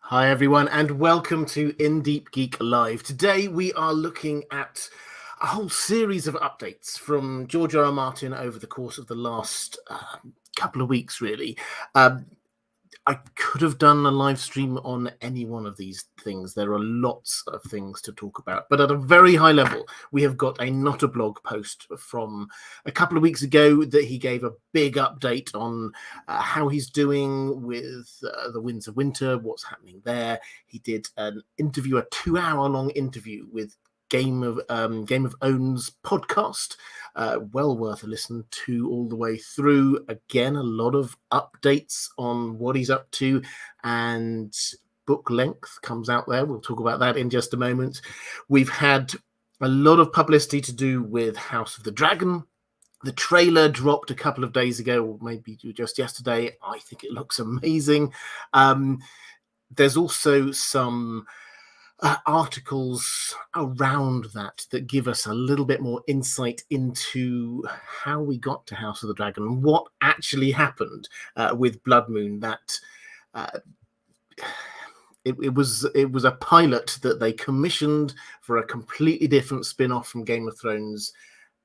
Hi everyone, and welcome to Deep Geek Live. Today we are looking at a whole series of updates from George R.R. Martin over the course of the last couple of weeks, really. I could have done a live stream on any one of these things. There are lots of things to talk about, but at a very high level, we have got a Not a Blog post from a couple of weeks ago that he gave a big update on how he's doing with the Winds of Winter, what's happening there. He did an interview, a 2-hour-long interview with Game of Owns podcast. Well worth a listen to all the way through. Again, a lot of updates on what he's up to, and book length comes out there. We'll talk about that in just a moment. We've had a lot of publicity to do with House of the Dragon. The trailer dropped a couple of days ago, or maybe just yesterday. I think it looks amazing. There's also some articles around that give us a little bit more insight into how we got to House of the Dragon and what actually happened with Blood Moon. That it was a pilot that they commissioned for a completely different spin-off from Game of Thrones,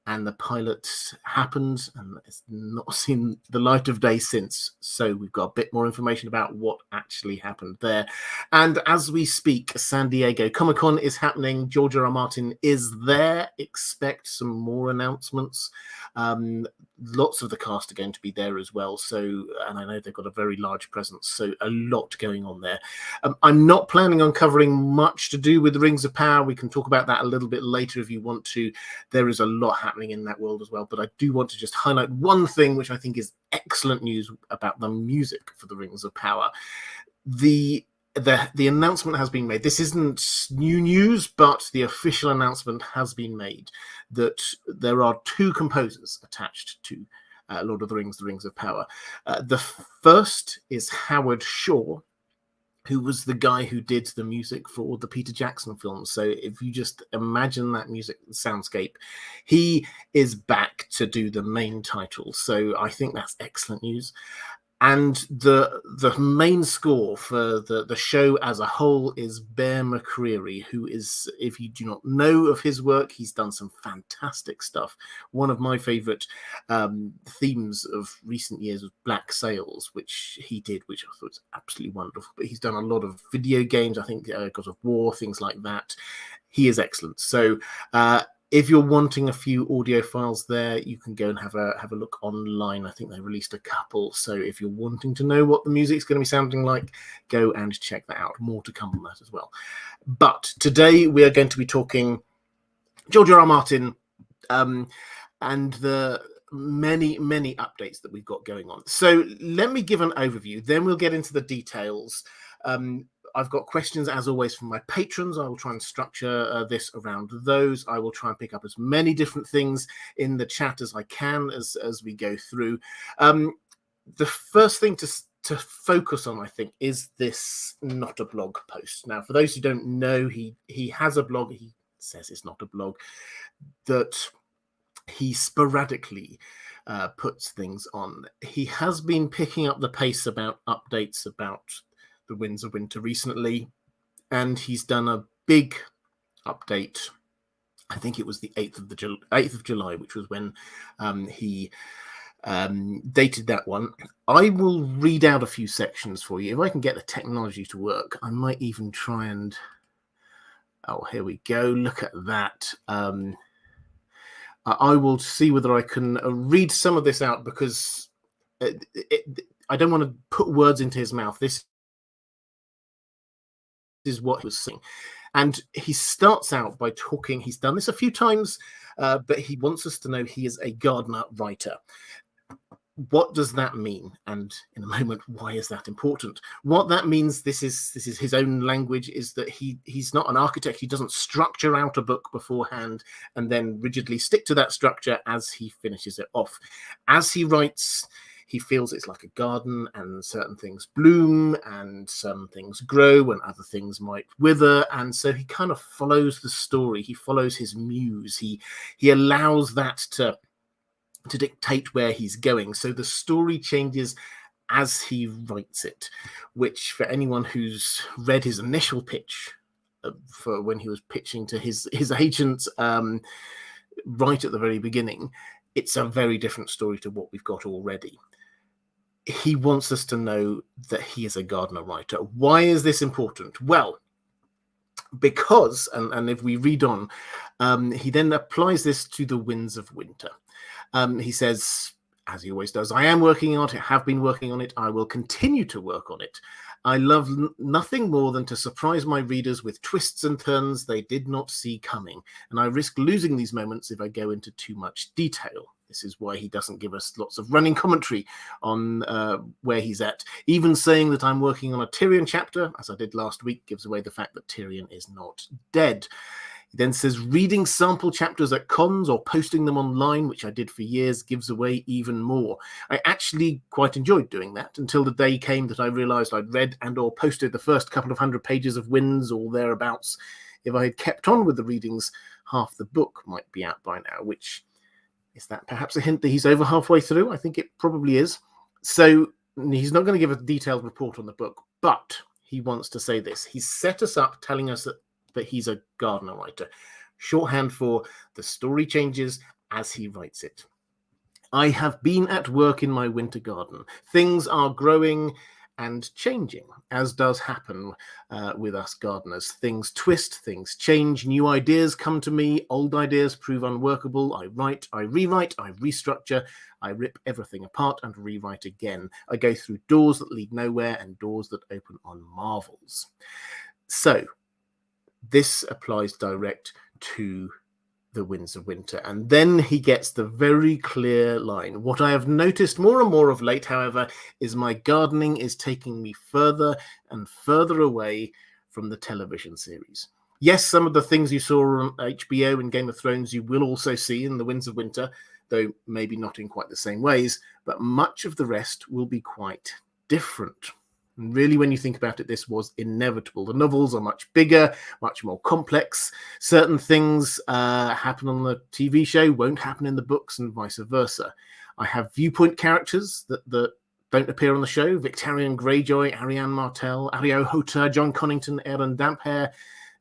and the pilot happened and it's not seen the light of day since. So we've got a bit more information about what actually happened there. And as we speak, San Diego Comic-Con is happening. George R.R. Martin is there. Expect some more announcements. Lots of the cast are going to be there as well. So, and I know they've got a very large presence, so a lot going on there. I'm not planning on covering much to do with the Rings of Power. We can talk about that a little bit later if you want to. There is a lot happening in that world as well, but I do want to just highlight one thing which I think is excellent news about the music for the Rings of Power. The announcement has been made. This isn't new news, but the official announcement has been made that there are 2 composers attached to Lord of the Rings of Power. The first is Howard Shaw, who was the guy who did the music for the Peter Jackson films. So if you just imagine that music soundscape, he is back to do the main title. So I think that's excellent news. And the main score for the show as a whole is Bear McCreary, who is, if you do not know of his work, he's done some fantastic stuff. One of my favorite themes of recent years was Black Sails, which he did, which I thought was absolutely wonderful. But he's done a lot of video games, I think God of War, things like that. He is excellent. So if you're wanting a few audio files there, you can go and have a look online. I think they released a couple. So if you're wanting to know what the music's going to be sounding like, go and check that out. More to come on that as well. But today we are going to be talking George R.R. Martin and the many updates that we've got going on. So let me give an overview, then we'll get into the details. I've got questions, as always, from my patrons. I will try and structure this around those. I will try and pick up as many different things in the chat as I can as we go through. The first thing to focus on, I think, is this Not a Blog post. Now, for those who don't know, he has a blog. He says it's not a blog, that he sporadically puts things on. He has been picking up the pace about updates about the Winds of Winter recently, and he's done a big update. I think it was the 8th of July, which was when he dated that one. I will read out a few sections for you. If I can get the technology to work, I might even try and... Oh, here we go. Look at that. I will see whether I can read some of this out, because I don't want to put words into his mouth. This is what he was saying. And he starts out by talking, he's done this a few times, but he wants us to know he is a Gardner writer. What does that mean? And in a moment, why is that important? What that means, this is his own language, is that he's not an architect. He doesn't structure out a book beforehand and then rigidly stick to that structure as he finishes it off. As he writes, he feels it's like a garden, and certain things bloom and some things grow and other things might wither. And so he kind of follows the story. He follows his muse. He allows that to dictate where he's going. So the story changes as he writes it, which for anyone who's read his initial pitch for when he was pitching to his agent right at the very beginning, it's a very different story to what we've got already. He wants us to know that he is a Gardner writer. Why is this important? Well, because, and if we read on, he then applies this to the Winds of Winter. He says, as he always does, I am working on it, have been working on it, I will continue to work on it. I love nothing more than to surprise my readers with twists and turns they did not see coming, and I risk losing these moments if I go into too much detail. This is why he doesn't give us lots of running commentary on where he's at. Even saying that I'm working on a Tyrion chapter, as I did last week, gives away the fact that Tyrion is not dead. He then says, reading sample chapters at cons or posting them online, which I did for years, gives away even more. I actually quite enjoyed doing that until the day came that I realised I'd read and or posted the first couple of 100 pages of Winds or thereabouts. If I had kept on with the readings, half the book might be out by now, which... is that perhaps a hint that he's over halfway through? I think it probably is. So he's not going to give a detailed report on the book, but he wants to say this. He's set us up telling us that he's a Gardner writer. Shorthand for the story changes as he writes it. I have been at work in my winter garden. Things are growing and changing, as does happen with us gardeners. Things twist, things change, new ideas come to me, old ideas prove unworkable. I write, I rewrite, I restructure, I rip everything apart and rewrite again. I go through doors that lead nowhere and doors that open on marvels. So this applies direct to the Winds of Winter. And then he gets the very clear line. What I have noticed more and more of late, however, is my gardening is taking me further and further away from the television series. Yes, some of the things you saw on HBO and Game of Thrones you will also see in the Winds of Winter, though maybe not in quite the same ways, but much of the rest will be quite different. And really, when you think about it, this was inevitable. The novels are much bigger, much more complex. Certain things happen on the TV show, won't happen in the books, and vice versa. I have viewpoint characters that don't appear on the show. Victarion Greyjoy, Arianne Martell, Aria Hota, John Connington, Aaron Damphair.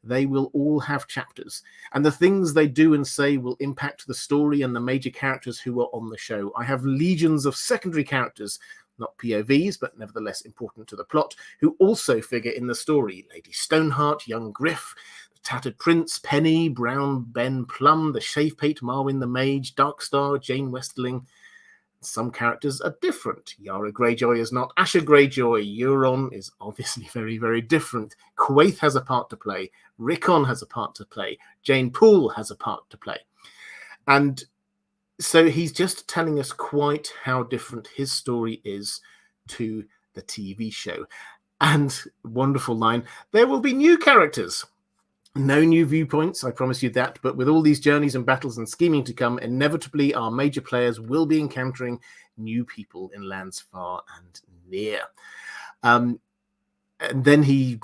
They will all have chapters. And the things they do and say will impact the story and the major characters who are on the show. I have legions of secondary characters, not POVs, but nevertheless important to the plot, who also figure in the story. Lady Stoneheart, young Griff, the Tattered Prince, Penny, Brown Ben Plum, the Shavepate, Marwyn the Mage, Darkstar, Jane Westerling. Some characters are different. Yara Greyjoy is not Asha Greyjoy. Euron is obviously very, very different. Quaithe has a part to play. Rickon has a part to play. Jane Poole has a part to play. And so he's just telling us quite how different his story is to the TV show. And wonderful line, there will be new characters. No new viewpoints, I promise you that, but with all these journeys and battles and scheming to come, inevitably our major players will be encountering new people in lands far and near. And then he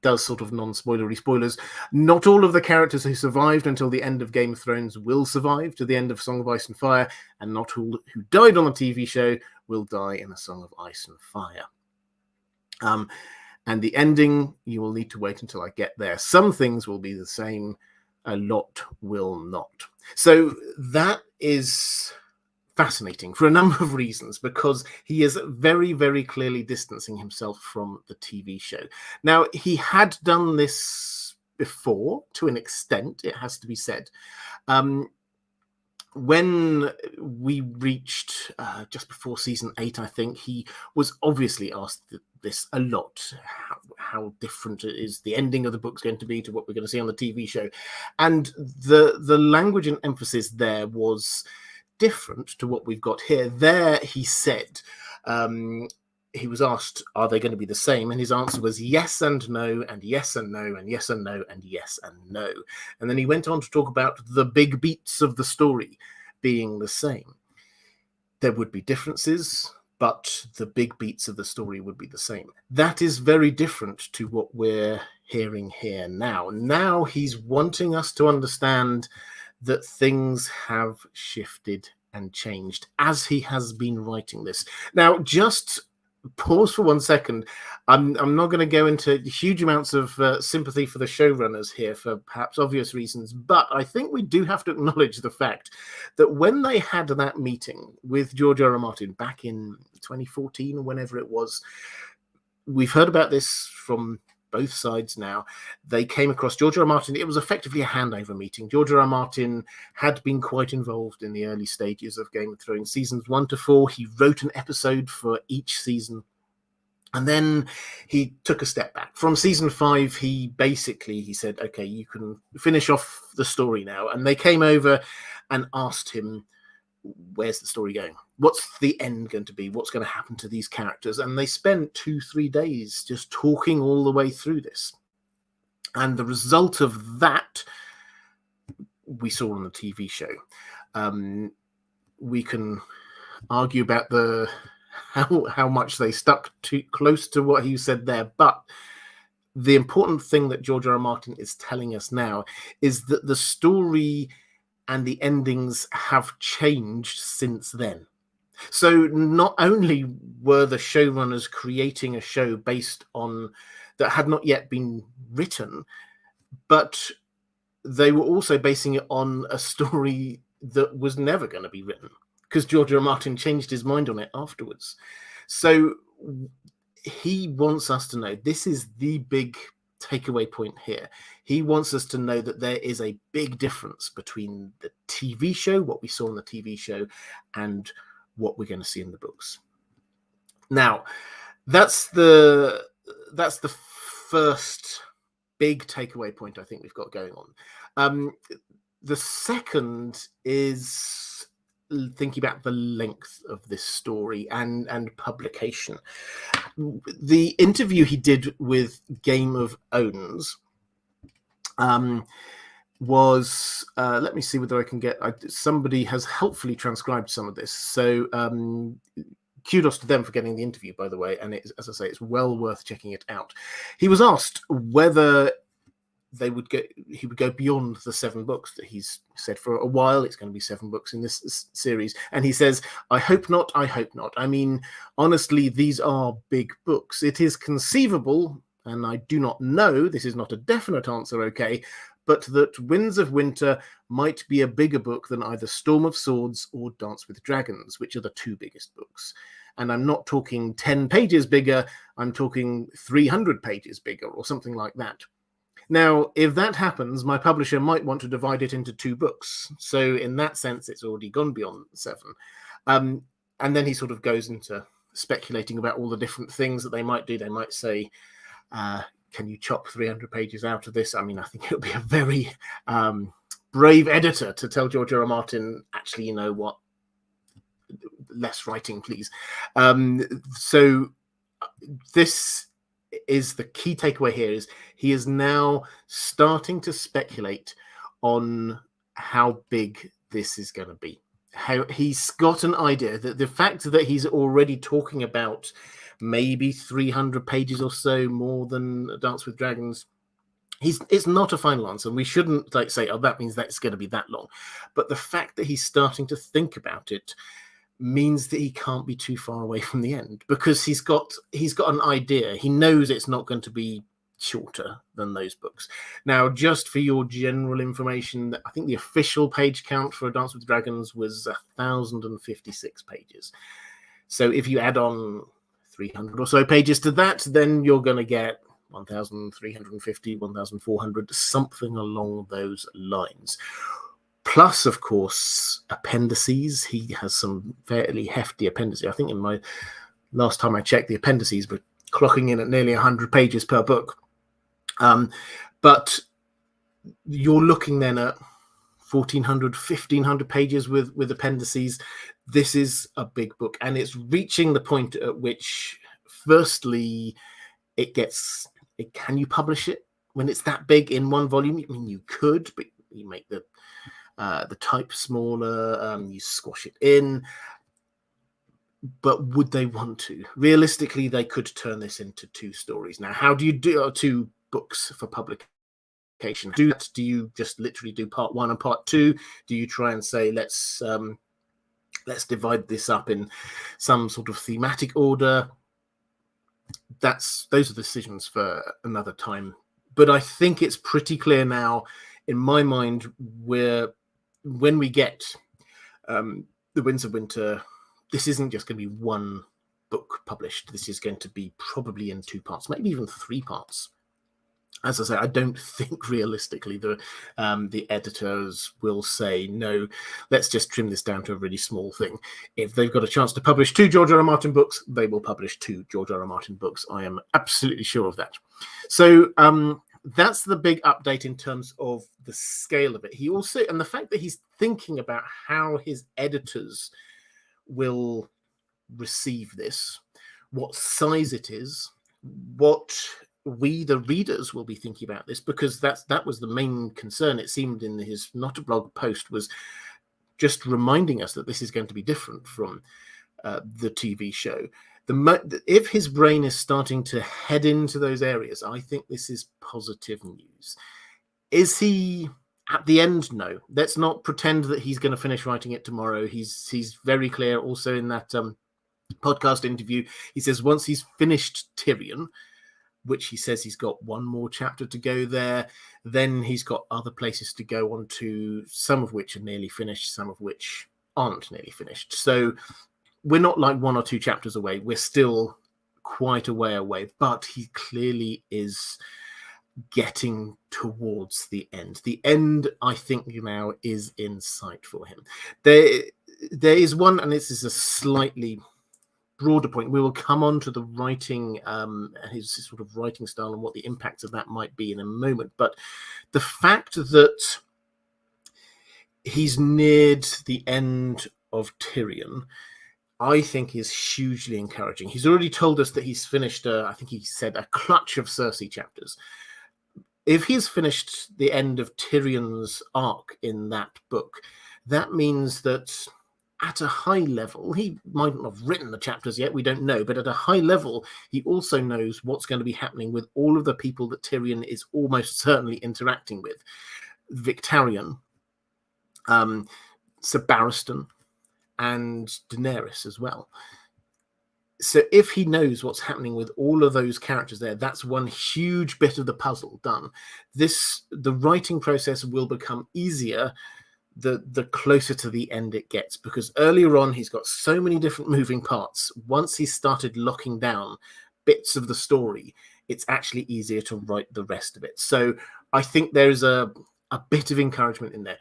does sort of non-spoilery spoilers. Not all of the characters who survived until the end of Game of Thrones will survive to the end of Song of Ice and Fire, and not all who died on the TV show will die in A Song of Ice and Fire. And the ending, you will need to wait until I get there. Some things will be the same, a lot will not. So that is fascinating for a number of reasons, because he is very, very clearly distancing himself from the TV show. Now, he had done this before, to an extent, it has to be said. When we reached just before season 8, I think, he was obviously asked this a lot, how different is the ending of the book's going to be to what we're going to see on the TV show. And the language and emphasis there was different to what we've got here. There, he said, he was asked, are they going to be the same? And his answer was yes and no, and yes and no, and yes and no, and yes and no. And then he went on to talk about the big beats of the story being the same. There would be differences, but the big beats of the story would be the same. That is very different to what we're hearing here now. Now he's wanting us to understand that things have shifted and changed as he has been writing this. Now, just pause for 1 second. I'm not going to go into huge amounts of sympathy for the showrunners here for perhaps obvious reasons, but I think we do have to acknowledge the fact that when they had that meeting with George R.R. Martin back in 2014 or whenever it was, we've heard about this from both sides now. They came across George R. R. Martin. It was effectively a handover meeting. George R. R. Martin had been quite involved in the early stages of Game of Thrones, seasons 1 to 4. He wrote an episode for each season. And then he took a step back. From season 5, he said, okay, you can finish off the story now. And they came over and asked him, where's the story going? What's the end going to be? What's going to happen to these characters? And they spent 2-3 days just talking all the way through this. And the result of that we saw on the TV show. We can argue about how much they stuck too close to what he said there, but the important thing that George R. R. Martin is telling us now is that the story and the endings have changed since then. So not only were the showrunners creating a show based on that had not yet been written, but they were also basing it on a story that was never going to be written, because George R. R. Martin changed his mind on it afterwards. So he wants us to know, this is the big takeaway point here. He wants us to know that there is a big difference between the TV show, what we saw in the TV show, and what we're going to see in the books. Now, that's the first big takeaway point I think we've got going on. The second is thinking about the length of this story and publication. The interview he did with Game of Odins was, let me see whether I can get, somebody has helpfully transcribed some of this. So kudos to them for getting the interview, by the way. And as I say, it's well worth checking it out. He was asked whether he would go beyond the 7 books that he's said for a while. It's going to be 7 books in this series. And he says, I hope not. I hope not. I mean, honestly, these are big books. It is conceivable, and I do not know, this is not a definite answer, okay, but that Winds of Winter might be a bigger book than either Storm of Swords or Dance with Dragons, which are the 2 biggest books. And I'm not talking 10 pages bigger, I'm talking 300 pages bigger or something like that. Now, if that happens, my publisher might want to divide it into 2 books. So in that sense, it's already gone beyond 7. And then he sort of goes into speculating about all the different things that they might do. They might say, can you chop 300 pages out of this? I mean, I think it would be a very brave editor to tell George R. R. Martin, actually, you know what, less writing, please. So this is the key takeaway here, is he is now starting to speculate on how big this is going to be. How he's got an idea that the fact that he's already talking about maybe 300 pages or so more than Dance with Dragons, it's not a final answer. We shouldn't say, oh, that means that's going to be that long. But the fact that he's starting to think about it means that he can't be too far away from the end, because he's got an idea. He knows it's not going to be shorter than those books. Now, just for your general information, I think the official page count for Dance with Dragons was 1,056 pages. So if you add on 300 or so pages to that, then you're going to get 1,350, 1,400, something along those lines. Plus, of course, appendices. He has some fairly hefty appendices. I think in my last time I checked, the appendices were clocking in at nearly 100 pages per book. But you're looking then at 1,400, 1,500 pages with appendices. This is a big book, and it's reaching the point at which, firstly, can you publish it when it's that big in one volume? I mean, you could, but you make the type smaller, you squash it in. But would they want to? Realistically, they could turn this into 2 stories. Now, how do you do 2 books for publication? Do you just literally do part 1 and part 2? Do you try and say, let's divide this up in some sort of thematic order? those are decisions for another time. But I think it's pretty clear now, in my mind, when we get the Winds of Winter, this isn't just going to be one book published. This is going to be probably in 2 parts, maybe even 3 parts. As I say, I don't think realistically the editors will say, no, let's just trim this down to a really small thing. If they've got a chance to publish 2 George R.R. Martin books, they will publish 2 George R.R. Martin books. I am absolutely sure of that. So that's the big update in terms of the scale of it. He also, and the fact that he's thinking about how his editors will receive this, what size it is, what we, the readers, will be thinking about this, because that was the main concern, it seemed, in his Not a Blog post, was just reminding us that this is going to be different from the TV show. If his brain is starting to head into those areas, I think this is positive news. Is he at the end? No. Let's not pretend that he's going to finish writing it tomorrow. He's very clear also in that podcast interview. He says once he's finished Tyrion, which he says he's got 1 more chapter to go there, then he's got other places to go on to, some of which are nearly finished, some of which aren't nearly finished. So we're not like 1 or 2 chapters away. We're still quite a way away, but he clearly is getting towards the end. The end, I think, now is in sight for him. There is one, and this is a slightly broader point. We will come on to the writing, his sort of writing style, and what the impacts of that might be in a moment. But the fact that he's neared the end of Tyrion, I think, is hugely encouraging. He's already told us that he's finished, I think he said, a clutch of Cersei chapters. If he's finished the end of Tyrion's arc in that book, that means that at a high level, he might not have written the chapters yet, we don't know, but at a high level, he also knows what's going to be happening with all of the people that Tyrion is almost certainly interacting with. Victarion, Sir Barristan, and Daenerys as well. So if he knows what's happening with all of those characters there, that's one huge bit of the puzzle done. The writing process will become easier the closer to the end it gets, because earlier on he's got so many different moving parts. Once he's started locking down bits of the story, it's actually easier to write the rest of it. So I think there's a bit of encouragement in there.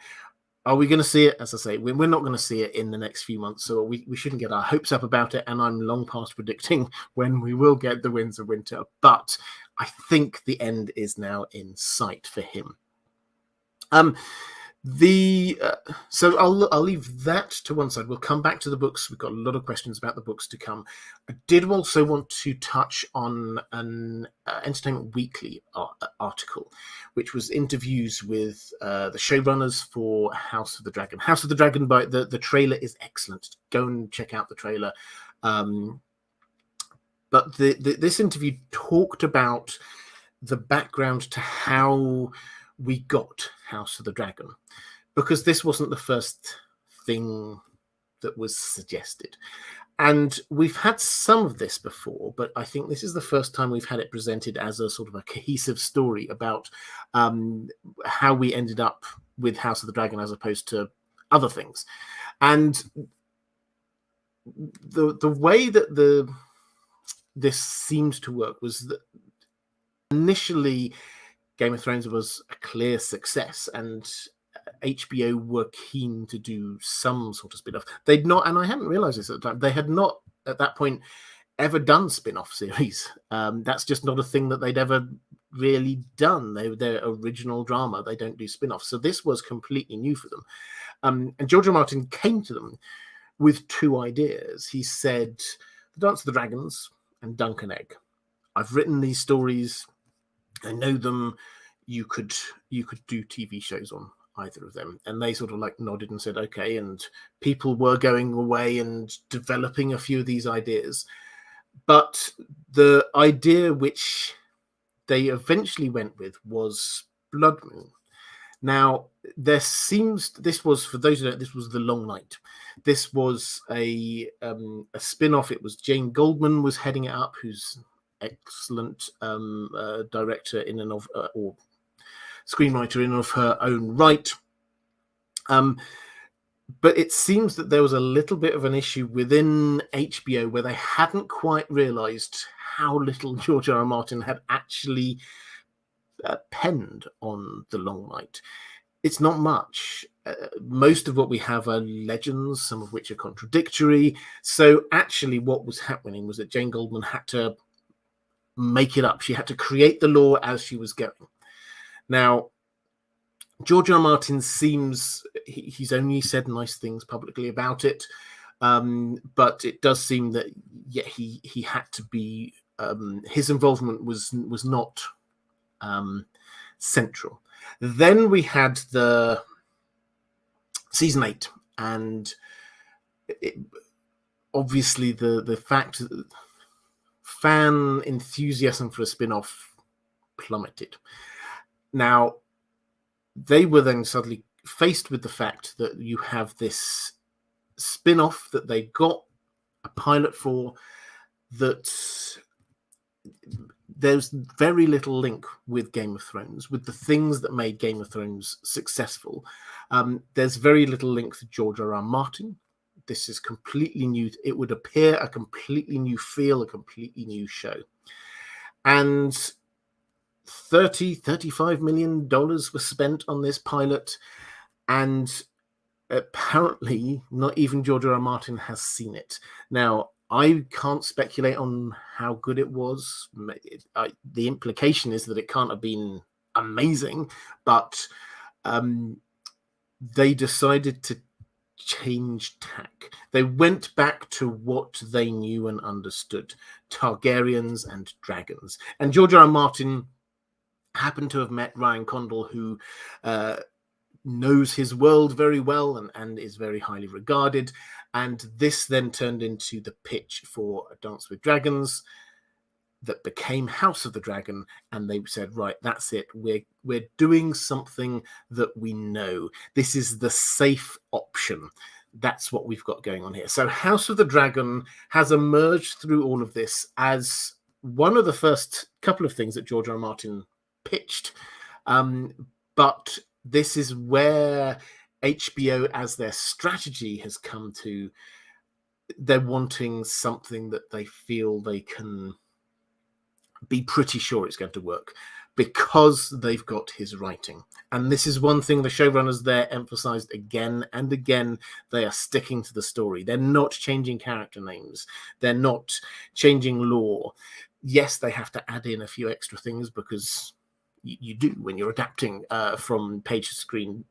Are we going to see it? As I say, we're not going to see it in the next few months, so we shouldn't get our hopes up about it, and I'm long past predicting when we will get the Winds of Winter, but I think the end is now in sight for him. So I'll leave that to one side. We'll come back to the books. We've got a lot of questions about the books to come. I did also want to touch on an Entertainment Weekly article, which was interviews with the showrunners for House of the Dragon. House of the Dragon, by the trailer is excellent. Go and check out the trailer. But this interview talked about the background to how we got House of the Dragon, because this wasn't the first thing that was suggested. And we've had some of this before, but I think this is the first time we've had it presented as a sort of a cohesive story about how we ended up with House of the Dragon as opposed to other things. And the way that this seemed to work was that initially Game of Thrones was a clear success, and HBO were keen to do some sort of spin-off. They'd not, and I hadn't realized this at the time, they had not at that point ever done spin-off series. That's just not a thing that they'd ever really done. They're original drama. They don't do spin-offs. So this was completely new for them. And George R. R. Martin came to them with 2 ideas. He said, The Dance of the Dragons and Dunk and Egg. I've written these stories. I know them. You could do TV shows on either of them. And they sort of like nodded and said, okay. And people were going away and developing a few of these ideas. But the idea which they eventually went with was Blood Moon. Now, this was, for those who don't, this was The Long Night. This was a spin-off. It was Jane Goldman was heading it up, who's excellent director in and of, or screenwriter in and of her own right. But it seems that there was a little bit of an issue within HBO where they hadn't quite realised how little George R.R. Martin had actually penned on The Long Night. It's not much. Most of what we have are legends, some of which are contradictory. So actually what was happening was that Jane Goldman had to make it up. She had to create the lore as she was going. Now, George R. R. Martin seems, he's only said nice things publicly about it, but it does seem that he had to be, his involvement was not central. Then we had the season 8, and obviously the fact that fan enthusiasm for a spin-off plummeted. Now, they were then suddenly faced with the fact that you have this spin-off that they got a pilot for, that there's very little link with Game of Thrones, with the things that made Game of Thrones successful. There's very little link to George R.R. Martin. This is completely new. It would appear a completely new feel, a completely new show. And $35 million was spent on this pilot, and apparently not even George R.R. Martin has seen it. Now, I can't speculate on how good it was. The implication is that it can't have been amazing, but they decided to change tack. They went back to what they knew and understood: Targaryens and dragons. And George R.R. Martin happened to have met Ryan Condal, who knows his world very well and is very highly regarded. And this then turned into the pitch for A Dance with Dragons that became House of the Dragon. And they said, right, that's it. We're doing something that we know. This is the safe option. That's what we've got going on here. So House of the Dragon has emerged through all of this as one of the first couple of things that George R. R. Martin pitched. But this is where HBO, as their strategy, has come to. They're wanting something that they feel they can be pretty sure it's going to work, because they've got his writing. And this is one thing the showrunners there emphasized again and again. They are sticking to the story. They're not changing character names. They're not changing lore. Yes, they have to add in a few extra things, because you do when you're adapting from page to screen.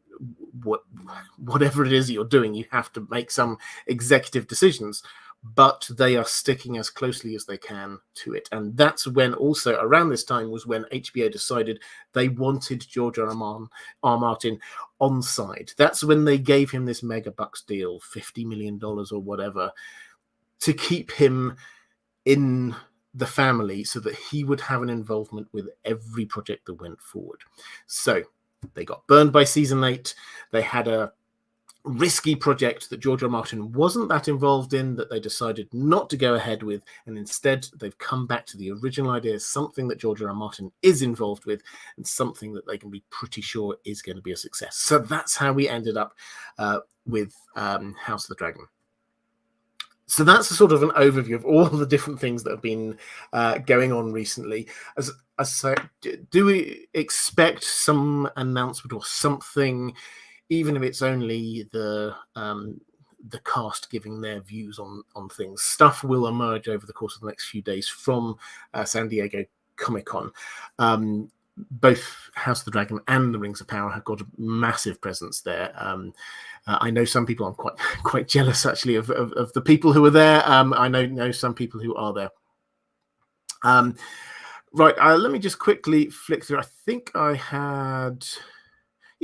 Whatever it is you're doing, you have to make some executive decisions, but they are sticking as closely as they can to it. And that's when, also around this time, was when HBO decided they wanted George R. R. Martin on side. That's when they gave him this mega bucks deal, $50 million or whatever, to keep him in the family so that he would have an involvement with every project that went forward. So they got burned by season 8. They had a risky project that George R. R. Martin wasn't that involved in, that they decided not to go ahead with, and instead they've come back to the original idea, something that George R. R. Martin is involved with, and something that they can be pretty sure is going to be a success. So that's how we ended up with House of the Dragon. So that's a sort of an overview of all the different things that have been going on recently. As I say, do we expect some announcement or something, even if it's only the cast giving their views on things? Stuff will emerge over the course of the next few days from San Diego Comic-Con. Both House of the Dragon and the Rings of Power have got a massive presence there. I know some people, I'm quite jealous actually of the people who are there. I know some people who are there. Right, let me just quickly flick through. I think I had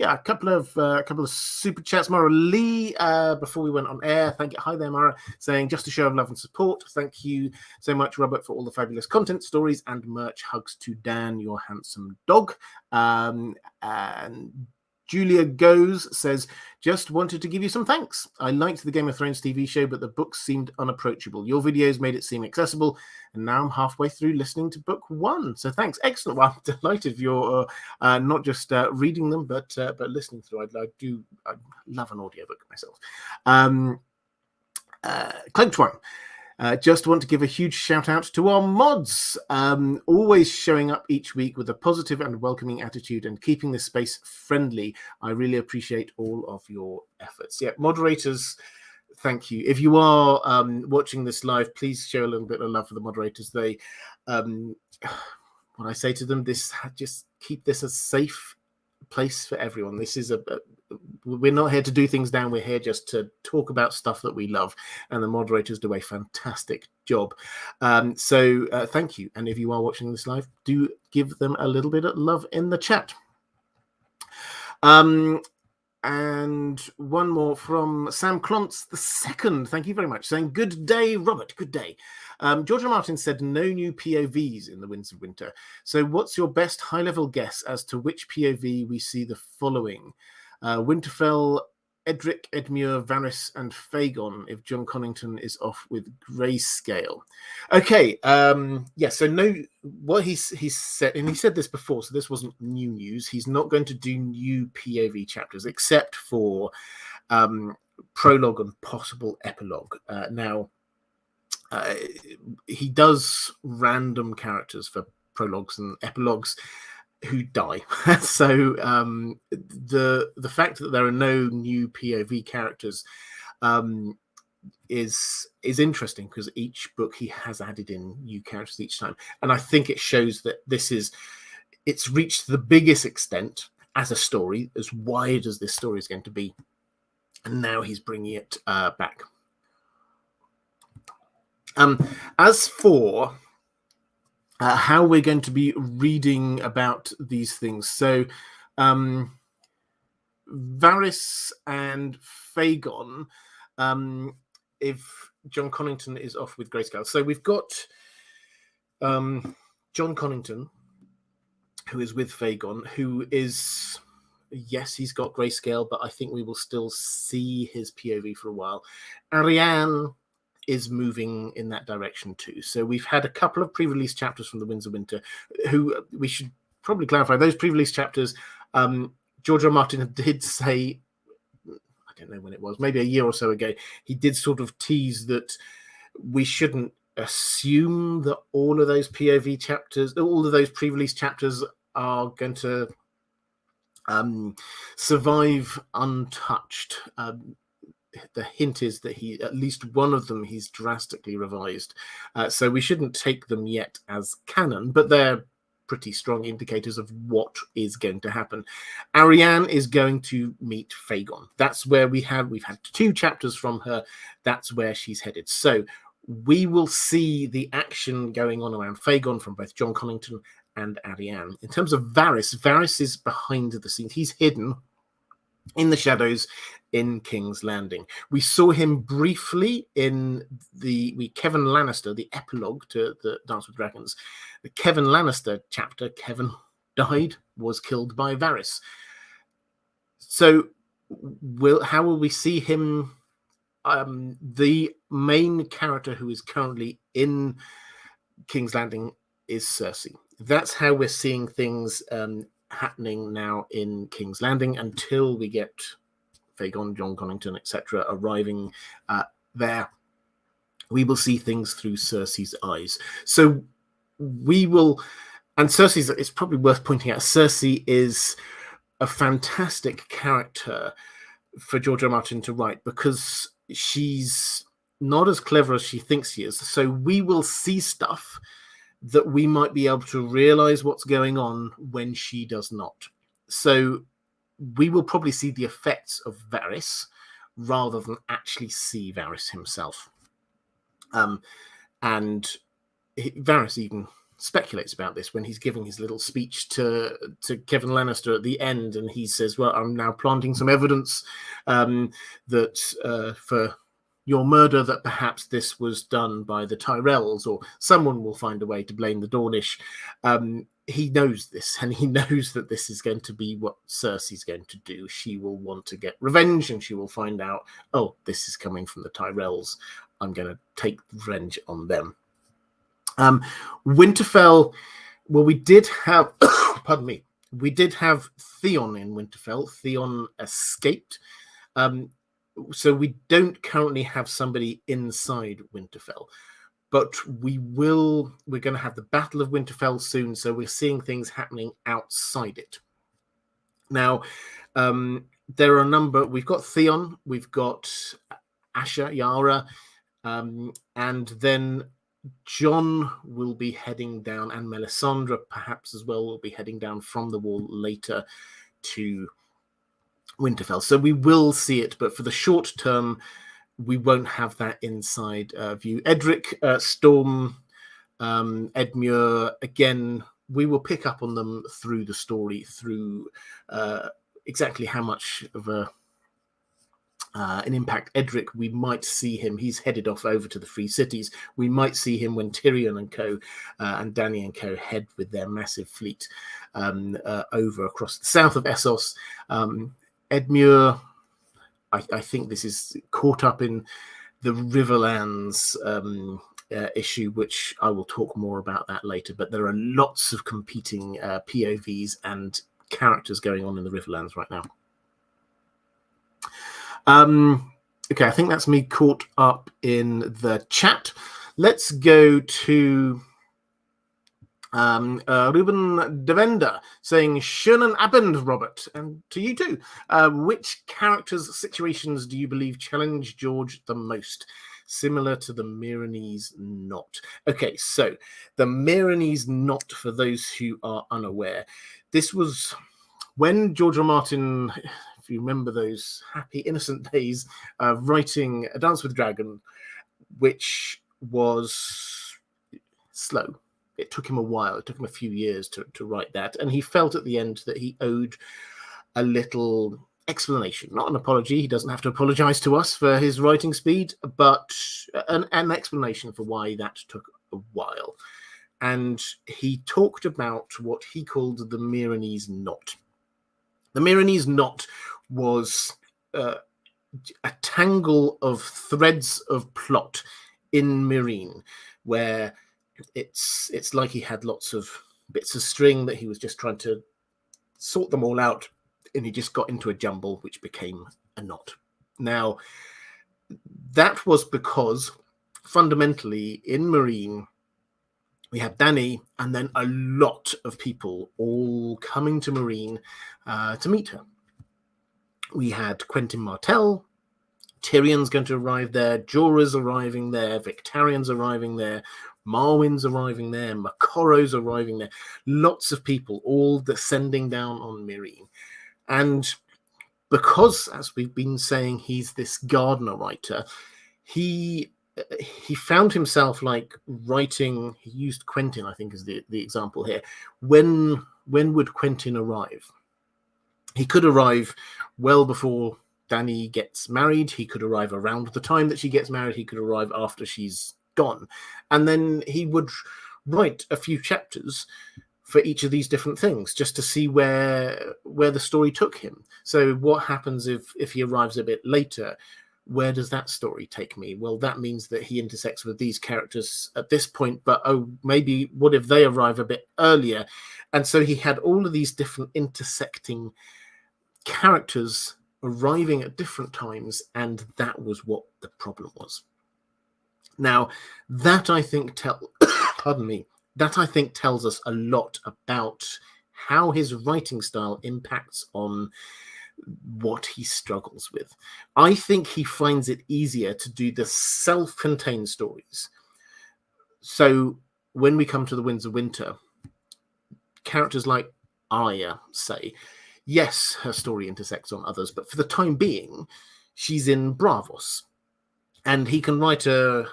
a couple of super chats. Mara Lee, before we went on air, thank you. Hi there, Mara, saying just a show of love and support. Thank you so much, Robert, for all the fabulous content, stories, and merch. Hugs to Dan, your handsome dog. And Julia Goes says, just wanted to give you some thanks. I liked the Game of Thrones TV show, but the books seemed unapproachable. Your videos made it seem accessible, and now I'm halfway through listening to book 1. So thanks. Excellent. Well, I'm delighted you're not just reading them, but listening through. I love an audiobook myself. Cloaked One. Just want to give a huge shout out to our mods, always showing up each week with a positive and welcoming attitude and keeping this space friendly. I really appreciate all of your efforts. Yeah, moderators, thank you. If you are watching this live, please show a little bit of love for the moderators. They, what I say to them, just keep this a safe place for everyone. This is we're not here to do things down. We're here just to talk about stuff that we love, and the moderators do a fantastic job. So thank you. And if you are watching this live, do give them a little bit of love in the chat. And one more from Sam Klontz II. Thank you very much. Saying, good day, Robert. Good day. George R. Martin said no new POVs in The Winds of Winter. So what's your best high-level guess as to which POV we see the following? Winterfell, Edric, Edmure, Varys, and Fagon, if Jon Connington is off with Grayscale. Okay, yeah, so no, what he's said, and he said this before, so this wasn't new news. He's not going to do new POV chapters, except for prologue and possible epilogue. Now, he does random characters for prologues and epilogues who die. So the fact that there are no new POV characters is interesting, because each book he has added in new characters each time, and I think it shows that it's reached the biggest extent as a story, as wide as this story is going to be, and now he's bringing it back. As for how we're going to be reading about these things, so Varys and Fagon, if Jon Connington is off with Grayscale. So we've got Jon Connington, who is with Fagon, who is, yes, he's got Grayscale, but I think we will still see his POV for a while. Arianne is moving in that direction too. So we've had a couple of pre-release chapters from The Winds of Winter, who we should probably clarify. Those pre-release chapters, George R. Martin did say, I don't know when it was, maybe a year or so ago, he did sort of tease that we shouldn't assume that all of those POV chapters, all of those pre-release chapters are going to survive untouched. The hint is that at least one of them he's drastically revised. So we shouldn't take them yet as canon, but they're pretty strong indicators of what is going to happen. Arianne is going to meet Fagon. That's where we've had 2 chapters from her. That's where she's headed. So we will see the action going on around Fagon from both Jon Connington and Arianne. In terms of Varys is behind the scenes. He's hidden in the shadows in King's Landing. We saw him briefly in Kevin Lannister, the epilogue to the Dance with Dragons. The Kevin Lannister chapter, Kevin died, was killed by Varys. So how will we see him? The main character who is currently in King's Landing is Cersei. That's how we're seeing things happening now in King's Landing until we get Fagon, Jon Connington, etc. arriving there. We will see things through Cersei's eyes. So we will, and Cersei's, it's probably worth pointing out, Cersei is a fantastic character for George R. R. Martin to write, because she's not as clever as she thinks she is. So we will see stuff that we might be able to realize what's going on when she does not. So we will probably see the effects of Varys rather than actually see Varys himself. And Varys even speculates about this when he's giving his little speech to Kevin Lannister at the end, and he says, well, I'm now planting some evidence that for your murder, that perhaps this was done by the Tyrells, or someone will find a way to blame the Dornish. he knows this, and he knows that this is going to be what Cersei's going to do. She will want to get revenge, and she will find out, oh, this is coming from the Tyrells. I'm going to take revenge on them. Winterfell, well, we did have, pardon me, we did have Theon in Winterfell. Theon escaped. So we don't currently have somebody inside Winterfell. But we're going to have the Battle of Winterfell soon, so we're seeing things happening outside it. Now, there are a number. We've got Theon, we've got Asha, Yara, and then Jon will be heading down, and Melisandre perhaps as well will be heading down from the Wall later to Winterfell. So we will see it, but for the short term, we won't have that inside view. Edric, Storm, Edmure, again, we will pick up on them through the story, through exactly how much of an impact Edric, we might see him. He's headed off over to the Free Cities. We might see him when Tyrion and co and Dany and co head with their massive fleet over across the south of Essos. Edmure, I think this is caught up in the Riverlands issue, which I will talk more about that later. But there are lots of competing POVs and characters going on in the Riverlands right now. Okay, I think that's me caught up in the chat. Let's go to Ruben Devender saying, "Schönen Abend, Robert," and to you too. Which characters' situations do you believe challenge George the most? Similar to the Themirenese knot. Okay, so the Themirenese knot, for those who are unaware, this was when George R. R. Martin, if you remember those happy, innocent days, writing A Dance with the Dragon, which was slow. It took him a while. It took him a few years to write that. And he felt at the end that he owed a little explanation, not an apology. He doesn't have to apologize to us for his writing speed, but an explanation for why that took a while. And he talked about what he called the Themirenese knot. The Themirenese knot was a tangle of threads of plot in Meereen, where it's like he had lots of bits of string that he was just trying to sort them all out, and he just got into a jumble which became a knot. Now, that was because fundamentally in Meereen we have Dany and then a lot of people all coming to Meereen to meet her. We had Quentin Martell, Tyrion's going to arrive there, Jorah's arriving there, Victarion's arriving there, Marwyn's arriving there, Makorro's arriving there. Lots of people all descending down on Meereen. And because, as we've been saying, he's this gardener writer, he found himself like writing, he used Quentin, I think, as the example here. When would Quentin arrive? He could arrive well before Dany gets married. He could arrive around the time that she gets married. He could arrive after she's gone. And then he would write a few chapters for each of these different things just to see where the story took him. So what happens if he arrives a bit later? Where does that story take me? Well, that means that he intersects with these characters at this point, but maybe what if they arrive a bit earlier? And so he had all of these different intersecting characters arriving at different times, and that was what the problem was. Now, that I think that I think tells us a lot about how his writing style impacts on what he struggles with. I think he finds it easier to do the self-contained stories. So when we come to the Winds of Winter, characters like Aria, say, yes, her story intersects on others, but for the time being, she's in Braavos. And he can write an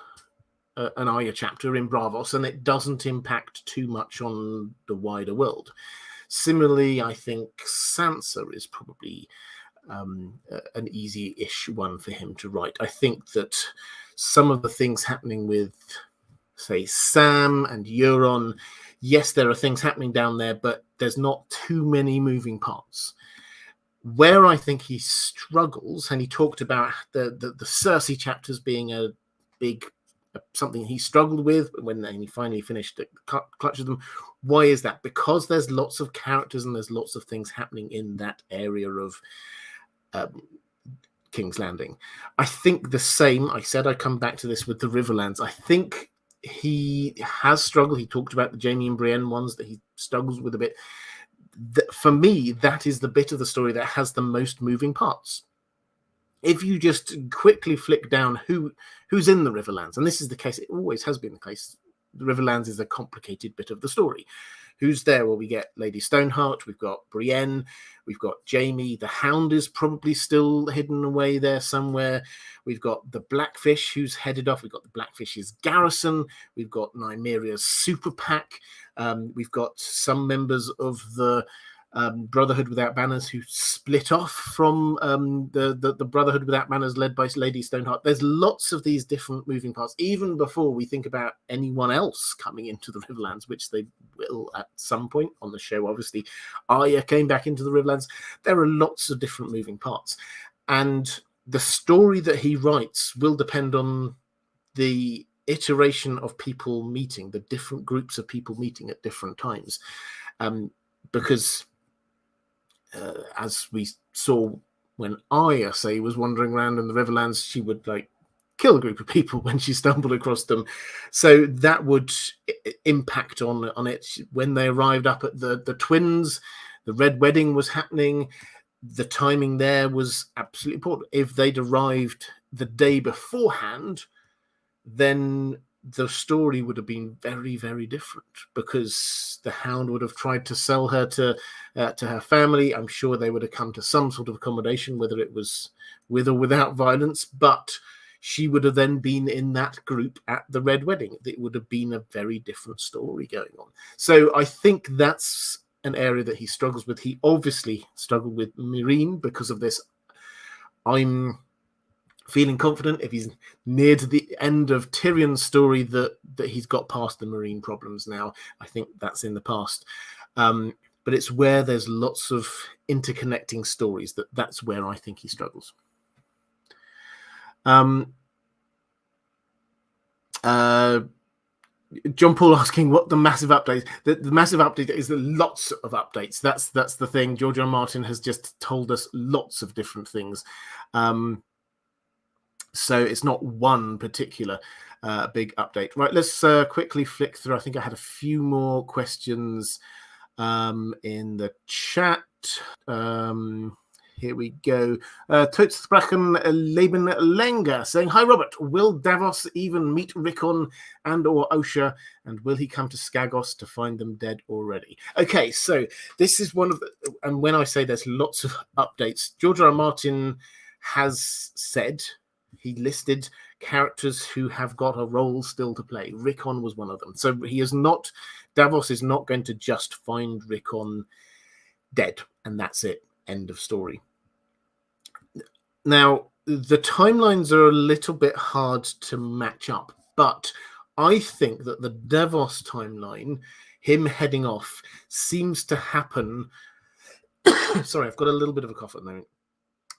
Aria chapter in Braavos, and it doesn't impact too much on the wider world. Similarly, I think Sansa is probably an easy-ish one for him to write. I think that some of the things happening with say, Sam and Euron. Yes, there are things happening down there, but there's not too many moving parts. Where I think he struggles, and he talked about the Cersei chapters being a big something he struggled with when he finally finished the clutch of them. Why is that? Because there's lots of characters and there's lots of things happening in that area of King's Landing. I think the same. I said I'd come back to this with the Riverlands. I think he has struggled. He talked about the Jaime and Brienne ones that he struggles with a bit. For me, that is the bit of the story that has the most moving parts. If you just quickly flick down who's in the Riverlands, and this is the case, it always has been the case, the Riverlands is a complicated bit of the story. Who's there? Well, we get Lady Stoneheart, we've got Brienne, we've got Jaime, the Hound is probably still hidden away there somewhere. We've got the Blackfish who's headed off, we've got the Blackfish's garrison, we've got Nymeria's super pack, we've got some members of the Brotherhood Without Banners who split off from the Brotherhood Without Banners led by Lady Stoneheart. There's lots of these different moving parts, even before we think about anyone else coming into the Riverlands, which they will at some point on the show. Obviously, Arya came back into the Riverlands. There are lots of different moving parts. And the story that he writes will depend on the iteration of people meeting, the different groups of people meeting at different times. Because as we saw when Arya, say, was wandering around in the Riverlands, she would kill a group of people when she stumbled across them. So that would impact on it. When they arrived up at the Twins, the Red Wedding was happening. The timing there was absolutely important. If they'd arrived the day beforehand, then the story would have been very, very different, because the Hound would have tried to sell her to her family. I'm sure they would have come to some sort of accommodation, whether it was with or without violence, but she would have then been in that group at the Red Wedding. It would have been a very different story going on. So I think that's an area that he struggles with. He obviously struggled with Meereen because of this. I'm feeling confident if he's near to the end of Tyrion's story that he's got past the Meereen problems now. I think that's in the past. But it's where there's lots of interconnecting stories that's where I think he struggles. John Paul asking what the massive update. The massive update is lots of updates. That's the thing. George R. R. Martin has just told us lots of different things. So it's not one particular big update. Right, let's quickly flick through. I think I had a few more questions in the chat. Here we go. Tootsprachen Leben Lenga saying, hi, Robert. Will Davos even meet Rickon and or Osha? And will he come to Skagos to find them dead already? Okay, so this is one of the... And when I say there's lots of updates, George R. R. Martin has said... He listed characters who have got a role still to play. Rickon was one of them. So Davos is not going to just find Rickon dead, and that's it. End of story. Now, the timelines are a little bit hard to match up, but I think that the Davos timeline, him heading off, seems to happen... Sorry, I've got a little bit of a cough at the moment.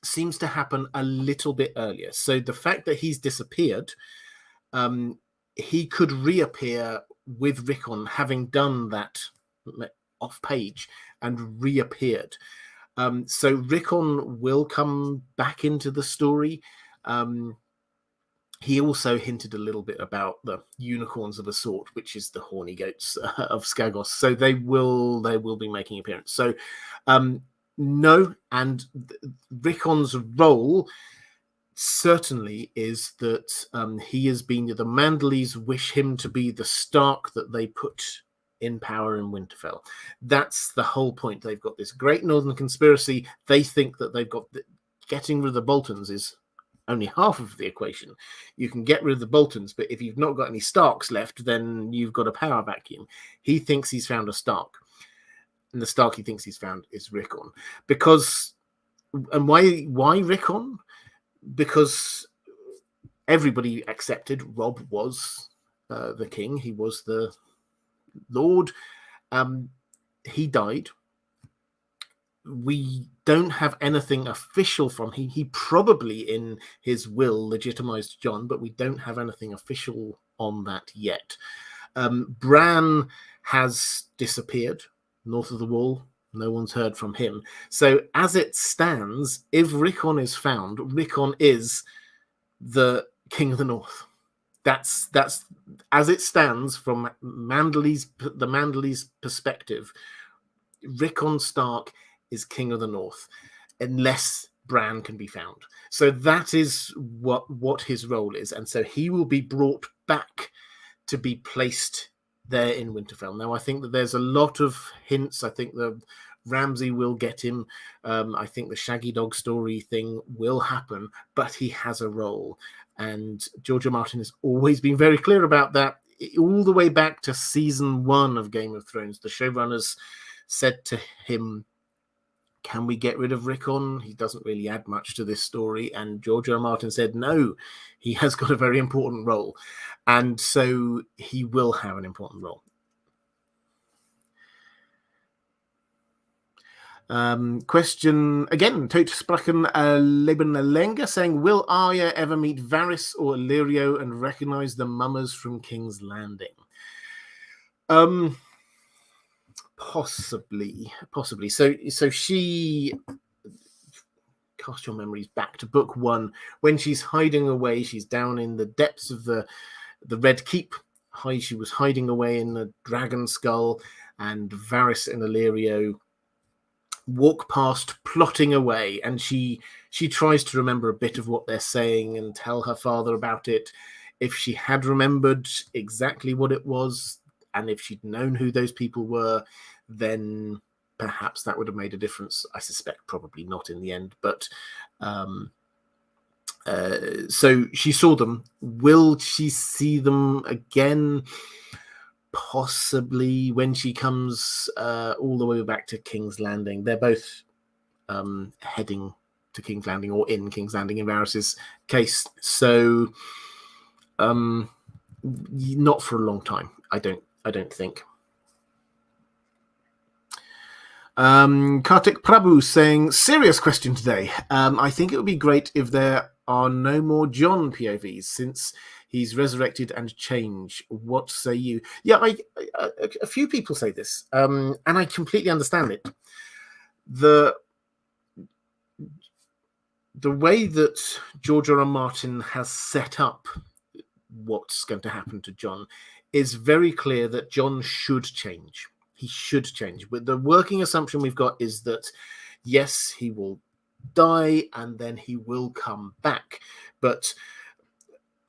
Seems to happen a little bit earlier. So the fact that he's disappeared, he could reappear with Rickon, having done that off page and reappeared. So Rickon will come back into the story. He also hinted a little bit about the unicorns of a sort, which is the horny goats of Skagos. So they will be making an appearance. So no, and Rickon's role certainly is that he has been... The Manderleys wish him to be the Stark that they put in power in Winterfell. That's the whole point. They've got this great northern conspiracy. They think that they've got... Getting rid of the Boltons is only half of the equation. You can get rid of the Boltons, but if you've not got any Starks left, then you've got a power vacuum. He thinks he's found a Stark. And the Stark he thinks he's found is Rickon. Because... And why Rickon? Because everybody accepted Robb was the king. He was the lord. He died. We don't have anything official from him. He probably in his will legitimized Jon, but we don't have anything official on that yet. Bran has disappeared north of the wall. No one's heard from him. So as it stands, if Rickon is found, Rickon is the King of the North. That's as it stands from the Manderly's perspective. Rickon Stark is King of the North, unless Bran can be found. So that is what his role is, and so he will be brought back to be placed there in Winterfell. Now, I think that there's a lot of hints. I think the Ramsay will get him. I think the Shaggy Dog story thing will happen, but he has a role, and George R. Martin has always been very clear about that. All the way back to season 1 of Game of Thrones, the showrunners said to him, can we get rid of Rickon? He doesn't really add much to this story. And George R. R. Martin said, no, he has got a very important role. And so he will have an important role. Question again, Totsprachen Leben Lenga saying, will Arya ever meet Varys or Illyrio and recognize the mummers from King's Landing? Possibly. So she, cast your memories back to book 1, when she's hiding away. She's down in the depths of the Red Keep. She was hiding away in the Dragon Skull, and Varys and Illyrio walk past, plotting away, and she tries to remember a bit of what they're saying and tell her father about it. If she had remembered exactly what it was, and if she'd known who those people were, then perhaps that would have made a difference. I suspect probably not in the end, but so she saw them. Will she see them again? Possibly when she comes all the way back to King's Landing. They're both heading to King's Landing, or in King's Landing in Varys's case. So not for a long time, I don't think. Kartik Prabhu saying, serious question today. I think it would be great if there are no more Jon POVs since he's resurrected and changed. What say you? Yeah, a few people say this, and I completely understand it. The way that George R. R. Martin has set up what's going to happen to Jon is very clear that Jon should change. He should change. But the working assumption we've got is that, yes, he will die and then he will come back. But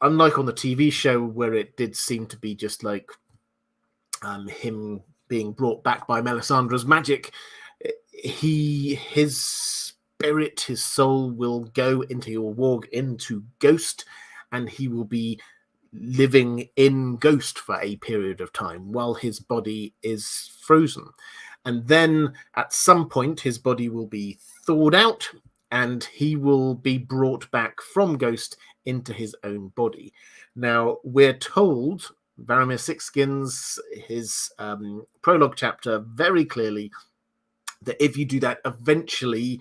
unlike on the TV show, where it did seem to be just like him being brought back by Melisandre's magic, his spirit, his soul will go into, or walk into Ghost, and he will be living in Ghost for a period of time while his body is frozen. And then at some point his body will be thawed out and he will be brought back from Ghost into his own body. Now, we're told, Varamir Sixskins, his prologue chapter, very clearly that if you do that, eventually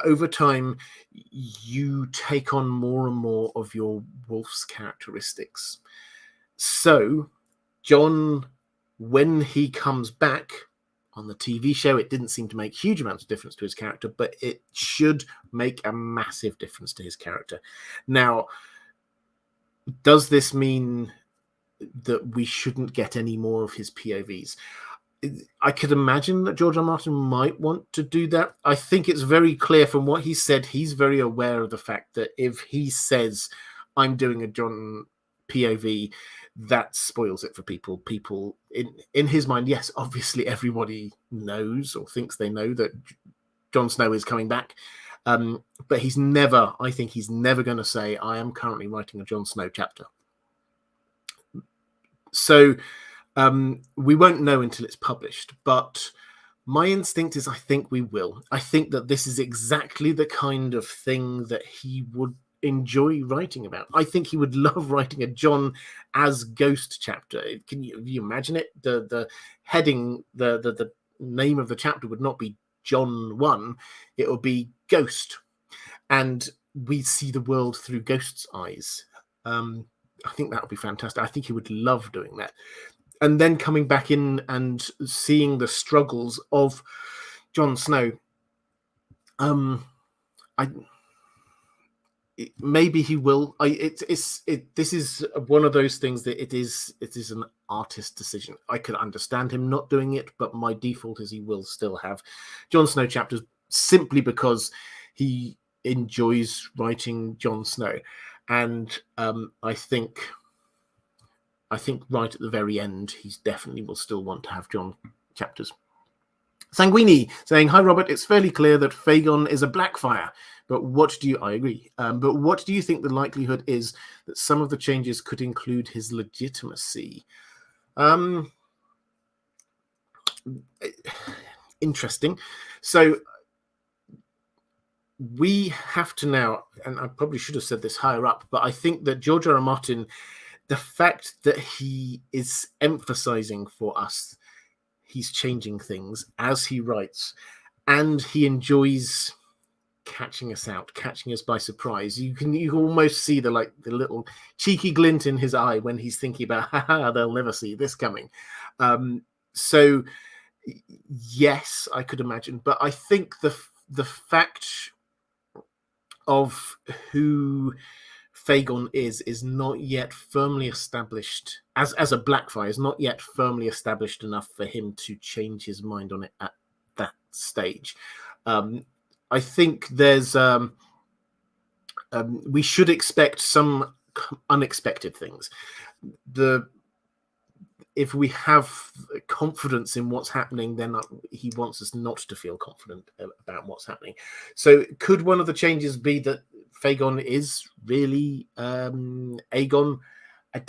over time, you take on more and more of your wolf's characteristics. So, Jon, when he comes back on the TV show, it didn't seem to make huge amounts of difference to his character, but it should make a massive difference to his character. Now, does this mean that we shouldn't get any more of his POVs? I could imagine that George R. R. Martin might want to do that. I think it's very clear from what he said. He's very aware of the fact that if he says, I'm doing a Jon POV, that spoils it for people. People, in his mind, yes, obviously everybody knows or thinks they know that Jon Snow is coming back. But I think he's never going to say, I am currently writing a Jon Snow chapter. So we won't know until it's published, but my instinct is I think we will. I think that this is exactly the kind of thing that he would enjoy writing about. I think he would love writing a Jon as Ghost chapter. Can you imagine it? The heading, the name of the chapter would not be Jon 1, it would be Ghost. And we see the world through Ghost's eyes. I think that would be fantastic. I think he would love doing that. And then coming back in and seeing the struggles of Jon Snow. Maybe he will. This is one of those things that it is an artist decision. I could understand him not doing it, but my default is he will still have Jon Snow chapters, simply because he enjoys writing Jon Snow. And I think right at the very end, he's definitely will still want to have Jon chapters. Sanguini saying, "Hi Robert, it's fairly clear that Fagon is a Blackfyre, but I agree. But what do you think the likelihood is that some of the changes could include his legitimacy?" Interesting. So we have to now, and I probably should have said this higher up, but I think that George R.R. Martin, the fact that he is emphasizing for us, he's changing things as he writes, and he enjoys catching us out, catching us by surprise. You can almost see the little cheeky glint in his eye when he's thinking about, haha, they'll never see this coming. So yes, I could imagine, but I think the fact of who Fagon is not yet firmly established as a Blackfyre, is not yet firmly established enough for him to change his mind on it at that stage. I think there's we should expect some unexpected things. If we have confidence in what's happening, then he wants us not to feel confident about what's happening. So could one of the changes be that Fagon is really Aegon? I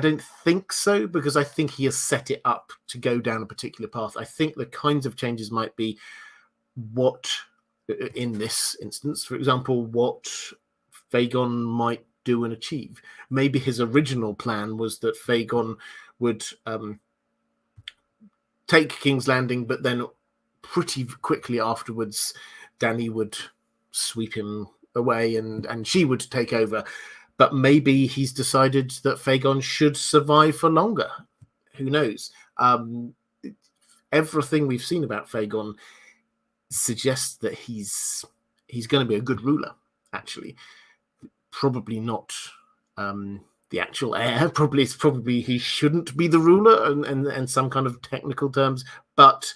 don't think so, because I think he has set it up to go down a particular path. I think the kinds of changes might be what, in this instance, for example, what Fagon might do and achieve. Maybe his original plan was that Fagon would take King's Landing, but then pretty quickly afterwards, Dany would sweep him away and she would take over. But maybe he's decided that Fagon should survive for longer. Who knows? Everything we've seen about Fagon suggests that he's going to be a good ruler, actually. Probably not the actual heir. Probably he shouldn't be the ruler and some kind of technical terms, but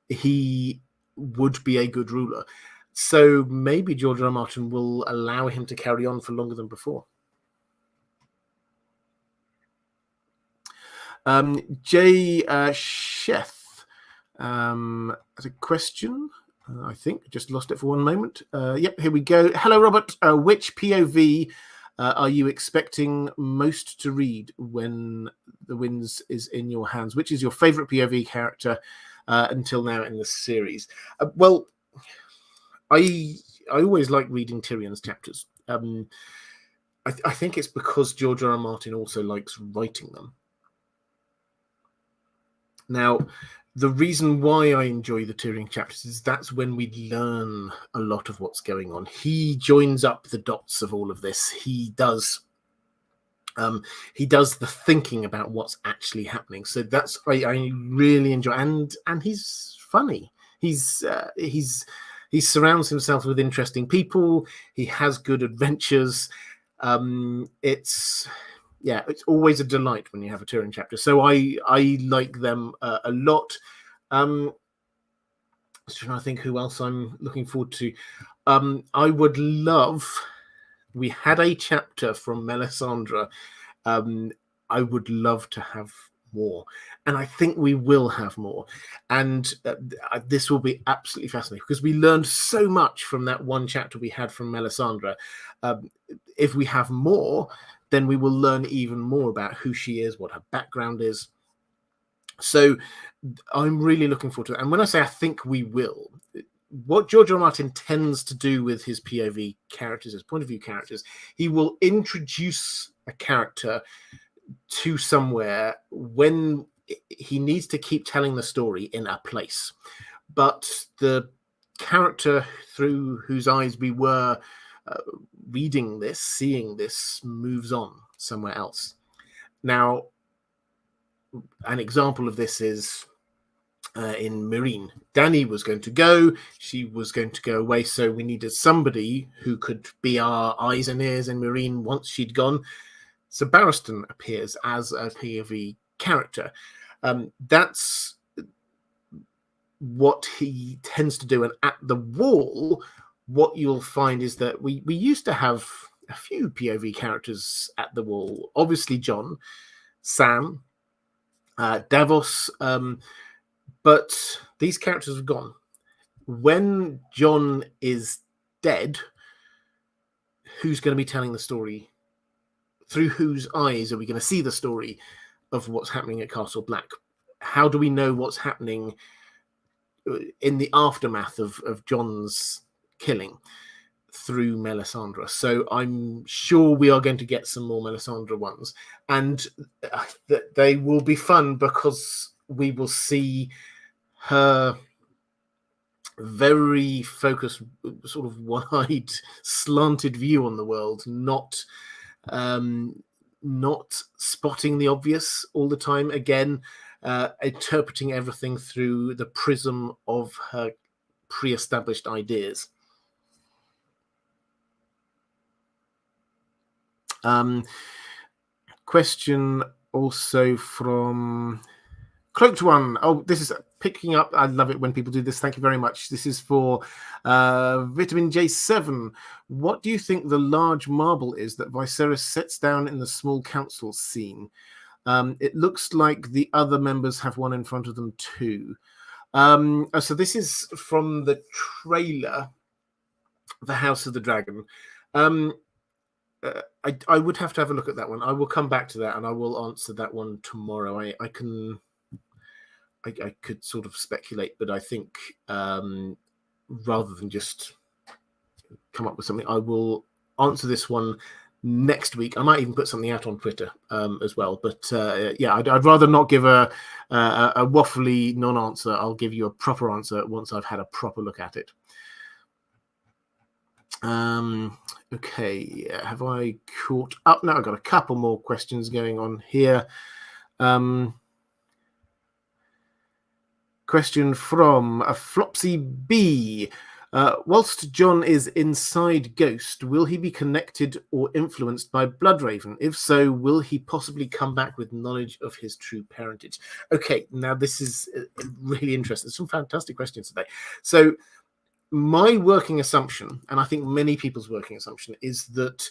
he would be a good ruler. So maybe George R. R. Martin will allow him to carry on for longer than before. Jay Sheth has a question. I think just lost it for one moment. Yep, here we go. Hello, Robert. Which POV are you expecting most to read when the Winds is in your hands? Which is your favorite POV character until now in the series? Well, I always like reading Tyrion's chapters. I think it's because George R. R. Martin also likes writing them. Now, the reason why I enjoy the Tyrion chapters is that's when we learn a lot of what's going on. He joins up the dots of all of this. He does the thinking about what's actually happening. So that's I really enjoy, and he's funny. He surrounds himself with interesting people. He has good adventures. It's always a delight when you have a Tyrion chapter. So I like them a lot. Just trying to think who else I'm looking forward to. I would love. We had a chapter from Melisandre. I would love to have more, and I think we will have more. And this will be absolutely fascinating because we learned so much from that one chapter we had from Melisandre. If we have more, then we will learn even more about who she is, what her background is. So I'm really looking forward to it. And when I say I think we will, what George R. R. Martin tends to do with his POV characters, his point of view characters, he will introduce a character to somewhere when he needs to keep telling the story in a place. But the character through whose eyes we were reading this, seeing this, moves on somewhere else. Now, an example of this is in Meereen. Dany was going to go, she was going to go away, so we needed somebody who could be our eyes and ears in Meereen once she'd gone. So Barristan appears as a POV character. That's what he tends to do. And at the Wall, what you'll find is that we used to have a few POV characters at the Wall. Obviously Jon, Sam, Davos, but these characters have gone. When Jon is dead, who's going to be telling the story? Through whose eyes are we going to see the story of what's happening at Castle Black? How do we know what's happening in the aftermath of Jon's killing? Through Melisandre. So I'm sure we are going to get some more Melisandre ones, and they will be fun because we will see her very focused, sort of wide, slanted view on the world, not spotting the obvious all the time. Again, interpreting everything through the prism of her pre-established ideas. Question also from Cloaked One. Oh, this is picking up. I love it when people do this. Thank you very much. This is for Vitamin J7. What do you think the large marble is that Viserys sets down in the small council scene? It looks like the other members have one in front of them too. So this is from the trailer, The House of the Dragon. I would have to have a look at that one. I will come back to that and I will answer that one tomorrow. I could sort of speculate, but I think rather than just come up with something, I will answer this one next week. I might even put something out on Twitter as well. But yeah, I'd rather not give a waffly non-answer. I'll give you a proper answer once I've had a proper look at it. Okay, have I caught up now? I've got a couple more questions going on here. Question from a Flopsy B. Whilst Jon is inside Ghost, will he be connected or influenced by Bloodraven? If so, will he possibly come back with knowledge of his true parentage? Okay, now this is really interesting. Some fantastic questions today. So my working assumption, and I think many people's working assumption, is that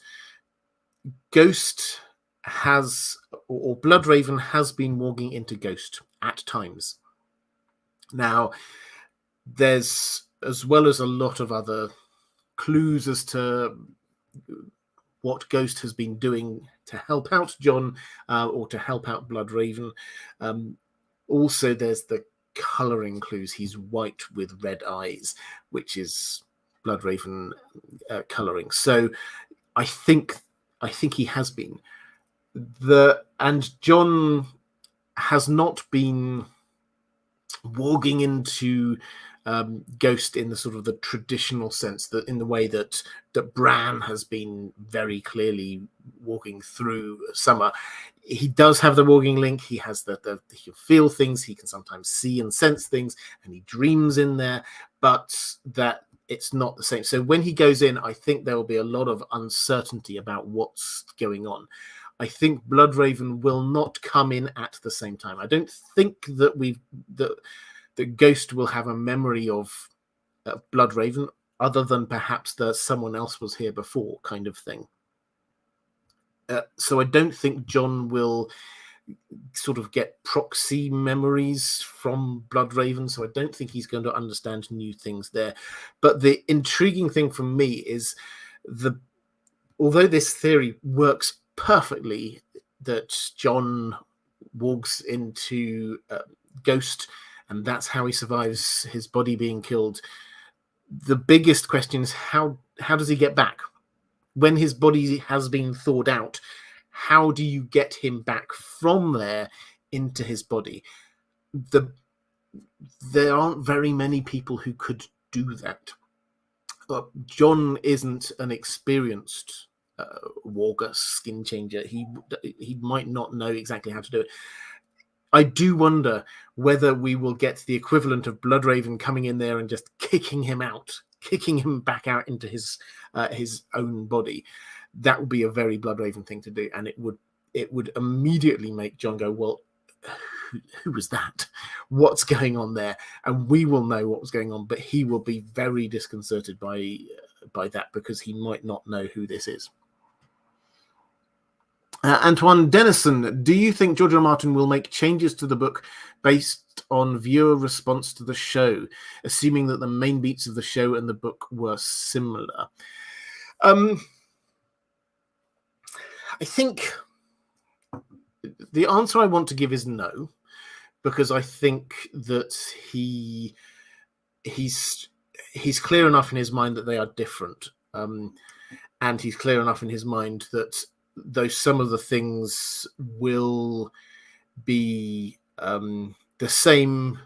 Ghost has, or Bloodraven has been walking into Ghost at times. Now, there's, as well as a lot of other clues as to what Ghost has been doing to help out Jon or to help out Bloodraven. Also, there's the colouring clues. He's white with red eyes, which is Bloodraven colouring. So I think he has been. And Jon has not been walking into Ghost in the sort of the traditional sense, that in the way that Bran has been very clearly walking through Summer. He does have the walking link. He has he can feel things. He can sometimes see and sense things, and he dreams in there. But that it's not the same. So when he goes in, I think there will be a lot of uncertainty about what's going on. I think Bloodraven will not come in at the same time. I don't think that the Ghost will have a memory of Bloodraven, other than perhaps that someone else was here before, kind of thing. So I don't think Jon will sort of get proxy memories from Bloodraven. So I don't think he's going to understand new things there. But the intriguing thing for me is although this theory works perfectly, that Jon walks into Ghost, and that's how he survives his body being killed. the biggest question is how does he get back when his body has been thawed out? How do you get him back from there into his body? There aren't very many people who could do that. Jon isn't an experienced warger, skin changer. He might not know exactly how to do it. I do wonder whether we will get the equivalent of Bloodraven coming in there and just kicking him back out into his own body. That would be a very Bloodraven thing to do, and it would immediately make Jon go, well, who was that? What's going on there? And we will know what was going on, but he will be very disconcerted by that, because he might not know who this is. Antoine Dennison, do you think George R. R. Martin will make changes to the book based on viewer response to the show, assuming that the main beats of the show and the book were similar? I think the answer I want to give is no, because I think that he's clear enough in his mind that they are different, and he's clear enough in his mind that though some of the things will be the same,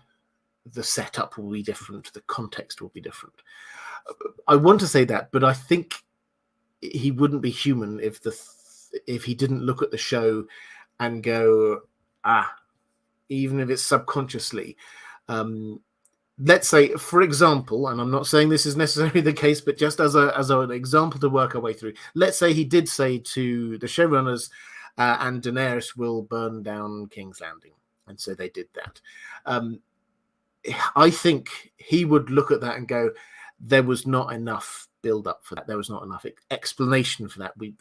the setup will be different, the context will be different. I want to say that, but I think he wouldn't be human if he didn't look at the show and go, even if it's subconsciously. Let's say, for example, and I'm not saying this is necessarily the case, but just as an example to work our way through, let's say he did say to the showrunners, and Daenerys will burn down King's Landing. And so they did that. I think he would look at that and go, there was not enough build up for that. There was not enough explanation for that. We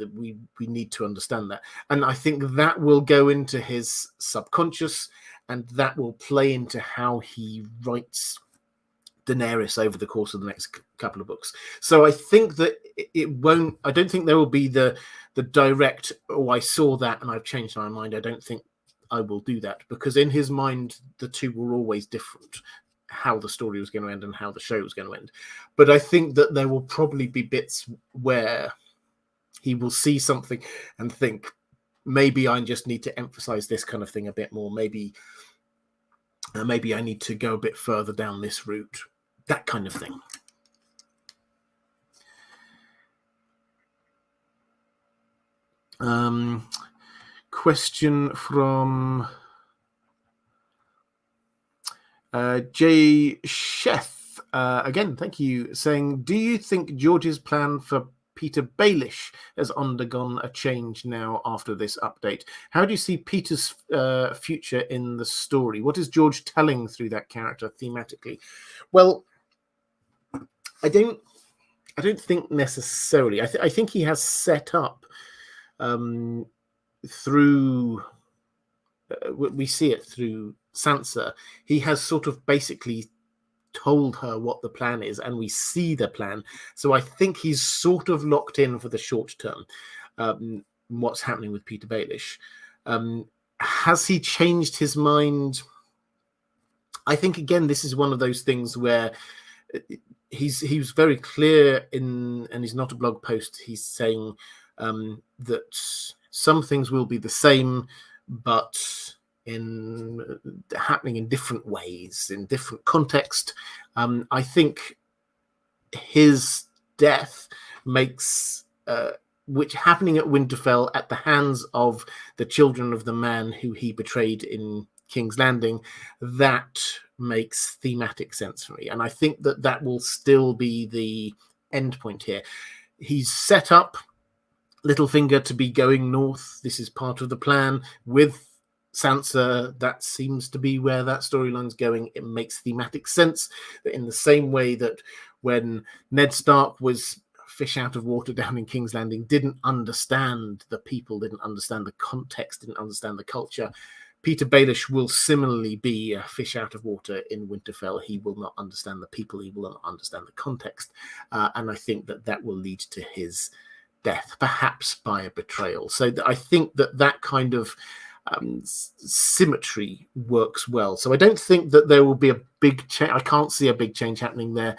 need to understand that. And I think that will go into his subconscious, and that will play into how he writes Daenerys over the course of the next couple of books. So I think that it won't, I don't think there will be the direct, oh, I saw that and I've changed my mind. I don't think I will do that, because in his mind, the two were always different, how the story was going to end and how the show was going to end. But I think that there will probably be bits where he will see something and think, maybe I just need to emphasize this kind of thing a bit more. Maybe I need to go a bit further down this route, that kind of thing. Question from Jay Chef. Again, thank you, saying, do you think George's plan for Peter Baelish has undergone a change now after this update? How do you see Peter's future in the story? What is George telling through that character thematically? Well, I don't think necessarily. I think he has set up through we see it through Sansa. He has sort of basically told her what the plan is, and we see the plan. So I think he's sort of locked in for the short term what's happening with Peter Baelish. Has he changed his mind? I think, again, this is one of those things where he was very clear in, and he's not a blog post, he's saying that some things will be the same, but happening in different ways, in different context. I think his death makes, which happening at Winterfell at the hands of the children of the man who he betrayed in King's Landing, that makes thematic sense for me. And I think that will still be the end point here. He's set up Littlefinger to be going north. This is part of the plan with Sansa. That seems to be where that storyline's going. It makes thematic sense that in the same way that when Ned Stark was fish out of water down in King's Landing, didn't understand the people, didn't understand the context, didn't understand the culture, Peter Baelish will similarly be a fish out of water in Winterfell. He will not understand the people, he will not understand the context, and I think that will lead to his death, perhaps by a betrayal. So I think that kind of symmetry works well. So I don't think that there will be a big change. I can't see a big change happening there.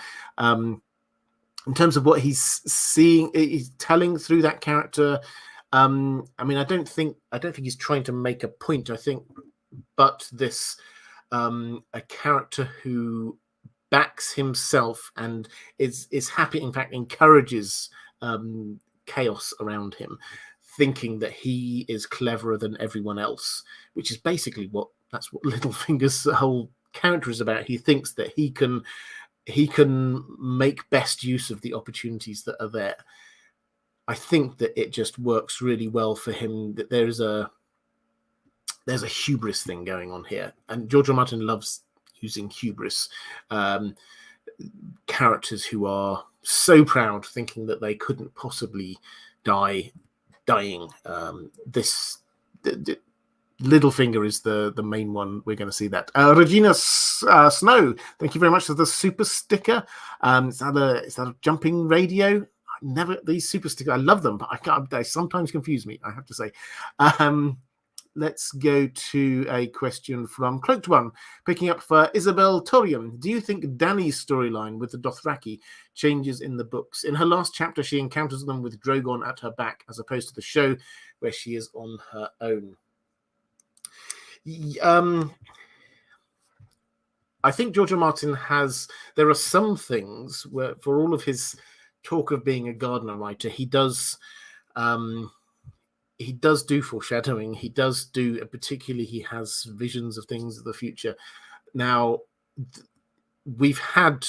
in terms of what he's seeing, he's telling through that character. I mean, I don't think he's trying to make a point. I think, but this a character who backs himself and is happy, in fact, encourages chaos around him, thinking that he is cleverer than everyone else, which is basically that's what Littlefinger's whole character is about. He thinks that he can make best use of the opportunities that are there. I think that it just works really well for him, that there's a hubris thing going on here, and George R. R. Martin loves using hubris, characters who are so proud, thinking that they couldn't possibly dying. Littlefinger is the main one. We're going to see that. Regina Snow, thank you very much for the super sticker. Is that a jumping radio? These super stickers, I love them, but they sometimes confuse me, I have to say. Let's go to a question from Cloaked One, picking up for Isabel Torium. Do you think Dany's storyline with the Dothraki changes in the books? In her last chapter, she encounters them with Drogon at her back, as opposed to the show where she is on her own. I think George R. R. Martin there are some things where, for all of his talk of being a Gardener writer, he does do foreshadowing. He does do, particularly, he has visions of things of the future. Now, we've had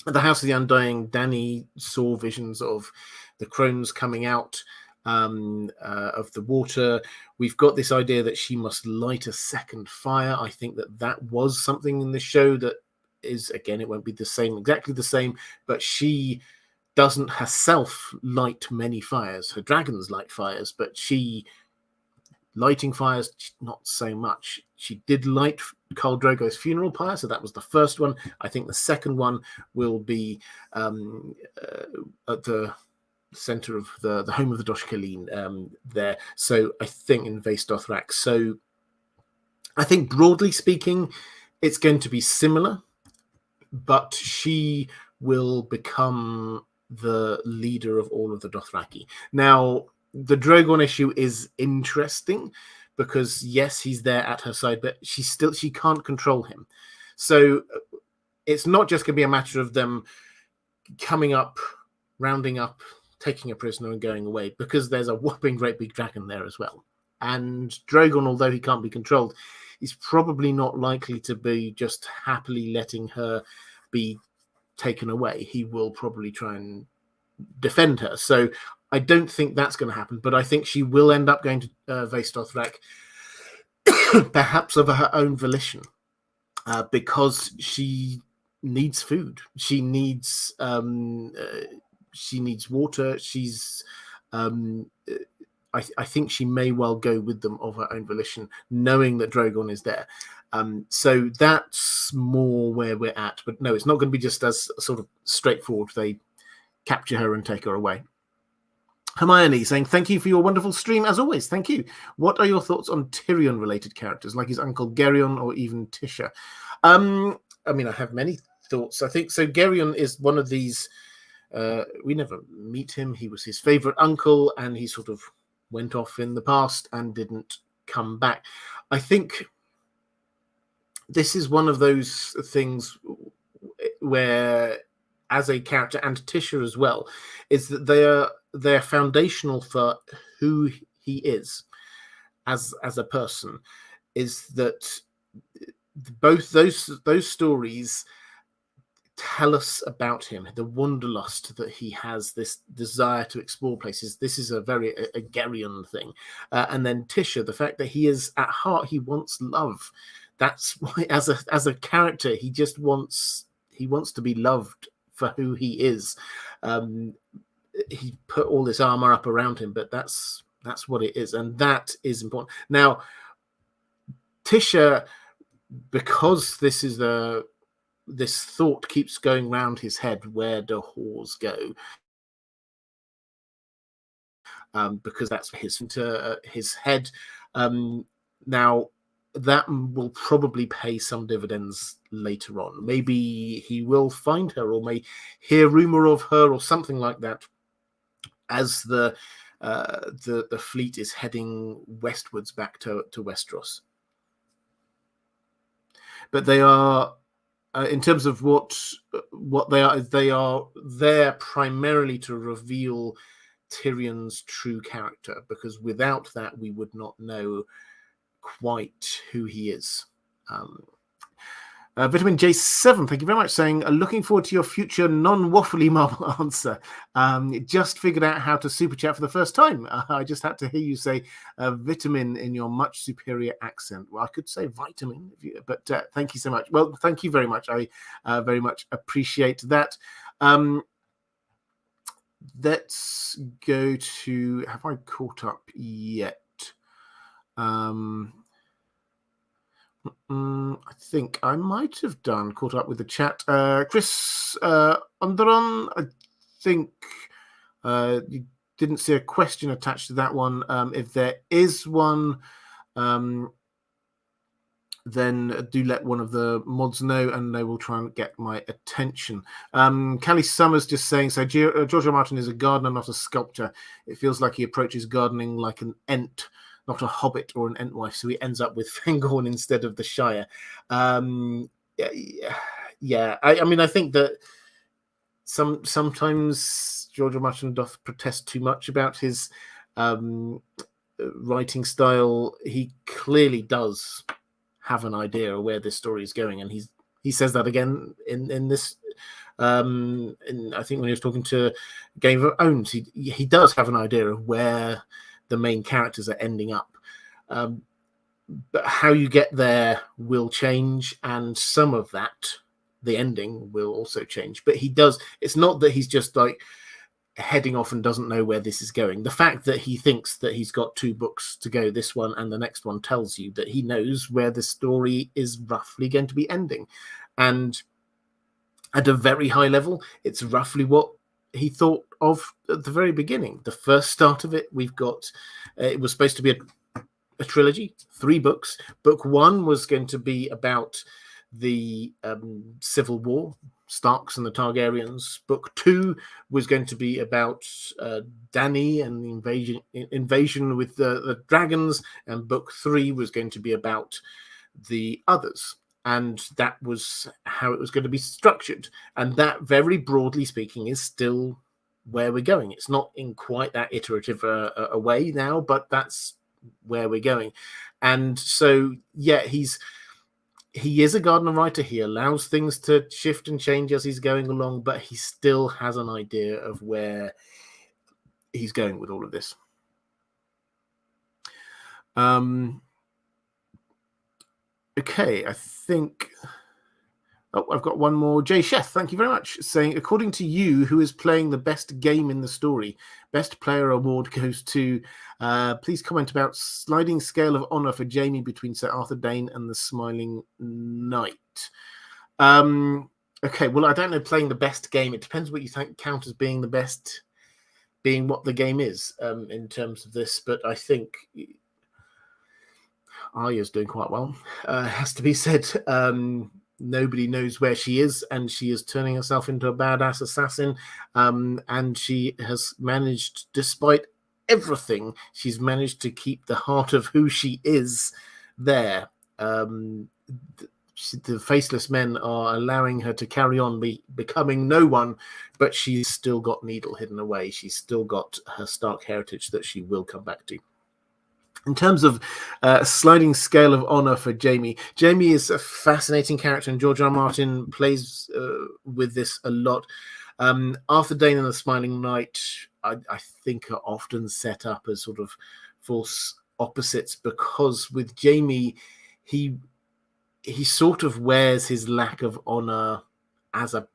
at the House of the Undying, Dany saw visions of the crones coming out of the water. We've got this idea that she must light a second fire. I think that was something in the show that is, again, it won't be exactly the same, but she doesn't herself light many fires. Her dragons light fires, but lighting fires, not so much. She did light Khal Drogo's funeral pyre, so that was the first one. I think the second one will be at the center of the home of the Dosh Khaleen there. So I think in Vaes Dothrak. So I think, broadly speaking, it's going to be similar, but she will become the leader of all of the Dothraki. Now, the Drogon issue is interesting because, yes, he's there at her side, but she can't control him. So it's not just going to be a matter of them coming up, rounding up, taking a prisoner and going away, because there's a whopping great big dragon there as well. And Drogon, although he can't be controlled, is probably not likely to be just happily letting her be taken away. He will probably try and defend her. So I don't think that's going to happen, but I think she will end up going to Vaes Dothrak, perhaps of her own volition, because she needs food. She needs water. I think she may well go with them of her own volition, knowing that Drogon is there. So that's more where we're at. But no, it's not going to be just as sort of straightforward. They capture her and take her away. Hermione saying, thank you for your wonderful stream, as always. Thank you. What are your thoughts on Tyrion-related characters, like his uncle Geryon or even Tisha? I mean, I have many thoughts. I think so. Geryon is one of these. We never meet him. He was his favorite uncle, and he sort of went off in the past and didn't come back. I think this is one of those things where, as a character, and Tisha as well, is that they're foundational for who he is as a person. Is that both those stories tell us about him, the wanderlust that he has, this desire to explore places. This is a very Geryon thing. And then Tisha, the fact that he is, at heart, he wants love. That's why, as a character, he just wants to be loved for who he is. He put all this armor up around him, but that's what it is, and that is important. Now, Tisha, because this thought keeps going round his head, where do whores go? Because that's his head. Now, that will probably pay some dividends later on. Maybe he will find her, or may hear rumor of her, or something like that, as the fleet is heading westwards back to Westeros. But they are, in terms of what they are there primarily to reveal Tyrion's true character, because without that we would not know quite who he is. Vitamin J7, thank you very much, saying, looking forward to your future non-waffly marble answer. Just figured out how to super chat for the first time. I just had to hear you say vitamin in your much superior accent. Well, I could say vitamin, but thank you so much. Well, thank you very much. I very much appreciate that. Let's go to, have I caught up yet? I think I might have caught up with the chat. Chris Underon, I think you didn't see a question attached to that one. If there is one, then do let one of the mods know, and they will try and get my attention. Callie Summers just saying, so George R. Martin is a gardener, not a sculptor. It feels like he approaches gardening like an ent, not a hobbit or an Entwife, so he ends up with Fangorn instead of the Shire. I mean, I think that sometimes George R. Martin doth protest too much about his writing style. He clearly does have an idea of where this story is going, and he says that again in this. I think when he was talking to Game of Thrones, he does have an idea of where the main characters are ending up, but how you get there will change, and some of that, the ending, will also change. But he does, it's not that he's just like heading off and doesn't know where this is going. The fact that he thinks that he's got 2 books to go, this one and the next one, tells you that he knows where the story is roughly going to be ending. And at a very high level, it's roughly what he thought of at the very beginning. The first start of it, we've got, it was supposed to be a trilogy, 3 books. Book 1 was going to be about the Civil War, Starks and the Targaryens. Book 2 was going to be about Dany and the invasion with the dragons, and book 3 was going to be about the others. And that was how it was going to be structured. And that, very broadly speaking, is still where we're going. It's not in quite that iterative a way now, but that's where we're going. And so, yeah, he is a Gardner writer. He allows things to shift and change as he's going along, but he still has an idea of where he's going with all of this. Okay, I think... Oh, I've got one more. Jay Sheth, thank you very much, saying, according to you, who is playing the best game in the story? Best player award goes to... please comment about sliding scale of honor for Jaime between Sir Arthur Dayne and the Smiling Knight. Okay, well, I don't know playing the best game. It depends what you count as being the best, being what the game is in terms of this. But I think Arya's doing quite well, has to be said. Nobody knows where she is, and she is turning herself into a badass assassin. And she has managed, despite everything, she's managed to keep the heart of who she is there. The Faceless Men are allowing her to carry on becoming no one, but she's still got Needle hidden away. She's still got her Stark heritage that she will come back to. In terms of sliding scale of honor for Jaime is a fascinating character, and George R. Martin plays with this a lot. Arthur Dayne and the Smiling Knight, I think, are often set up as sort of false opposites, because with Jaime, he sort of wears his lack of honor as a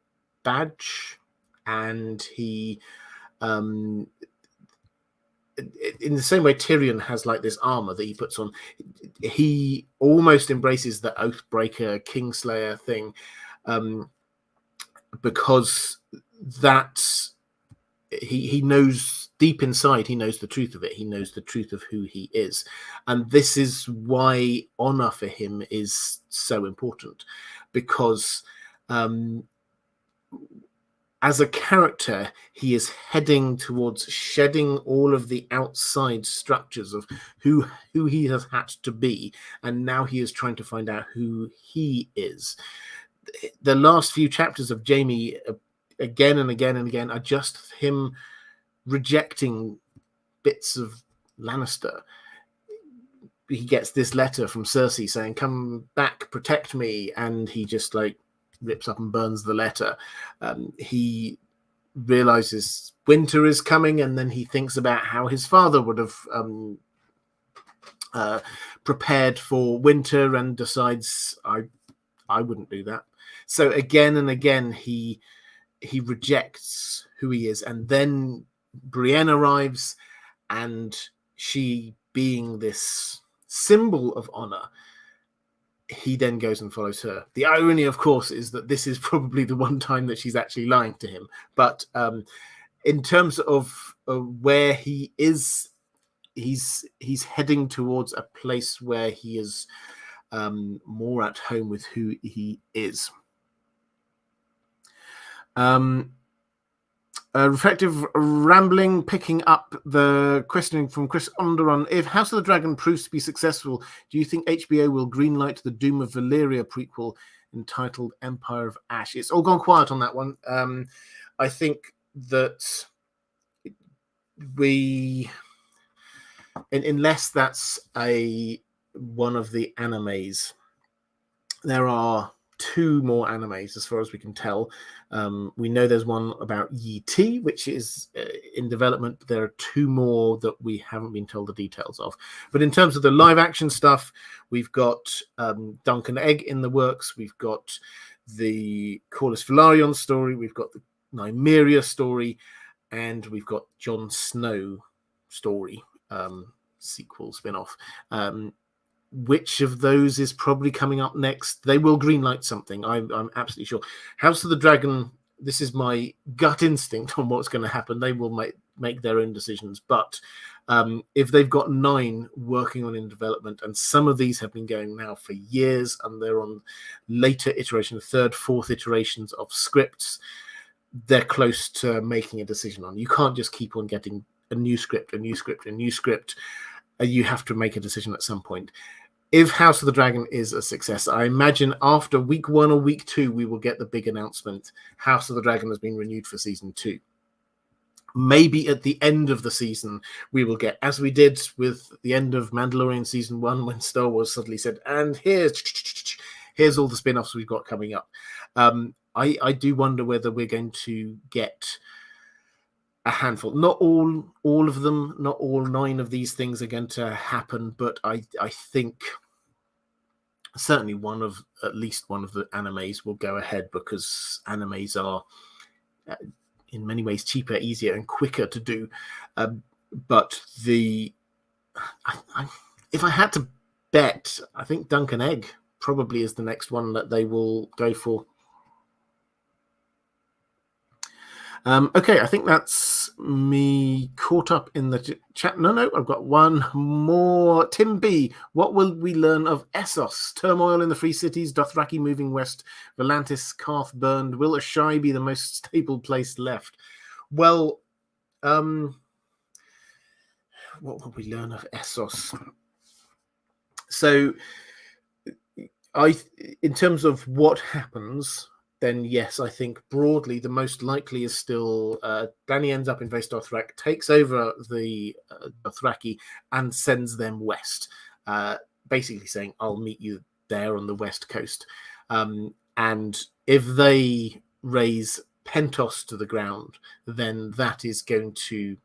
badge, and he... in the same way Tyrion has like this armor that he puts on, he almost embraces the Oathbreaker, Kingslayer thing, because that's he knows deep inside, he knows the truth of it. He knows the truth of who he is. And this is why honor for him is so important, because as a character, he is heading towards shedding all of the outside structures of who he has had to be. And now he is trying to find out who he is. The last few chapters of Jaime, again and again and again, are just him rejecting bits of Lannister. He gets this letter from Cersei saying, "Come back, protect me," and he just like rips up and burns the letter. He realizes winter is coming, and then he thinks about how his father would have prepared for winter, and decides, I wouldn't do that. So again and again, he rejects who he is. And then Brienne arrives, and she, being this symbol of honor, he then goes and follows her. The irony, of course, is that this is probably the one time that she's actually lying to him. But in terms of where he is, he's heading towards a place where he is more at home with who he is. Reflective Rambling, picking up the questioning from Chris Onderon. If House of the Dragon proves to be successful, do you think HBO will greenlight the Doom of Valyria prequel entitled Empire of Ash? It's all gone quiet on that one. I think that unless that's one of the animes, there are 2 more animes as far as we can tell. We know there's one about Yi Ti, which is in development. There are 2 more that we haven't been told the details of. But in terms of the live action stuff, we've got Duncan Egg in the works. We've got the Corlys Velaryon story. We've got the Nymeria story, and we've got Jon Snow story, sequel spin-off. Which of those is probably coming up next? They will greenlight something. I'm absolutely sure. House of the Dragon, this is my gut instinct on what's going to happen. They will make their own decisions. But if they've got 9 working on in development, and some of these have been going now for years, and they're on later iterations, 3rd, 4th iterations of scripts, they're close to making a decision on. You can't just keep on getting a new script. You have to make a decision at some point. If House of the Dragon is a success, I imagine after week 1 or week 2, we will get the big announcement. House of the Dragon has been renewed for season 2. Maybe at the end of the season, we will get, as we did with the end of Mandalorian season 1, when Star Wars suddenly said, and here's all the spin-offs we've got coming up. I do wonder whether we're going to get a handful. Not all of them, not all 9 of these things are going to happen, but I think certainly at least one of the animes will go ahead, because animes are in many ways cheaper, easier, and quicker to do. But if I had to bet, I think Duncan Egg probably is the next one that they will go for. Okay, I think that's me caught up in the chat. No, I've got one more. Tim B, what will we learn of Essos? Turmoil in the Free Cities, Dothraki moving west, Volantis, Karth burned. Will Ashai be the most stable place left? Well, what will we learn of Essos? So, in terms of what happens, then yes, I think broadly the most likely is still Dany ends up in Vaes Dothrak, takes over the Dothraki, and sends them west, basically saying, I'll meet you there on the west coast. And if they raise Pentos to the ground, then that is going to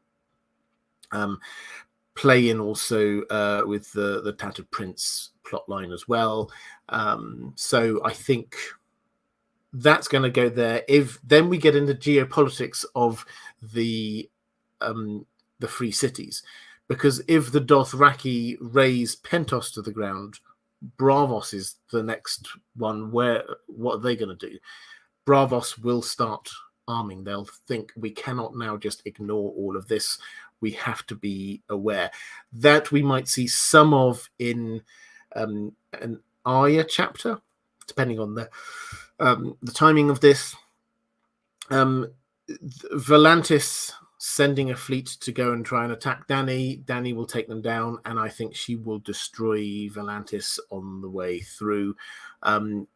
play in also with the Tattered Prince plotline as well. So I think that's going to go there. If then we get into geopolitics of the Free Cities, because if the Dothraki raise Pentos to the ground, Braavos is the next one. What are they going to do? Braavos will start arming. They'll think we cannot now just ignore all of this. We have to be aware. That we might see some of in an Aria chapter, depending on the timing of this. Volantis sending a fleet to go and try and attack Dany. Dany will take them down, and I think she will destroy Volantis on the way through. The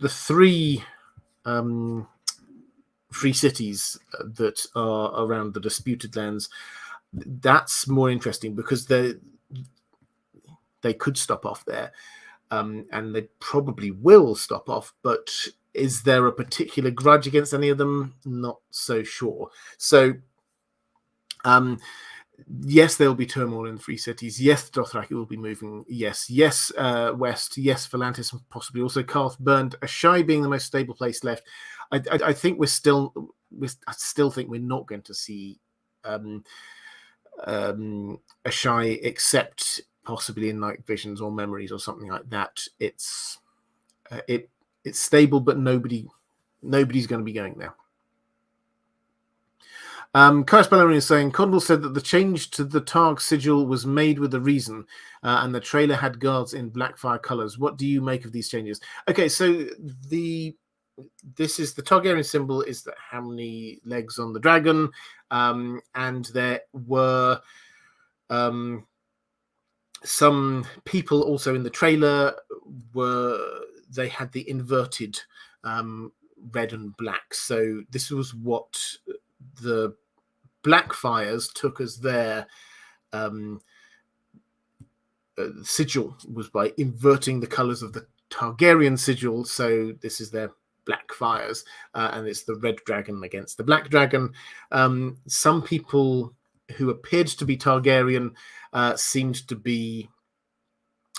three free cities that are around the disputed lands, that's more interesting because they could stop off there, and they probably will stop off, but is there a particular grudge against any of them? Not so sure. So yes, there will be turmoil in three cities. Yes, Dothraki will be moving. Yes, west. Yes, Volantis and possibly also Karth burned. Asshai being the most stable place left. I think I still think we're not going to see Asshai except possibly in like visions or memories or something like that. It's stable, but nobody's going to be going there. Kaius Bellerin is saying, Condal said that the change to the Targ sigil was made with a reason, and the trailer had guards in Blackfyre colours. What do you make of these changes? Okay, so this is the Targaryen symbol, is that how many legs on the dragon, and there were some people also in the trailer they had the inverted red and black. So this was what the Blackfyres took as their sigil, was by inverting the colours of the Targaryen sigil. So this is their Blackfyres, and it's the red dragon against the black dragon. Some people who appeared to be Targaryen seemed to be,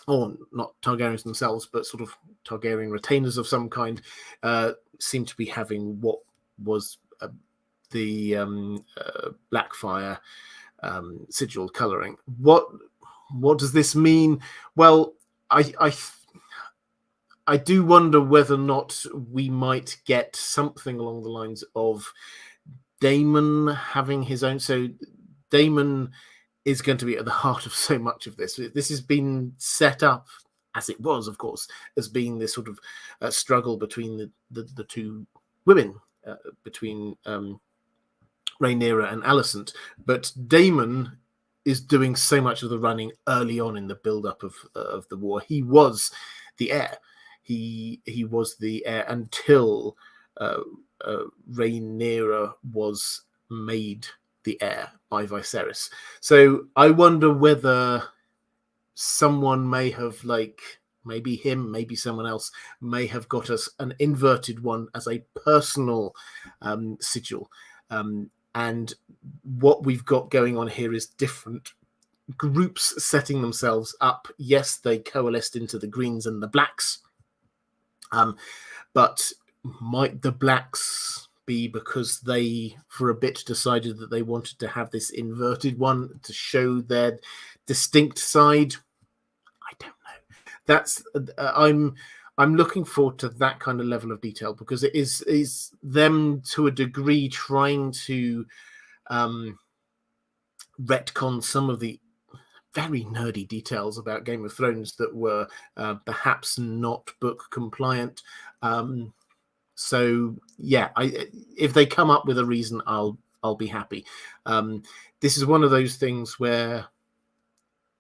or not Targaryens themselves, but sort of Targaryen retainers of some kind, seemed to be having what was the Blackfyre sigil colouring. What does this mean? Well, I do wonder whether or not we might get something along the lines of Daemon having his own. So Daemon is going to be at the heart of so much of this. This has been set up, as it was, of course, as being this sort of struggle between the two women, between Rhaenyra and Alicent. But Daemon is doing so much of the running early on in the build-up of the war. He was the heir. He was the heir until Rhaenyra was made the heir by Viserys. So I wonder whether someone may have, like maybe him, maybe someone else, may have got us an inverted one as a personal sigil. And what we've got going on here is different groups setting themselves up. Yes, they coalesced into the greens and the blacks. But might the blacks be because they, for a bit, decided that they wanted to have this inverted one to show their distinct side? I don't know. That's I'm looking forward to that kind of level of detail, because it is them to a degree trying to retcon some of the very nerdy details about Game of Thrones that were perhaps not book compliant. So yeah, if they come up with a reason, I'll be happy. This is one of those things where,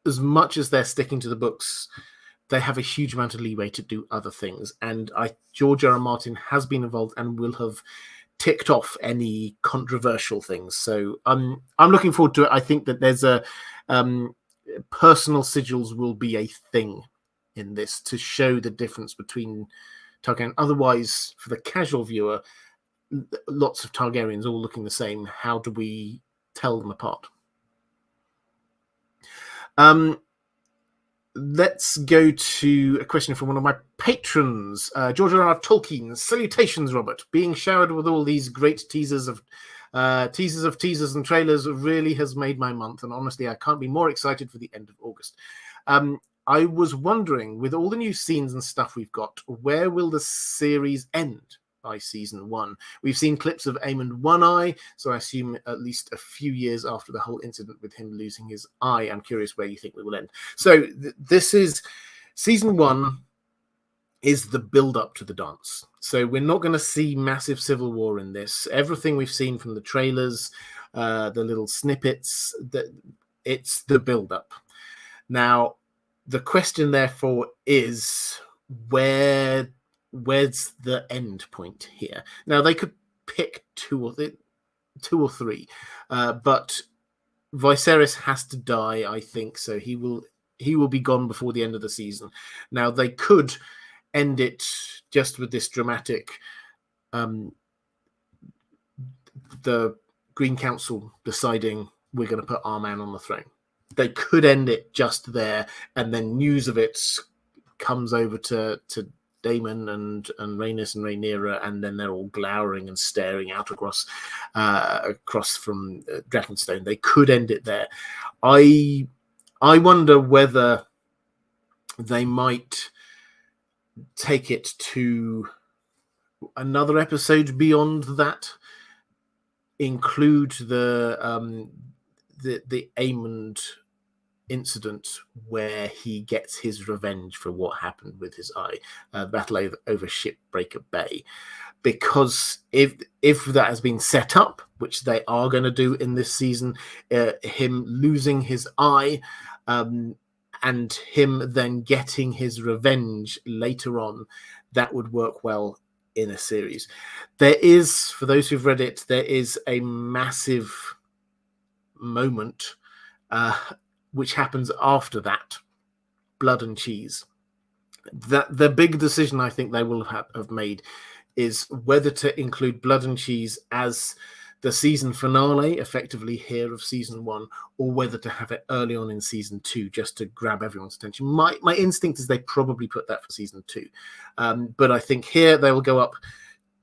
as much as they're sticking to the books, they have a huge amount of leeway to do other things. And George R.R. Martin has been involved and will have ticked off any controversial things. So I'm looking forward to it. I think that there's a personal sigils will be a thing in this to show the difference between Targaryen. Otherwise, for the casual viewer, lots of Targaryens all looking the same. How do we tell them apart? Let's go to a question from one of my patrons, George R.R. Tolkien. Salutations, Robert. Being showered with all these great teasers and trailers really has made my month, and honestly, I can't be more excited for the end of August. I was wondering, with all the new scenes and stuff we've got, where will the series end by season 1. We've seen clips of Aemond One Eye, so I assume at least a few years after the whole incident with him losing his eye. I'm curious where you think we will end. So this is season 1 is the build up to the dance. So we're not going to see massive civil war in this. Everything we've seen from the trailers, the little snippets, it's the build up. Now, the question therefore is where's the end point here? Now they could pick two or three, but Viserys has to die, I think, so he will be gone before the end of the season. Now they could end it just with this dramatic the Green Council deciding we're going to put our man on the throne. They could end it just there, and then news of it comes over to Daemon and Rhaenys and Rhaenyra, and then they're all glowering and staring out across from Dragonstone. They could end it there. I wonder whether they might take it to another episode beyond that, include the Aemond incident where he gets his revenge for what happened with his eye, battle over Shipbreaker Bay, because if that has been set up, which they are going to do in this season, him losing his eye and him then getting his revenge later on, that would work well in a series. There is, for those who've read it, there is a massive moment which happens after that, Blood and Cheese. That the big decision I think they will have made is whether to include Blood and Cheese as the season finale, effectively here of season 1, or whether to have it early on in season 2 just to grab everyone's attention. My instinct is they probably put that for season 2, but I think here they will go up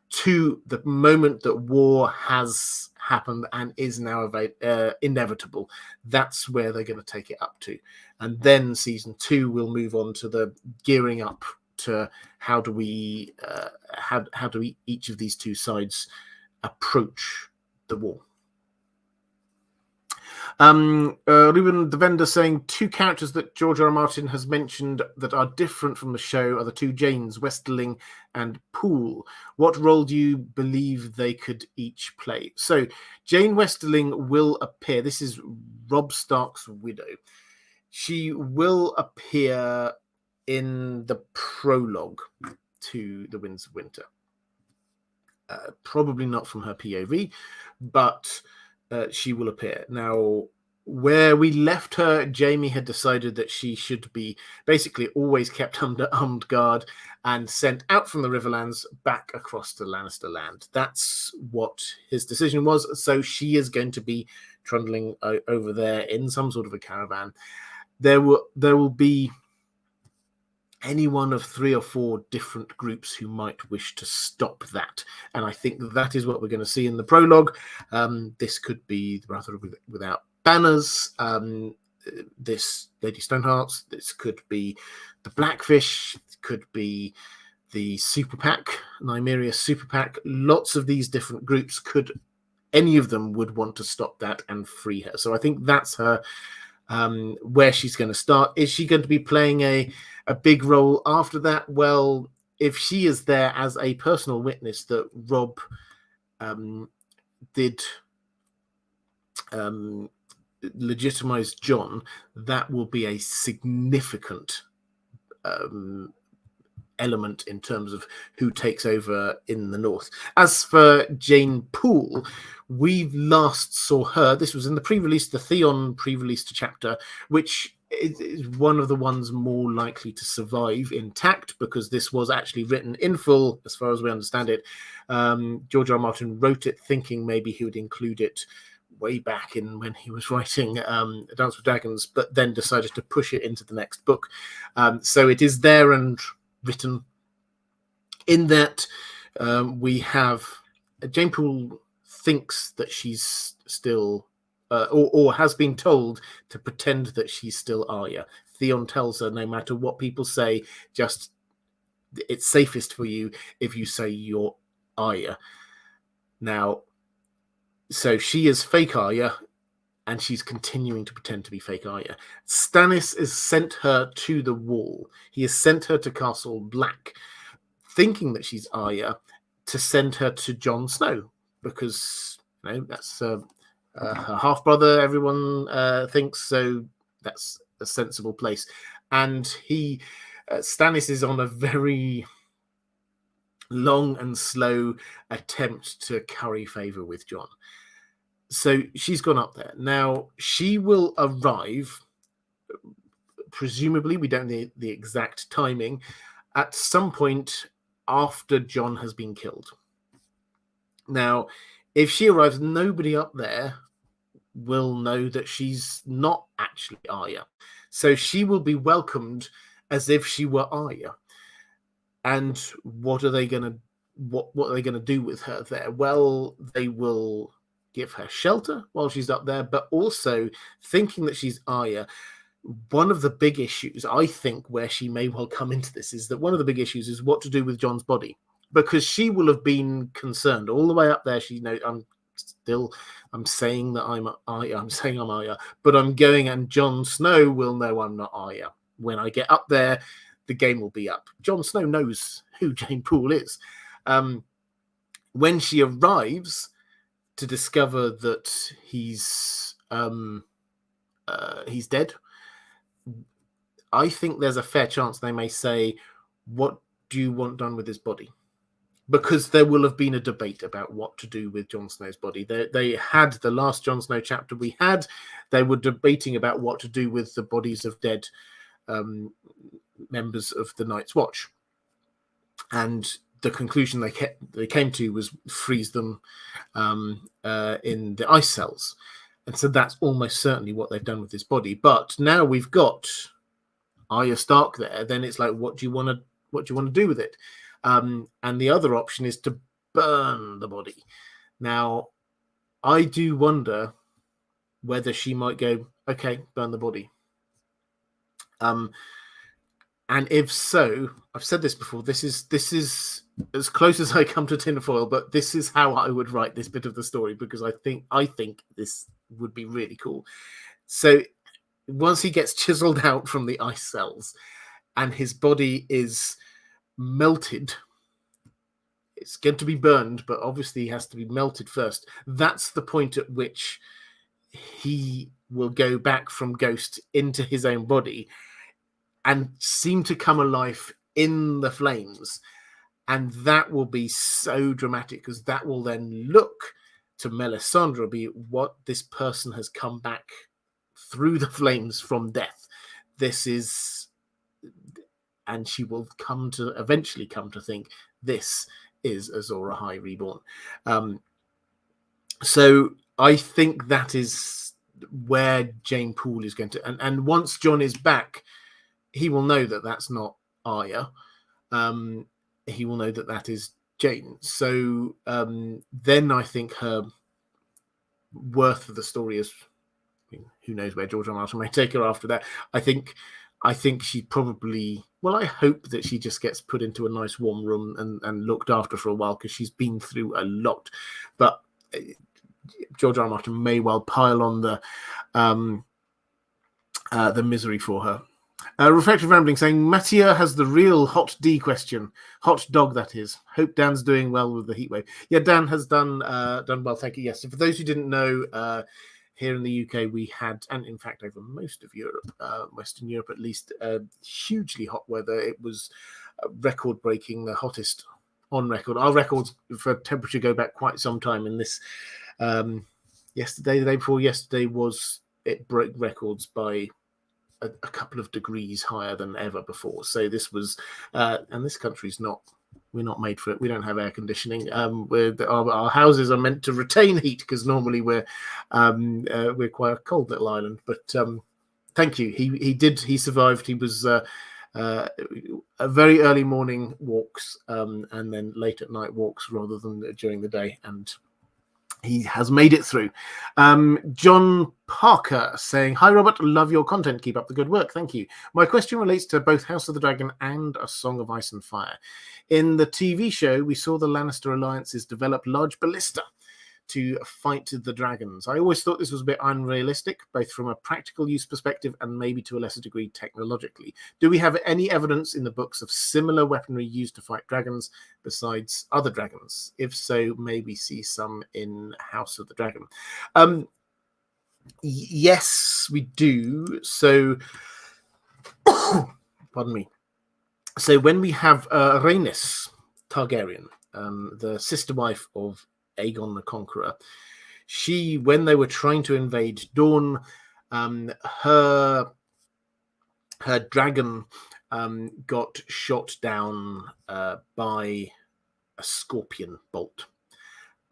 to the moment that war has happened and is now inevitable. That's where they're going to take it up to, and then season 2 will move on to the gearing up to how do we each of these two sides approach the war. Ruben the Vendor saying 2 characters that George R. R. Martin has mentioned that are different from the show are the 2 Janes, Westerling and Poole. What role do you believe they could each play? So Jane Westerling will appear. This is Robb Stark's widow. She will appear in the prologue to The Winds of Winter. Probably not from her POV, but she will appear. Now, where we left her, Jaime had decided that she should be basically always kept under armed guard and sent out from the Riverlands back across to Lannister land. That's what his decision was. So she is going to be trundling over there in some sort of a caravan. There will be any one of 3 or 4 different groups who might wish to stop that. And I think that is what we're going to see in the prologue. This could be the Brotherhood Without Banners, this Lady Stonehearts, this could be the Blackfish, it could be the Super PAC, Nymeria Super PAC. Lots of these different groups any of them would want to stop that and free her. So I think that's her, where she's going to start. Is she going to be playing a big role after that? Well, if she is there as a personal witness that Robb did legitimize Jon, that will be a significant element in terms of who takes over in the north. As for Jane Poole, we last saw her, this was in the pre-release, the Theon pre-released chapter, which is one of the ones more likely to survive intact, because this was actually written in full, as far as we understand it. George R. R. Martin wrote it thinking maybe he would include it way back in when he was writing Dance with Dragons, but then decided to push it into the next book. So it is there and written. In that we have Jane Poole thinks that she's still or has been told to pretend that she's still Arya. Theon tells her, no matter what people say, just it's safest for you if you say you're Aria. Now, so she is fake Aria, and she's continuing to pretend to be fake Aria. Stannis has sent her to the wall. He has sent her to Castle Black, thinking that she's Aria, to send her to Jon Snow, because that's her half-brother, everyone thinks, so that's a sensible place. And Stannis is on a very long and slow attempt to curry favor with Jon. So she's gone up there. Now, she will arrive, presumably, we don't know the exact timing, at some point after Jon has been killed. Now, if she arrives, nobody up there will know that she's not actually Aria. So she will be welcomed as if she were Aria. And what are they going to do with her there? Well, they will give her shelter while she's up there, but also thinking that she's Aria. One of the big issues, I think, where she may well come into this is that one of the big issues is what to do with Jon's body, because she will have been concerned all the way up there. She knows I'm saying that I'm Aria, but I'm going, and Jon Snow will know I'm not Aria. When I get up there, the game will be up. Jon Snow knows who Jane Poole is. When she arrives to discover that he's dead, I think there's a fair chance they may say, what do you want done with his body? Because there will have been a debate about what to do with Jon Snow's body. They had the last Jon Snow chapter we had. They were debating about what to do with the bodies of dead members of the Night's Watch. And the conclusion they came to was freeze them in the ice cells. And so that's almost certainly what they've done with his body. But now we've got Arya Stark there, then it's like, what do you want to do with it? And the other option is to burn the body. Now, I do wonder whether she might go, okay, burn the body. And if so, I've said this before, this is as close as I come to tinfoil, but this is how I would write this bit of the story, because I think this would be really cool. So once he gets chiseled out from the ice cells and his body is melted, it's going to be burned, but obviously he has to be melted first. That's the point at which he will go back from ghost into his own body and seem to come alive in the flames. And that will be so dramatic, because that will then look to Melisandre be what this person has come back through the flames from death. This is, and she will eventually come to think this is Azor Ahai reborn. So I think that is where Jane Poole is going to, and once Jon is back, he will know that that's not Arya. He will know that that is Jane. So then I think her worth of the story is, who knows where George R. R. Martin may take her after that. I think she probably, well, I hope that she just gets put into a nice warm room and looked after for a while, because she's been through a lot. But George R. R. Martin may well pile on the misery for her. Reflective Rambling saying, Mattia has the real hot D question. Hot dog, that is. Hope Dan's doing well with the heatwave. Yeah, Dan has done well, thank you. Yes, so for those who didn't know, here in the UK we had, and in fact over most of Europe, Western Europe at least, hugely hot weather. It was record-breaking, the hottest on record. Our records for temperature go back quite some time, and this yesterday, the day before yesterday, it broke records by a couple of degrees higher than ever before. So this was, and this country's we're not made for it. We don't have air conditioning. Our houses are meant to retain heat, because normally we're quite a cold little island. But thank you. He survived. He was a very early morning walks and then late at night walks rather than during the day, and he has made it through. Jon Parker saying, "Hi Robert, love your content. Keep up the good work. Thank you. My question relates to both House of the Dragon and A Song of Ice and Fire. In the TV show, we saw the Lannister alliances develop large ballista to fight the dragons. I always thought this was a bit unrealistic, both from a practical use perspective and maybe to a lesser degree technologically. Do we have any evidence in the books of similar weaponry used to fight dragons besides other dragons? If so, maybe see some in House of the Dragon." Yes, we do. So, pardon me. So when we have Rhaenys Targaryen, the sister wife of Aegon the Conqueror, she, when they were trying to invade Dorne, her dragon got shot down by a scorpion bolt,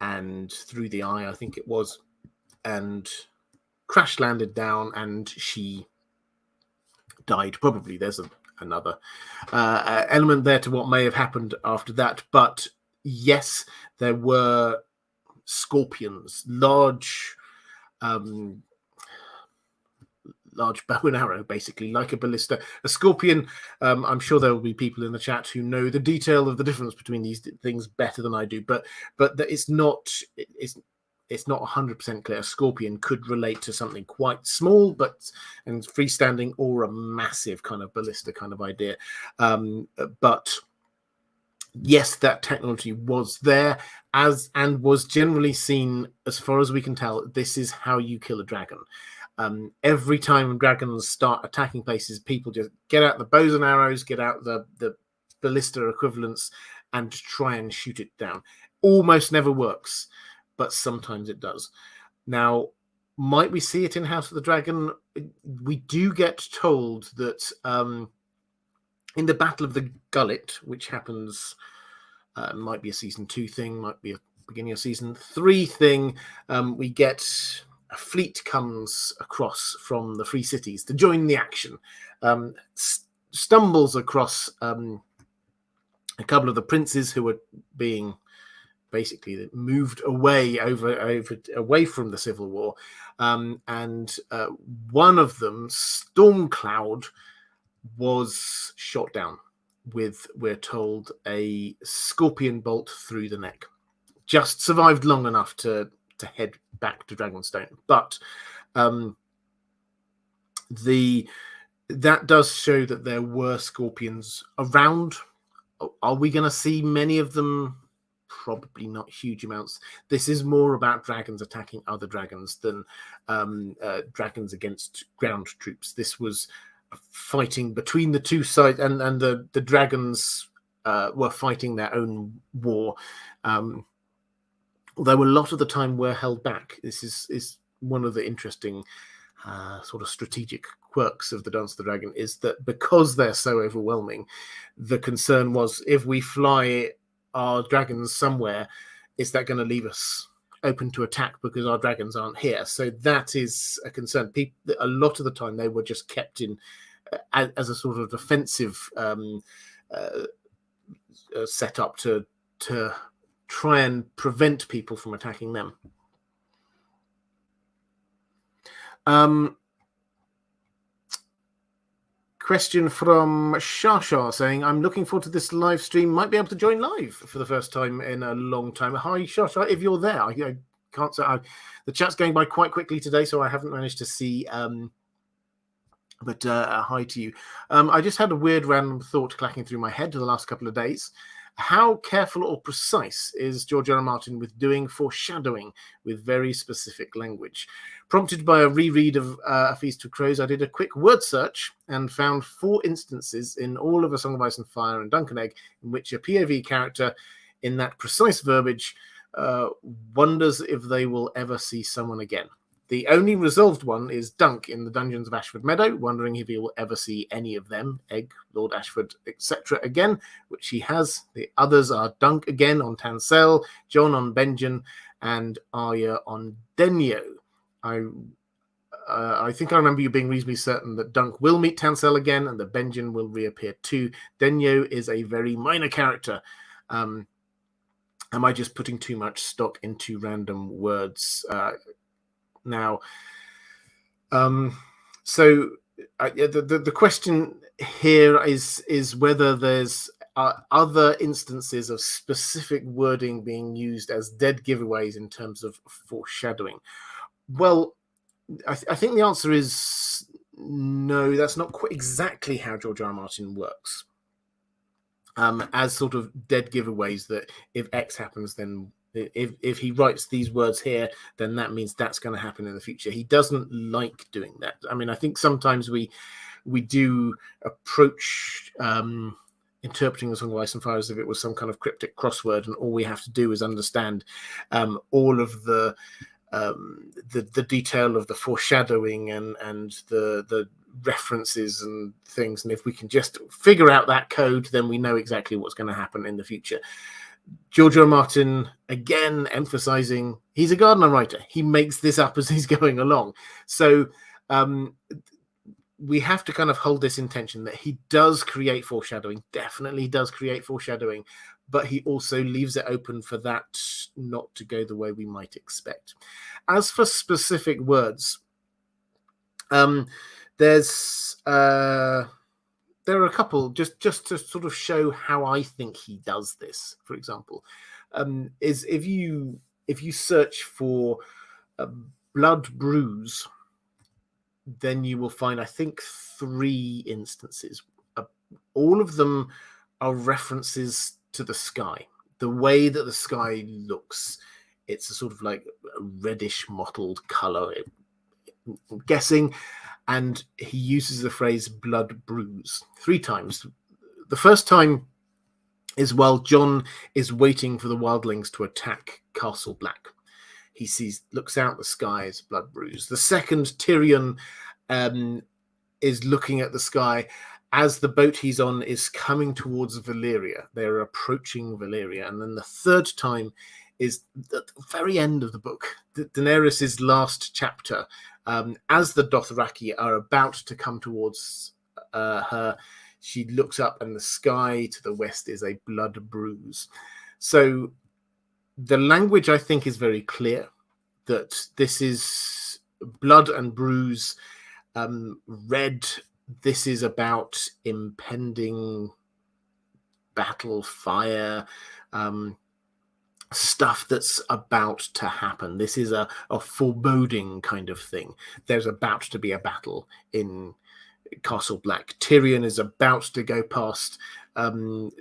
and through the eye, I think it was, and crash landed down, and she died. Probably there's another element there to what may have happened after that, but yes, there were scorpions, large bow and arrow, basically like a ballista. A scorpion, I'm sure there will be people in the chat who know the detail of the difference between these things better than I do, but it's not 100% clear. A scorpion could relate to something quite small and freestanding, or a massive kind of ballista kind of idea. But yes, that technology was there, and was generally seen, as far as we can tell, this is how you kill a dragon. Every time dragons start attacking places, people just get out the bows and arrows, get out the ballista equivalents, and try and shoot it down. Almost never works, but sometimes it does. Now, might we see it in House of the Dragon? We do get told that in the Battle of the Gullet, which happens, might be a season 2 thing, might be a beginning of season 3 thing, we get a fleet comes across from the Free Cities to join the action, stumbles across a couple of the princes who are being basically moved away from the Civil War, and one of them, Stormcloud, was shot down with, we're told, a scorpion bolt through the neck. Just survived long enough to head back to Dragonstone, but that does show that there were scorpions around. Are we going to see many of them? Probably not huge amounts. This is more about dragons attacking other dragons than dragons against ground troops. This was fighting between the two sides, and the dragons were fighting their own war. Although a lot of the time were held back. This is one of the interesting sort of strategic quirks of the Dance of the Dragon, is that because they're so overwhelming, the concern was, if we fly our dragons somewhere, is that going to leave us open to attack because our dragons aren't here? So that is a concern. A lot of the time they were just kept in as a sort of defensive setup to try and prevent people from attacking them. Question from Shasha saying, "I'm looking forward to this live stream. Might be able to join live for the first time in a long time." Hi, Shasha, if you're there. I can't say. The chat's going by quite quickly today, so I haven't managed to see. But hi to you. I just had a weird random thought clacking through my head the last couple of days. How careful or precise is George R. R. Martin with doing foreshadowing with very specific language? Prompted by a reread of A Feast of Crows, I did a quick word search and found 4 instances in all of A Song of Ice and Fire and Dunk and Egg in which a POV character in that precise verbiage wonders if they will ever see someone again. The only resolved one is Dunk in the Dungeons of Ashford Meadow, wondering if he will ever see any of them, Egg, Lord Ashford, etc. again, which he has. The others are Dunk again on Tansel, Jon on Benjen, and Arya on Denyo. I think I remember you being reasonably certain that Dunk will meet Tansel again and that Benjen will reappear too. Denyo is a very minor character. Am I just putting too much stock into random words? Now, So the question here is whether there's other instances of specific wording being used as dead giveaways in terms of foreshadowing. Well, I think the answer is no. That's not quite exactly how George R. R. Martin works. As sort of dead giveaways that if X happens, then if he writes these words here, then that means that's going to happen in the future. He doesn't like doing that. I mean, I think sometimes we do approach interpreting the Song of Ice and Fire as if it was some kind of cryptic crossword, and all we have to do is understand all of the detail of the foreshadowing and the references and things, and if we can just figure out that code, then we know exactly what's going to happen in the future. George R. R. Martin, again, emphasizing he's a Gardner writer. He makes this up as he's going along. So we have to kind of hold this intention that he does create foreshadowing, definitely does create foreshadowing, but he also leaves it open for that not to go the way we might expect. As for specific words, there are a couple, just to sort of show how I think he does this. For example, is if you search for blood bruise, then you will find, I think, 3 instances. All of them are references to the sky, the way that the sky looks. It's a sort of like a reddish mottled color, I'm guessing. And he uses the phrase blood bruise 3 times. The first time is while Jon is waiting for the wildlings to attack Castle Black. He looks out the sky as blood bruise. The second, Tyrion is looking at the sky as the boat he's on is coming towards Valyria. They're approaching Valyria. And then the third time is at the very end of the book, Daenerys' last chapter. As the Dothraki are about to come towards her, she looks up and the sky to the west is a blood bruise. So the language, I think, is very clear that this is blood and bruise, red. This is about impending battle, fire, stuff that's about to happen. This is a foreboding kind of thing. There's about to be a battle in Castle Black. Tyrion is about to go past Old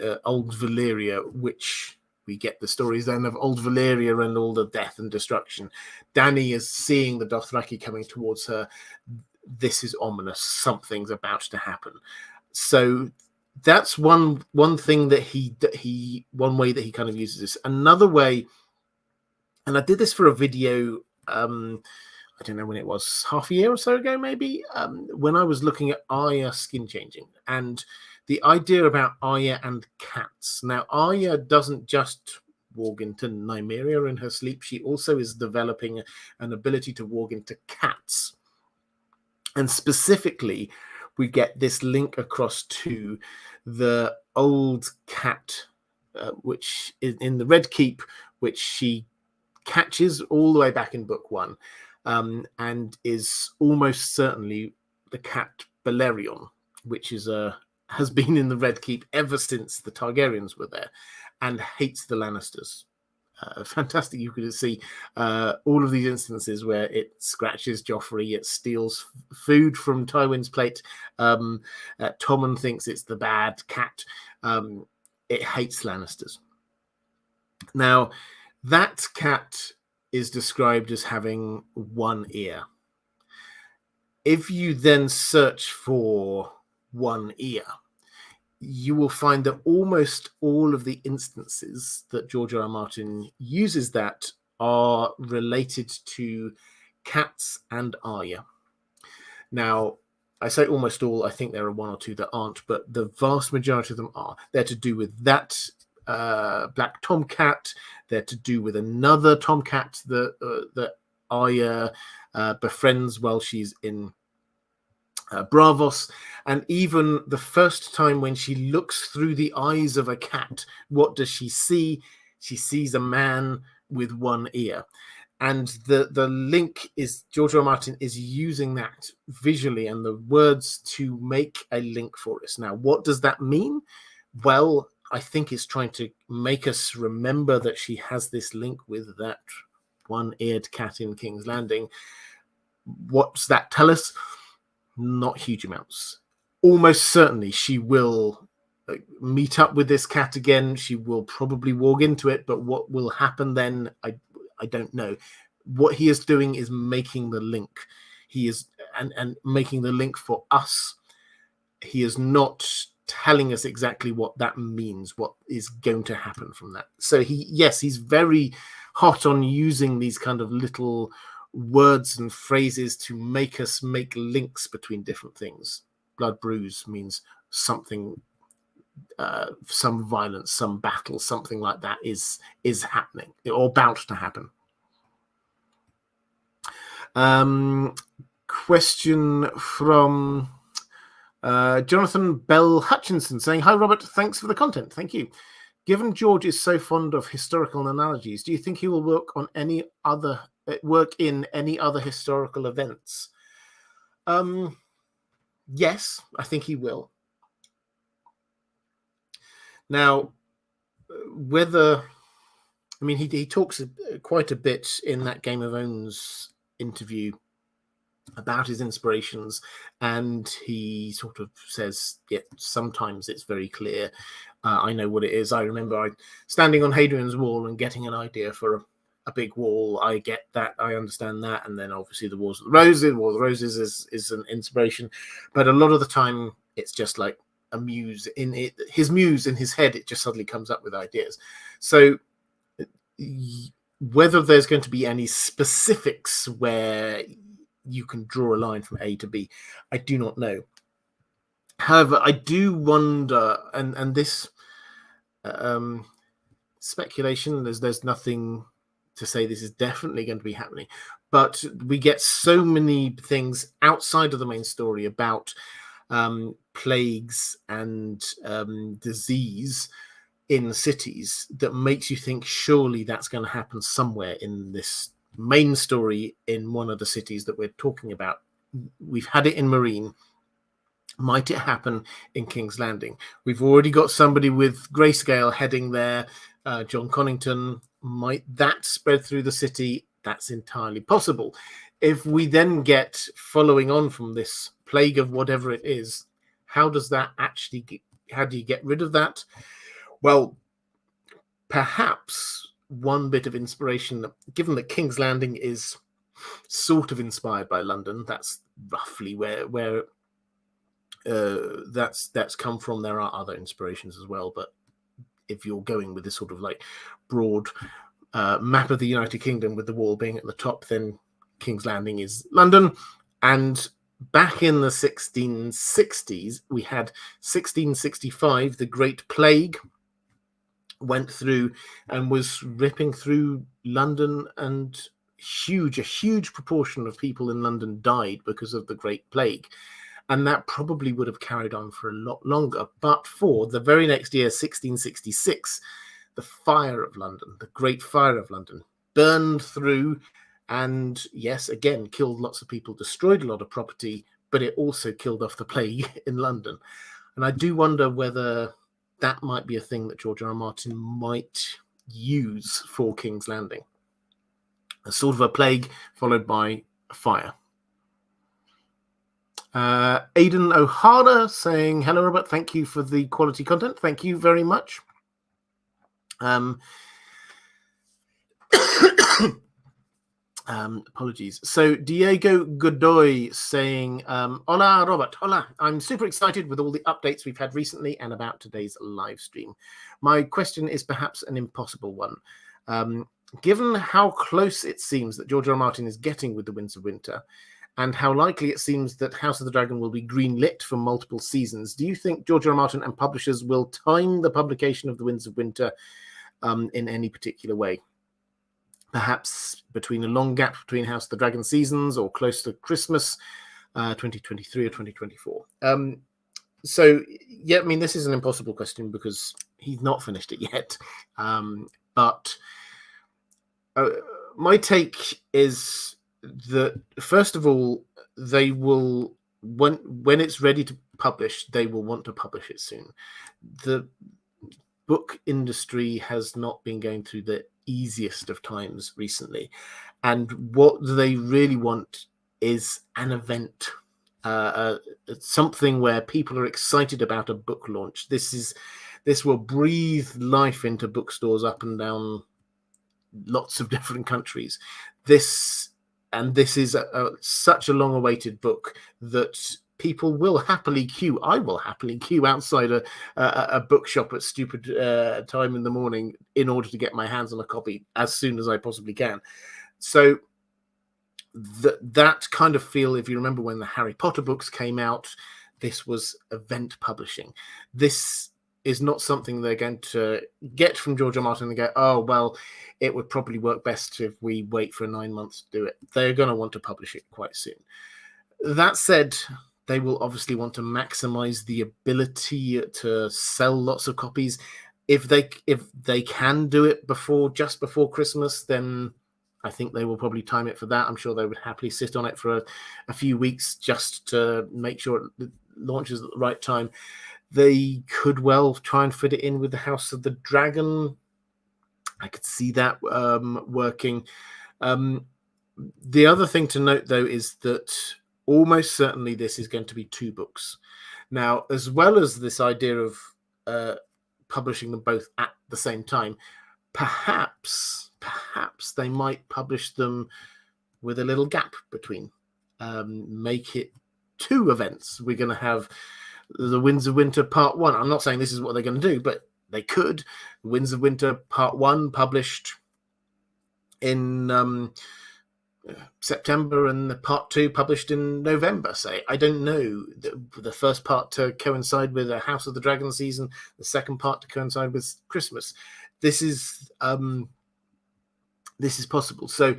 Valyria, which we get the stories then of Old Valyria and all the death and destruction. Dany is seeing the Dothraki coming towards her. This is ominous. Something's about to happen. So that's one thing that one way that he kind of uses this. Another way, and I did this for a video, I don't know when it was, half a year or so ago maybe, when I was looking at Arya skin changing and the idea about Arya and cats. Now, Arya doesn't just walk into Nymeria in her sleep. She also is developing an ability to walk into cats. And specifically, we get this link across to the old cat, which is in the Red Keep, which she catches all the way back in book 1, and is almost certainly the cat Balerion, which has been in the Red Keep ever since the Targaryens were there, and hates the Lannisters. Fantastic. You could see all of these instances where it scratches Joffrey, it steals food from Tywin's plate. Tommen thinks it's the bad cat. It hates Lannisters. Now, that cat is described as having 1 ear. If you then search for 1 ear, you will find that almost all of the instances that George R. R. Martin uses that are related to cats and Arya. Now, I say almost all, I think there are 1 or 2 that aren't, but the vast majority of them are. They're to do with that black tomcat. They're to do with another tomcat that Arya befriends while she's in Bravos. And even the first time when she looks through the eyes of a cat, what does she see? She sees a man with 1 ear. And the link is George R. R. Martin is using that visually and the words to make a link for us. Now, what does that mean? Well, I think it's trying to make us remember that she has this link with that one-eared cat in King's Landing. What's that tell us? Not huge amounts. Almost certainly she will meet up with this cat again. She will probably walk into it, but what will happen then, I don't know. What he is doing is making the link. He is and making the link for us. He is not telling us exactly what that means, what is going to happen from that. So he's very hot on using these kind of little words and phrases to make us make links between different things. Blood bruise means something, some violence, some battle, something like that is happening or about to happen. Question from Jonathan Bell Hutchinson saying, "Hi Robert, thanks for the content." Thank you. Given George is so fond of historical analogies, do you think he will work in any other historical events? Yes, I think he will. Now, he talks quite a bit in that Game of Thrones interview about his inspirations, and he sort of says, yeah, sometimes it's very clear. I know what it is. I remember standing on Hadrian's Wall and getting an idea for a big wall. I get that. I understand that. And then obviously the War of the Roses is an inspiration. But a lot of the time, it's just like a muse in it. His muse in his head, it just suddenly comes up with ideas. So whether there's going to be any specifics where you can draw a line from A to B, I do not know. However, I do wonder, and this speculation, there's nothing to say this is definitely going to be happening, but we get so many things outside of the main story about plagues and disease in cities that makes you think surely that's going to happen somewhere in this main story in one of the cities that we're talking about. We've had it in Marine. Might it happen in King's Landing? We've already got somebody with grayscale heading there, John Connington. Might that spread through the city? That's entirely possible. If we then get following on from this plague of whatever it is, how do you get rid of that? Well, perhaps one bit of inspiration, given that King's Landing is sort of inspired by London, that's roughly where that's come from. There are other inspirations as well, but if you're going with this sort of like broad map of the United Kingdom with the wall being at the top, then King's Landing is London. And back in the 1660s, we had 1665, the Great Plague went through and was ripping through London, and a huge proportion of people in London died because of the Great Plague. And that probably would have carried on for a lot longer. But for the very next year, 1666, the fire of London, the Great Fire of London, burned through and, yes, again, killed lots of people, destroyed a lot of property, but it also killed off the plague in London. And I do wonder whether that might be a thing that George R. R. Martin might use for King's Landing. A sort of a plague followed by a fire. Aidan O'Hara saying, "Hello, Robert. Thank you for the quality content." Thank you very much. Apologies. So Diego Godoy saying, "Hola, Robert. Hola. I'm super excited with all the updates we've had recently and about today's live stream. My question is perhaps an impossible one. Given how close it seems that George R. R. Martin is getting with the Winds of Winter, and how likely it seems that House of the Dragon will be greenlit for multiple seasons, do you think George R. R. Martin and publishers will time the publication of the Winds of Winter in any particular way? Perhaps between a long gap between House of the Dragon seasons or close to Christmas 2023 or 2024? So, yeah, I mean, this is an impossible question because he's not finished it yet. But My take is that, first of all, they will, when it's ready to publish, they will want to publish it soon. The book industry has not been going through the easiest of times recently, and what they really want is an event, something where people are excited about a book launch. This will breathe life into bookstores up and down lots of different countries. This is such a long-awaited book that people will happily queue. I will happily queue outside a bookshop at stupid time in the morning in order to get my hands on a copy as soon as I possibly can. So that kind of feel, if you remember when the Harry Potter books came out, this was event publishing. This is not something they're going to get from George R. Martin and go, oh, well, it would probably work best if we wait for 9 months to do it. They're going to want to publish it quite soon. That said, they will obviously want to maximize the ability to sell lots of copies. If they can do it just before Christmas, then I think they will probably time it for that. I'm sure they would happily sit on it for a few weeks just to make sure it launches at the right time. They could well try and fit it in with the House of the Dragon. I could see that working. The other thing to note, though, is that almost certainly this is going to be 2 books. Now, as well as this idea of publishing them both at the same time, perhaps they might publish them with a little gap between. Make it 2 events. We're going to have the Winds of Winter Part 1. I'm not saying this is what they're going to do, but they could. Winds of Winter Part 1 published in September, and the Part 2 published in November, say. I don't know. The first part to coincide with a House of the Dragon season, the second part to coincide with Christmas. This is possible. So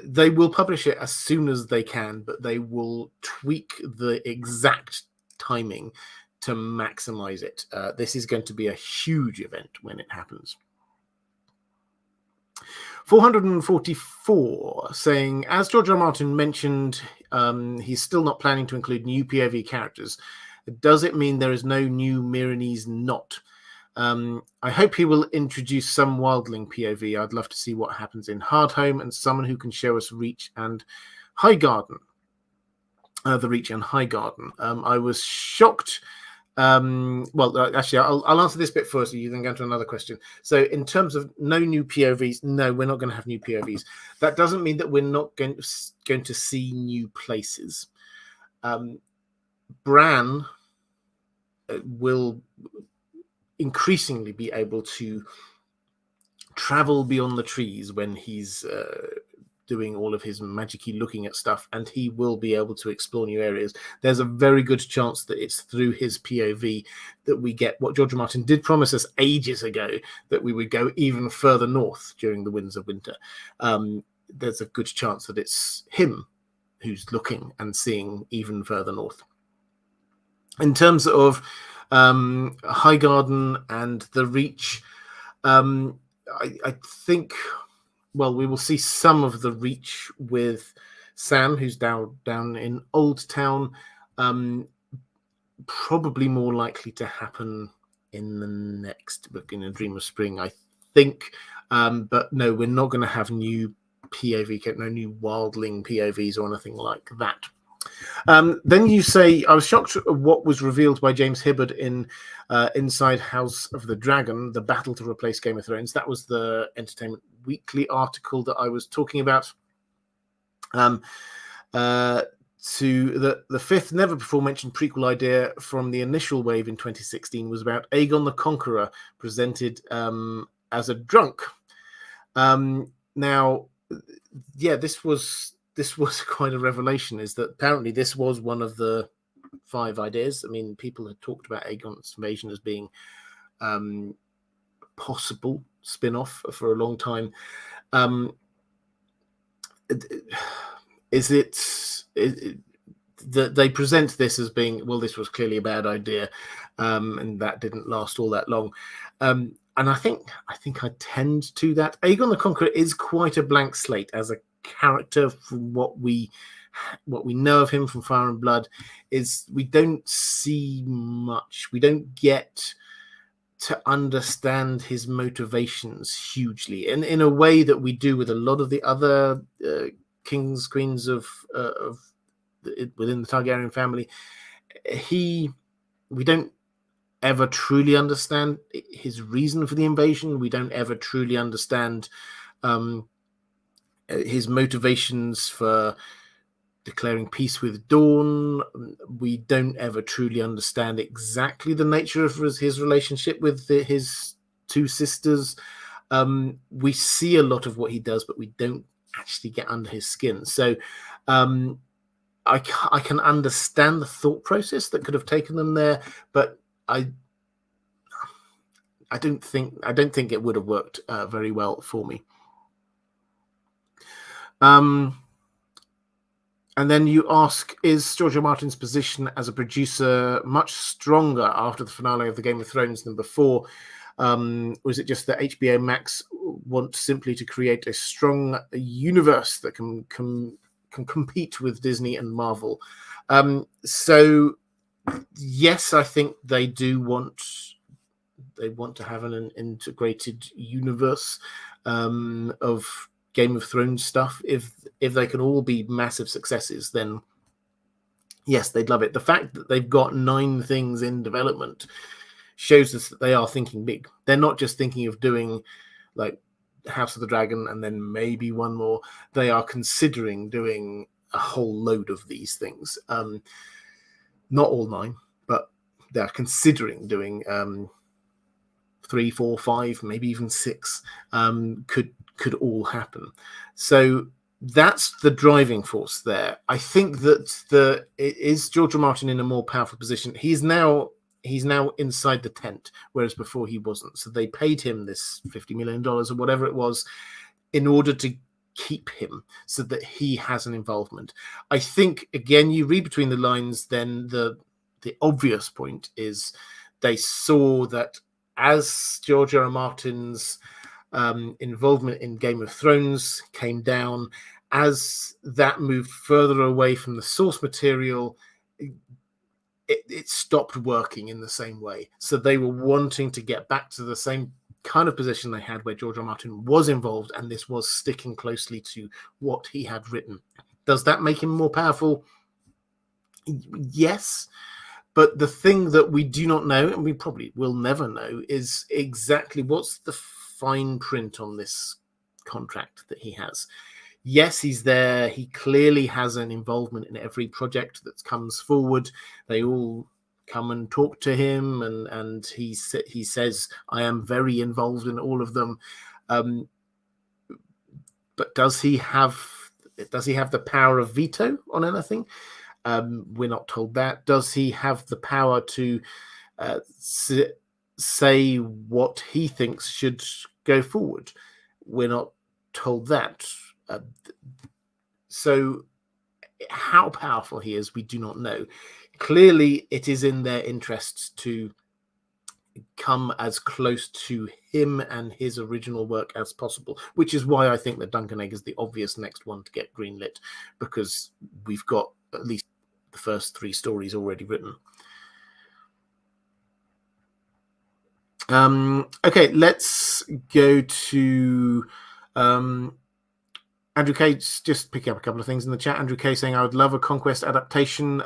they will publish it as soon as they can, but they will tweak the exact timing to maximize it. This is going to be a huge event when it happens. 444 saying, as George R. Martin mentioned, he's still not planning to include new POV characters. Does it mean there is no new Themirenese knot? I hope he will introduce some wildling POV. I'd love to see what happens in Hardhome, and someone who can show us Reach and Highgarden. The Reach and Highgarden. I was shocked. Actually, I'll answer this bit first, so you then go to another question. So in terms of no new POVs, no, we're not going to have new POVs. That doesn't mean that we're not going to see new places. Bran will increasingly be able to travel beyond the trees when he's doing all of his magic-y looking at stuff, and he will be able to explore new areas. There's a very good chance that it's through his POV that we get what George R. Martin did promise us ages ago, that we would go even further north during the Winds of Winter. There's a good chance that it's him who's looking and seeing even further north. In terms of Highgarden and the Reach, I think... Well, we will see some of the Reach with Sam, who's down in Old Town. Probably more likely to happen in the next book, in A Dream of Spring, I think. But no, we're not going to have new POV, no new wildling POVs or anything like that. Then you say, I was shocked at what was revealed by James Hibbard in Inside House of the Dragon, the battle to replace Game of Thrones. That was the Entertainment Weekly article that I was talking about. To the fifth never before mentioned prequel idea from the initial wave in 2016 was about Aegon the Conqueror presented as a drunk. Now, yeah, this was quite a revelation, is that apparently this was one of the 5 ideas. I mean, people had talked about Aegon's invasion as being possible spin-off for a long time. They present this as being, well, this was clearly a bad idea, and that didn't last all that long. And I think I tend to that. Aegon the Conqueror is quite a blank slate as a character from what we know of him from Fire and Blood. Is we don't see much. We don't get to understand his motivations hugely in a way that we do with a lot of the other kings, queens of within the Targaryen family. We don't ever truly understand his reason for the invasion. We don't ever truly understand his motivations for declaring peace with Dawn. We don't ever truly understand exactly the nature of his relationship with his two sisters. We see a lot of what he does, but we don't actually get under his skin. So I can understand the thought process that could have taken them there, but I don't think it would have worked very well for me. And then you ask, is George R. Martin's position as a producer much stronger after the finale of the Game of Thrones than before? Or is it just that HBO Max want simply to create a strong universe that can compete with Disney and Marvel? So yes, I think they do want to have an integrated universe of Game of Thrones stuff. If they can all be massive successes, then yes, they'd love it. The fact that they've got 9 things in development shows us that they are thinking big. They're not just thinking of doing like House of the Dragon and then maybe one more. They are considering doing a whole load of these things. Not all 9, but they're considering doing 3, 4, 5, maybe even 6 could all happen. So that's the driving force there. I think that is George R. Martin in a more powerful position. He's now inside the tent, whereas before he wasn't. So they paid him this $50 million or whatever it was in order to keep him so that he has an involvement. I think, again, you read between the lines, then the obvious point is they saw that as George R. R. Martin's involvement in Game of Thrones came down, as that moved further away from the source material, it stopped working in the same way. So they were wanting to get back to the same kind of position they had where George R. R. Martin was involved, and this was sticking closely to what he had written. Does that make him more powerful? Yes. But the thing that we do not know, and we probably will never know, is exactly what's the fine print on this contract that he has. Yes, he's there. He clearly has an involvement in every project that comes forward. They all come and talk to him, and he says, I am very involved in all of them. But does he have the power of veto on anything? We're not told that. Does he have the power to say what he thinks should go forward? We're not told that. So how powerful he is, we do not know. Clearly, it is in their interests to come as close to him and his original work as possible, which is why I think that Duncan Egg is the obvious next one to get greenlit, because we've got at least the first 3 stories already written. Okay, let's go to Andrew K. Just picking up a couple of things in the chat. Andrew K. saying, I would love a Conquest adaptation.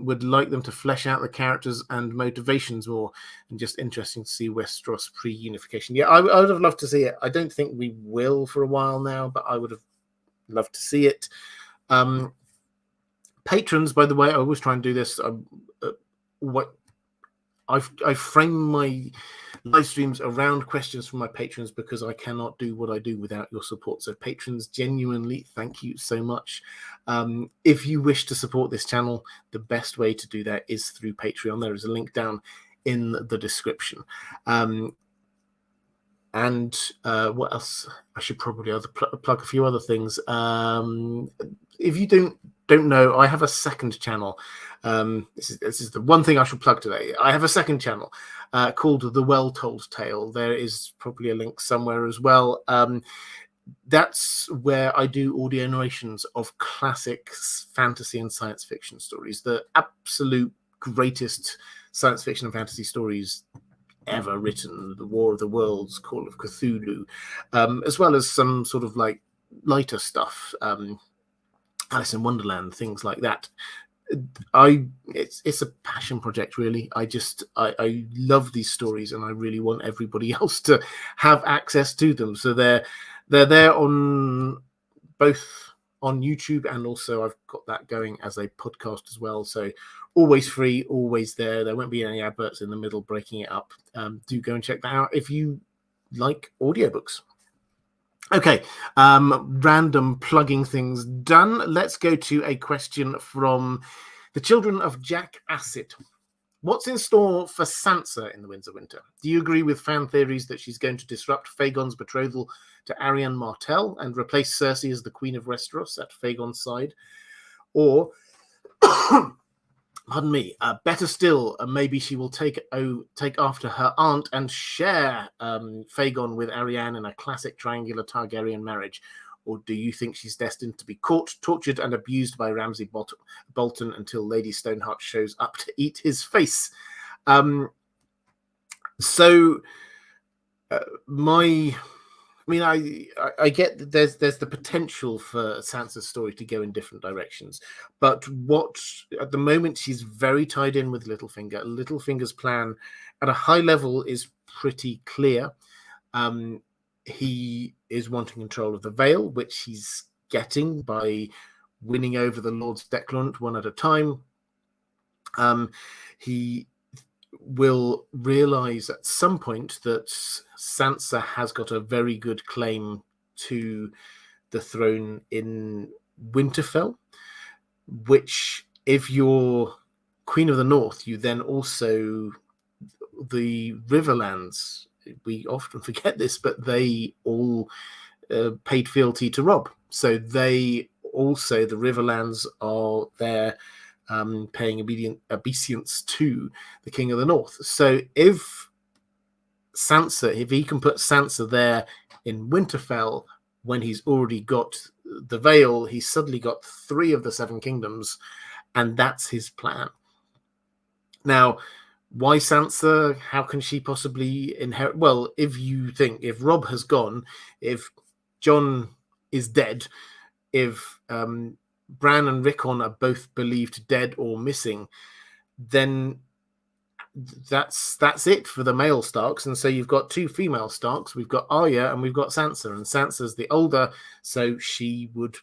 Would like them to flesh out the characters and motivations more. And just interesting to see Westeros pre-unification. Yeah, I would have loved to see it. I don't think we will for a while now, but I would have loved to see it. Patrons, by the way, I always try and do this. I frame my live streams around questions from my patrons because I cannot do what I do without your support. So patrons, genuinely, thank you so much. If you wish to support this channel, the best way to do that is through Patreon. There is a link down in the description. And what else? I should probably plug a few other things. If you don't don't know, I have a second channel. This is the one thing I should plug today. I have a second channel called The Well Told Tale. There is probably a link somewhere as well. That's where I do audio narrations of classic fantasy and science fiction stories, the absolute greatest science fiction and fantasy stories ever written, The War of the Worlds, Call of Cthulhu, as well as some sort of like lighter stuff, Alice in Wonderland, things like that. It's a passion project, really. I love these stories, and I really want everybody else to have access to them. So they're there on both on YouTube, and also I've got that going as a podcast as well. So always free, always there. There won't be any adverts in the middle breaking it up. Do go and check that out if you like audiobooks. Okay, random plugging things done. Let's go to a question from the children of Jack Acid. What's in store for Sansa in The Winds of Winter? Do you agree with fan theories that she's going to disrupt Fagon's betrothal to Arianne Martell and replace Cersei as the Queen of Westeros at Fagon's side? Or, pardon me, better still, maybe she will take after her aunt and share Fagon with Arianne in a classic triangular Targaryen marriage? Or do you think she's destined to be caught, tortured, and abused by Ramsay Bolton until Lady Stoneheart shows up to eat his face? I get that there's the potential for Sansa's story to go in different directions, but at the moment she's very tied in with Littlefinger. Littlefinger's plan at a high level is pretty clear. He is wanting control of the Vale, which he's getting by winning over the Lords Declarant one at a time. He will realize at some point that Sansa has got a very good claim to the throne in Winterfell, which, if you're Queen of the North, you then also, the Riverlands, we often forget this, but they all paid fealty to Robb. So they also, the Riverlands, are there paying obeisance to the King of the North. So if he can put Sansa there in Winterfell when he's already got the Vale, he's suddenly got 3 of the 7 kingdoms, and that's his plan. Now, why Sansa? How can she possibly inherit? Well, if Robb has gone, if Jon is dead, if Bran and Rickon are both believed dead or missing, then that's it for the male Starks. And so you've got 2 female Starks. We've got Arya and we've got Sansa, and Sansa's the older, so she would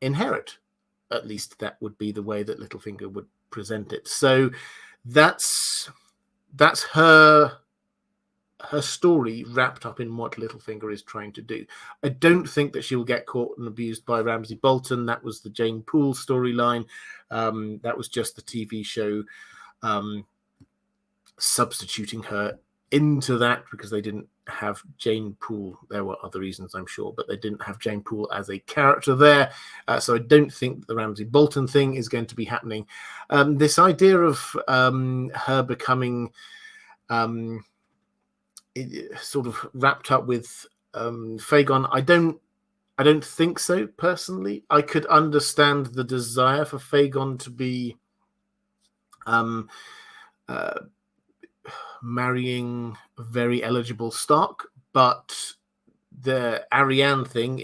inherit. At least that would be the way that Littlefinger would present it. So that's her story wrapped up in what Littlefinger is trying to do. I don't think that she will get caught and abused by Ramsay Bolton. That was the Jane Poole storyline. That was just the TV show substituting her into that, because they didn't have Jane Poole. There were other reasons, I'm sure, but they didn't have Jane Poole as a character there. So I don't think the Ramsay Bolton thing is going to be happening. This idea of her becoming sort of wrapped up with Fagon, I don't think so, personally. I could understand the desire for Fagon to be marrying a very eligible Stark, but the Arianne thing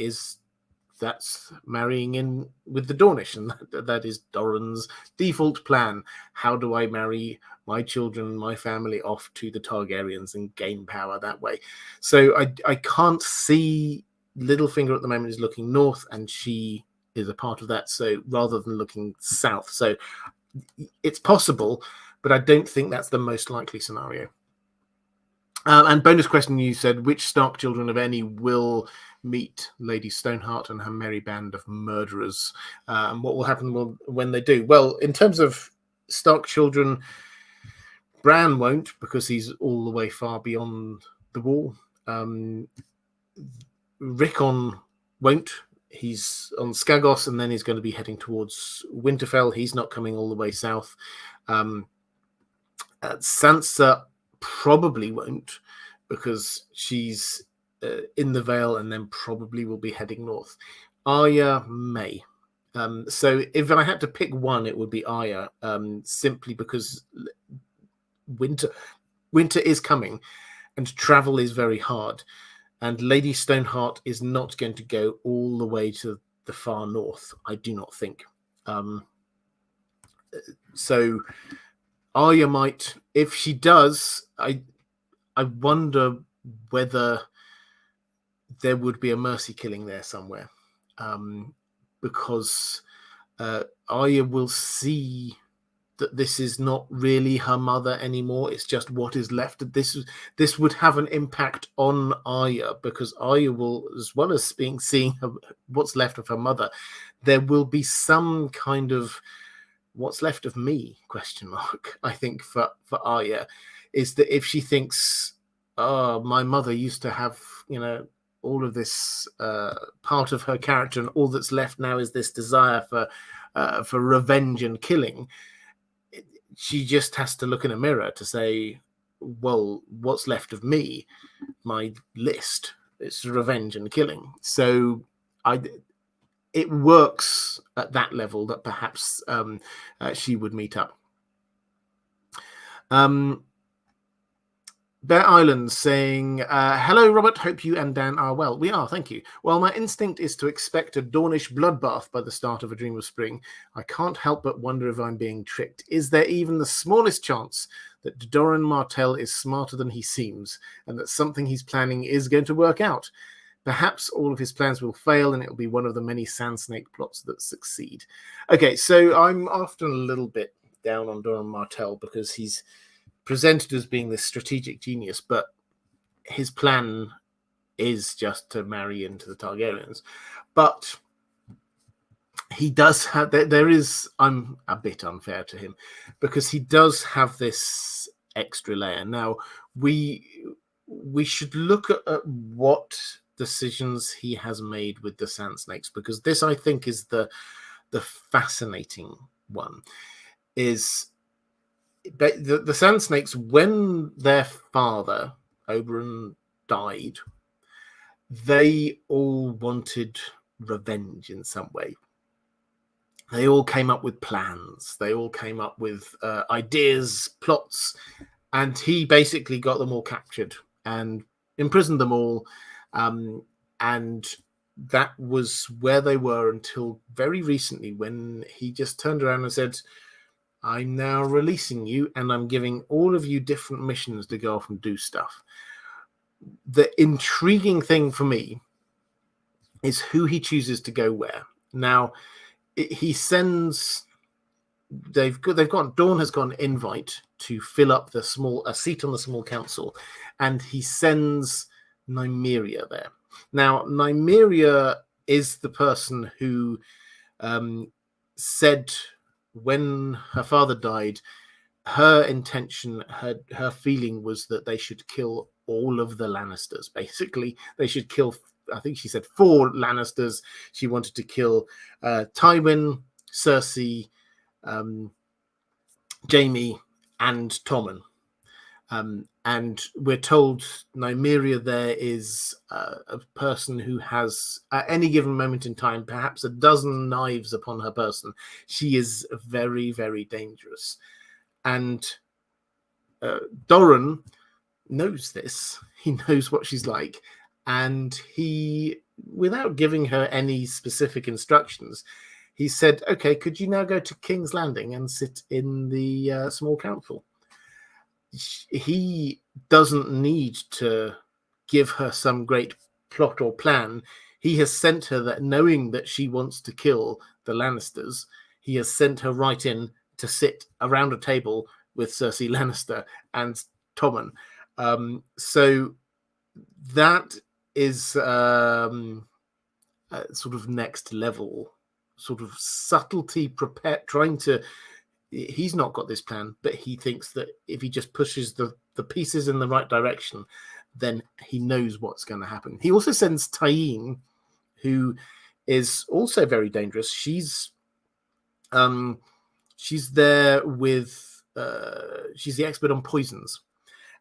that's marrying in with the Dornish, and that is Doran's default plan. How do I marry my children, my family off to the Targaryens and gain power that way? So I can't see Littlefinger at the moment is looking north, and she is a part of that, so rather than looking south. So it's possible, but I don't think that's the most likely scenario. And bonus question, you said, which Stark children, of any, will meet Lady Stoneheart and her merry band of murderers? And what will happen when they do? Well, in terms of Stark children, Bran won't, because he's all the way far beyond the wall. Rickon won't. he's on Skagos, and then he's going to be heading towards Winterfell. He's not coming all the way south. Sansa probably won't, because she's in the Vale and then probably will be heading north. Arya may. So if I had to pick one, it would be Arya, simply because winter is coming and travel is very hard. And Lady Stoneheart is not going to go all the way to the far north, I do not think. So Arya might. If she does, I wonder whether there would be a mercy killing there somewhere, because Arya will see that this is not really her mother anymore. It's just what is left. This would have an impact on Arya, because Arya will, as well as seeing what's left of her mother, there will be some kind of what's left of me ? I think for Arya is that if she thinks, oh, my mother used to have, all of this part of her character, and all that's left now is this desire for revenge and killing. She just has to look in a mirror to say, well, what's left of me? My list is revenge and killing. So it works at that level that perhaps she would meet up. Bear Island saying, hello, Robert. Hope you and Dan are well. We are, thank you. Well, my instinct is to expect a Dornish bloodbath by the start of A Dream of Spring. I can't help but wonder if I'm being tricked. Is there even the smallest chance that Doran Martell is smarter than he seems, and that something he's planning is going to work out? Perhaps all of his plans will fail, and it'll be one of the many Sand Snake plots that succeed. Okay, so I'm often a little bit down on Doran Martell because he's presented as being this strategic genius, but his plan is just to marry into the Targaryens. But he does have, I'm a bit unfair to him, because he does have this extra layer. Now, we should look at what decisions he has made with the Sand Snakes, because this, I think, is the fascinating one. Is the Sand Snakes, when their father, Oberyn, died, they all wanted revenge in some way. They all came up with plans. They all came up with ideas, plots, and he basically got them all captured and imprisoned them all. And that was where they were until very recently, when he just turned around and said, I'm now releasing you, and I'm giving all of you different missions to go off and do stuff. The intriguing thing for me is who he chooses to go where. Now, he sends... Dawn has got an invite to fill up a seat on the small council, and he sends Nymeria there. Now, Nymeria is the person who said, when her father died, her intention, her feeling was that they should kill all of the Lannisters. Basically, they should kill, I think she said 4 Lannisters. She wanted to kill Tywin, Cersei, Jaime, and Tommen. And we're told Nymeria there is a person who has, at any given moment in time, perhaps a dozen knives upon her person. She is very, very dangerous. And Doran knows this. He knows what she's like. And he, without giving her any specific instructions, he said, okay, could you now go to King's Landing and sit in the small council? He doesn't need to give her some great plot or plan. He has sent her that, knowing that she wants to kill the Lannisters, he has sent her right in to sit around a table with Cersei Lannister and Tommen. So that is sort of next level, sort of subtlety, trying to... He's not got this plan, but he thinks that if he just pushes the pieces in the right direction, then he knows what's going to happen. He also sends Tyene, who is also very dangerous. She's there with she's the expert on poisons,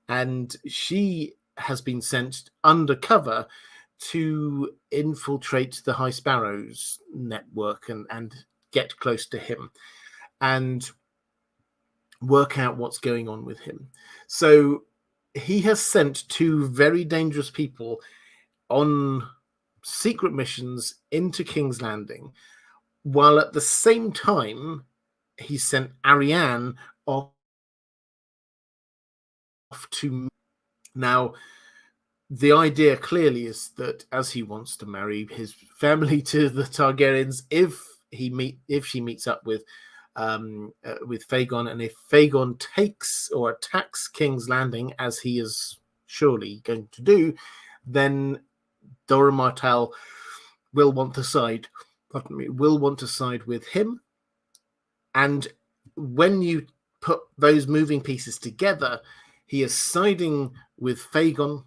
and she has been sent undercover to infiltrate the High Sparrow's network and get close to him and work out what's going on with him. So he has sent two very dangerous people on secret missions into King's Landing, while at the same time he sent Ariane off to... Now, the idea clearly is that as he wants to marry his family to the Targaryens, if she meets up with Fagon, and if Fagon takes or attacks King's Landing, as he is surely going to do, then Dora Martell will want to side with him. And when you put those moving pieces together, he is siding with Fagon,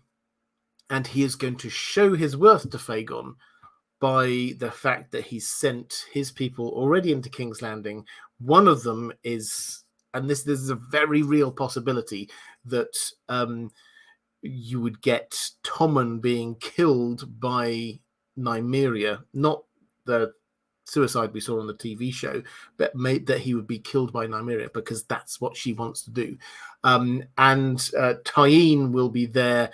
and he is going to show his worth to Fagon by the fact that he's sent his people already into King's Landing. One of them is, and this is a very real possibility, that you would get Tommen being killed by Nymeria, not the suicide we saw on the TV show, but that he would be killed by Nymeria, because that's what she wants to do. And Tyene will be there,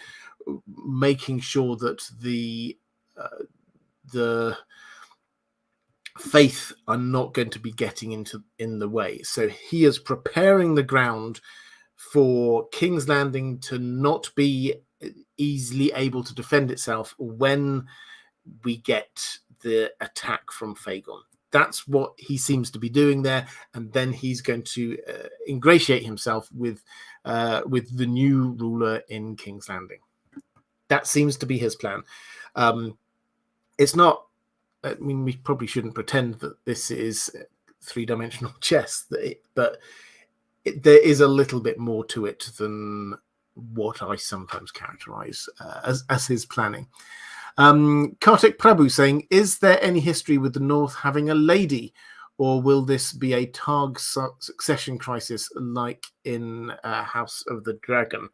making sure that the Faith are not going to be getting in the way. So he is preparing the ground for King's Landing to not be easily able to defend itself when we get the attack from Fagon. That's what he seems to be doing there, and then he's going to ingratiate himself with the new ruler in King's Landing. That seems to be his plan. It's not... I mean, we probably shouldn't pretend that this is three-dimensional chess, but there is a little bit more to it than what I sometimes characterize as his planning. Kartik Prabhu saying, is there any history with the North having a lady, or will this be a Targ succession crisis like in House of the Dragon?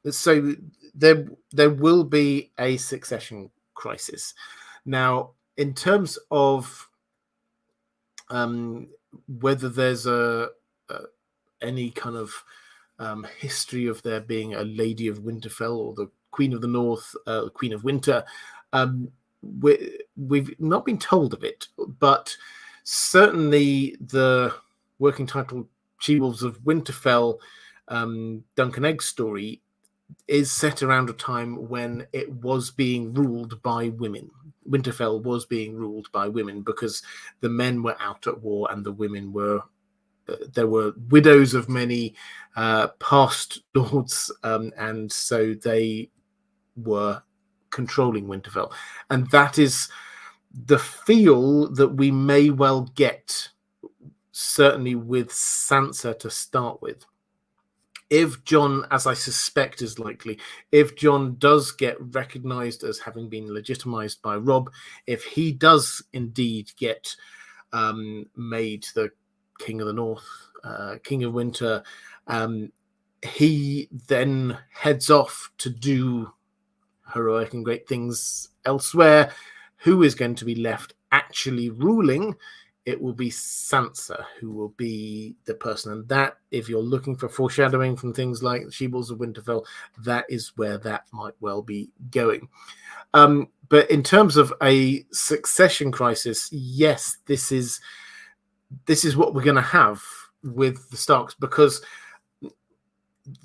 So there will be a succession crisis. Now, in terms of whether there's any kind of history of there being a Lady of Winterfell or the Queen of the North, Queen of Winter, we've not been told of it, but certainly the working title She-Wolves of Winterfell, Duncan Egg's story, is set around a time when it was being ruled by women. Winterfell was being ruled by women because the men were out at war and the women were... there were widows of many past lords, and so they were controlling Winterfell. And that is the feel that we may well get, certainly with Sansa to start with. If Jon, as I suspect is likely, if Jon does get recognized as having been legitimized by Robb, if he does indeed get made the King of the North, King of Winter, he then heads off to do heroic and great things elsewhere. Who is going to be left actually ruling? It will be Sansa who will be the person. And that, if you're looking for foreshadowing from things like She-Wolves of Winterfell, that is where that might well be going. But in terms of a succession crisis, yes, this is what we're going to have with the Starks, because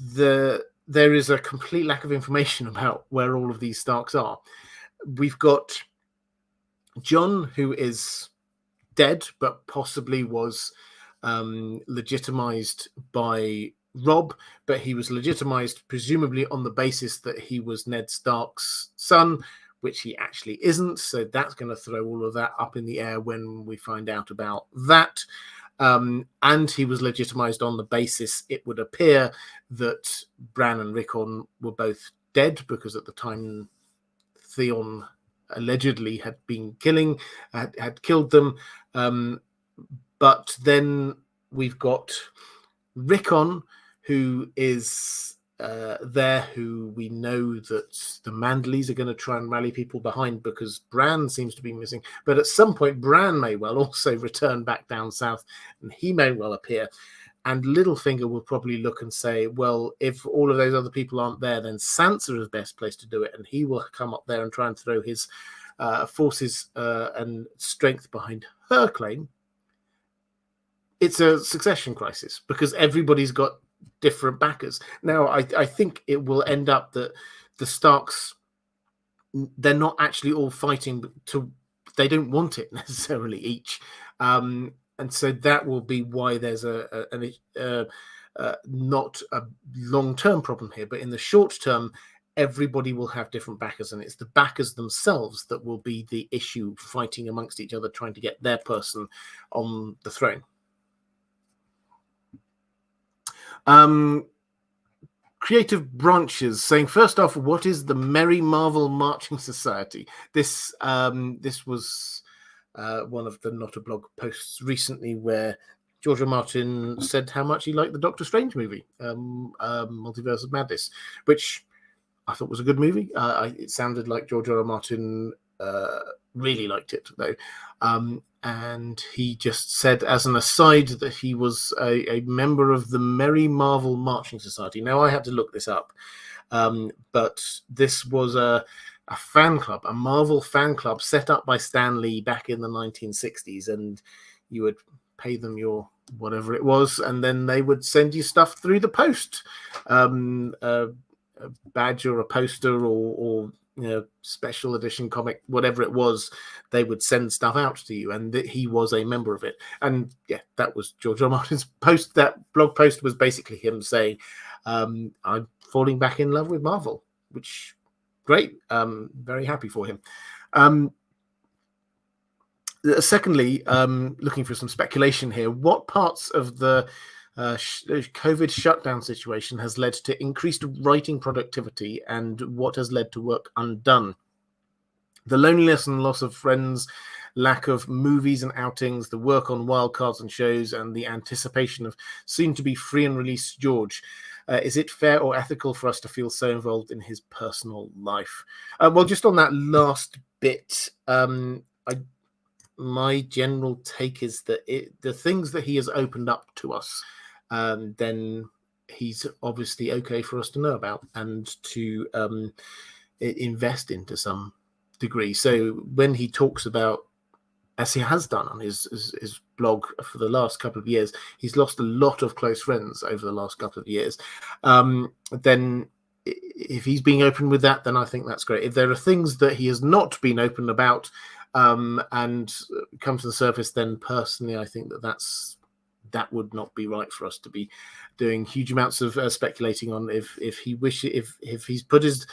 there is a complete lack of information about where all of these Starks are. We've got Jon, who is dead, but possibly was legitimized by Robb, but he was legitimized presumably on the basis that he was Ned Stark's son, which he actually isn't. So that's going to throw all of that up in the air when we find out about that. And he was legitimized on the basis, it would appear, that Bran and Rickon were both dead, because at the time Theon allegedly had been killing, had killed them. But then we've got Rickon, who is there, who we know that the Manderleys are going to try and rally people behind because Bran seems to be missing. But at some point, Bran may well also return back down south, and he may well appear. And Littlefinger will probably look and say, well, if all of those other people aren't there, then Sansa is the best place to do it. And he will come up there and try and throw his forces and strength behind her claim. It's a succession crisis because everybody's got different backers. Now, I think it will end up that the Starks, they're not actually all fighting they don't want it necessarily each. And so that will be why there's not a long-term problem here. But in the short term, everybody will have different backers, and it's the backers themselves that will be the issue, fighting amongst each other, trying to get their person on the throne. Creative Branches saying, first off, what is the Merry Marvel Marching Society? This was one of the Not a Blog posts recently where George R. Martin said how much he liked the Doctor Strange movie, Multiverse of Madness, which I thought was a good movie. It sounded like George R. R. Martin really liked it, though. And he just said, as an aside, that he was a member of the Merry Marvel Marching Society. Now, I had to look this up, but this was a fan club, a Marvel fan club set up by Stan Lee back in the 1960s, and you would pay them your whatever it was, and then they would send you stuff through the post, a badge or a poster or special edition comic, whatever it was. They would send stuff out to you, and he was a member of it. And yeah, that was George R. Martin's post. That blog post was basically him saying, I'm falling back in love with Marvel, which great. Very happy for him. Secondly, looking for some speculation here, what parts of the COVID shutdown situation has led to increased writing productivity, and what has led to work undone? The loneliness and loss of friends, lack of movies and outings, the work on wildcards and shows, and the anticipation of soon-to-be free and released George. Is it fair or ethical for us to feel so involved in his personal life? Well, just on that last bit, my general take is that the things that he has opened up to us, then he's obviously okay for us to know about and to invest into some degree. So when he talks about, as he has done on his blog for the last couple of years, he's lost a lot of close friends over the last couple of years. Then if he's being open with that, then I think that's great. If there are things that he has not been open about and come to the surface, then personally, I think that would not be right for us to be doing huge amounts of speculating on. If he's put his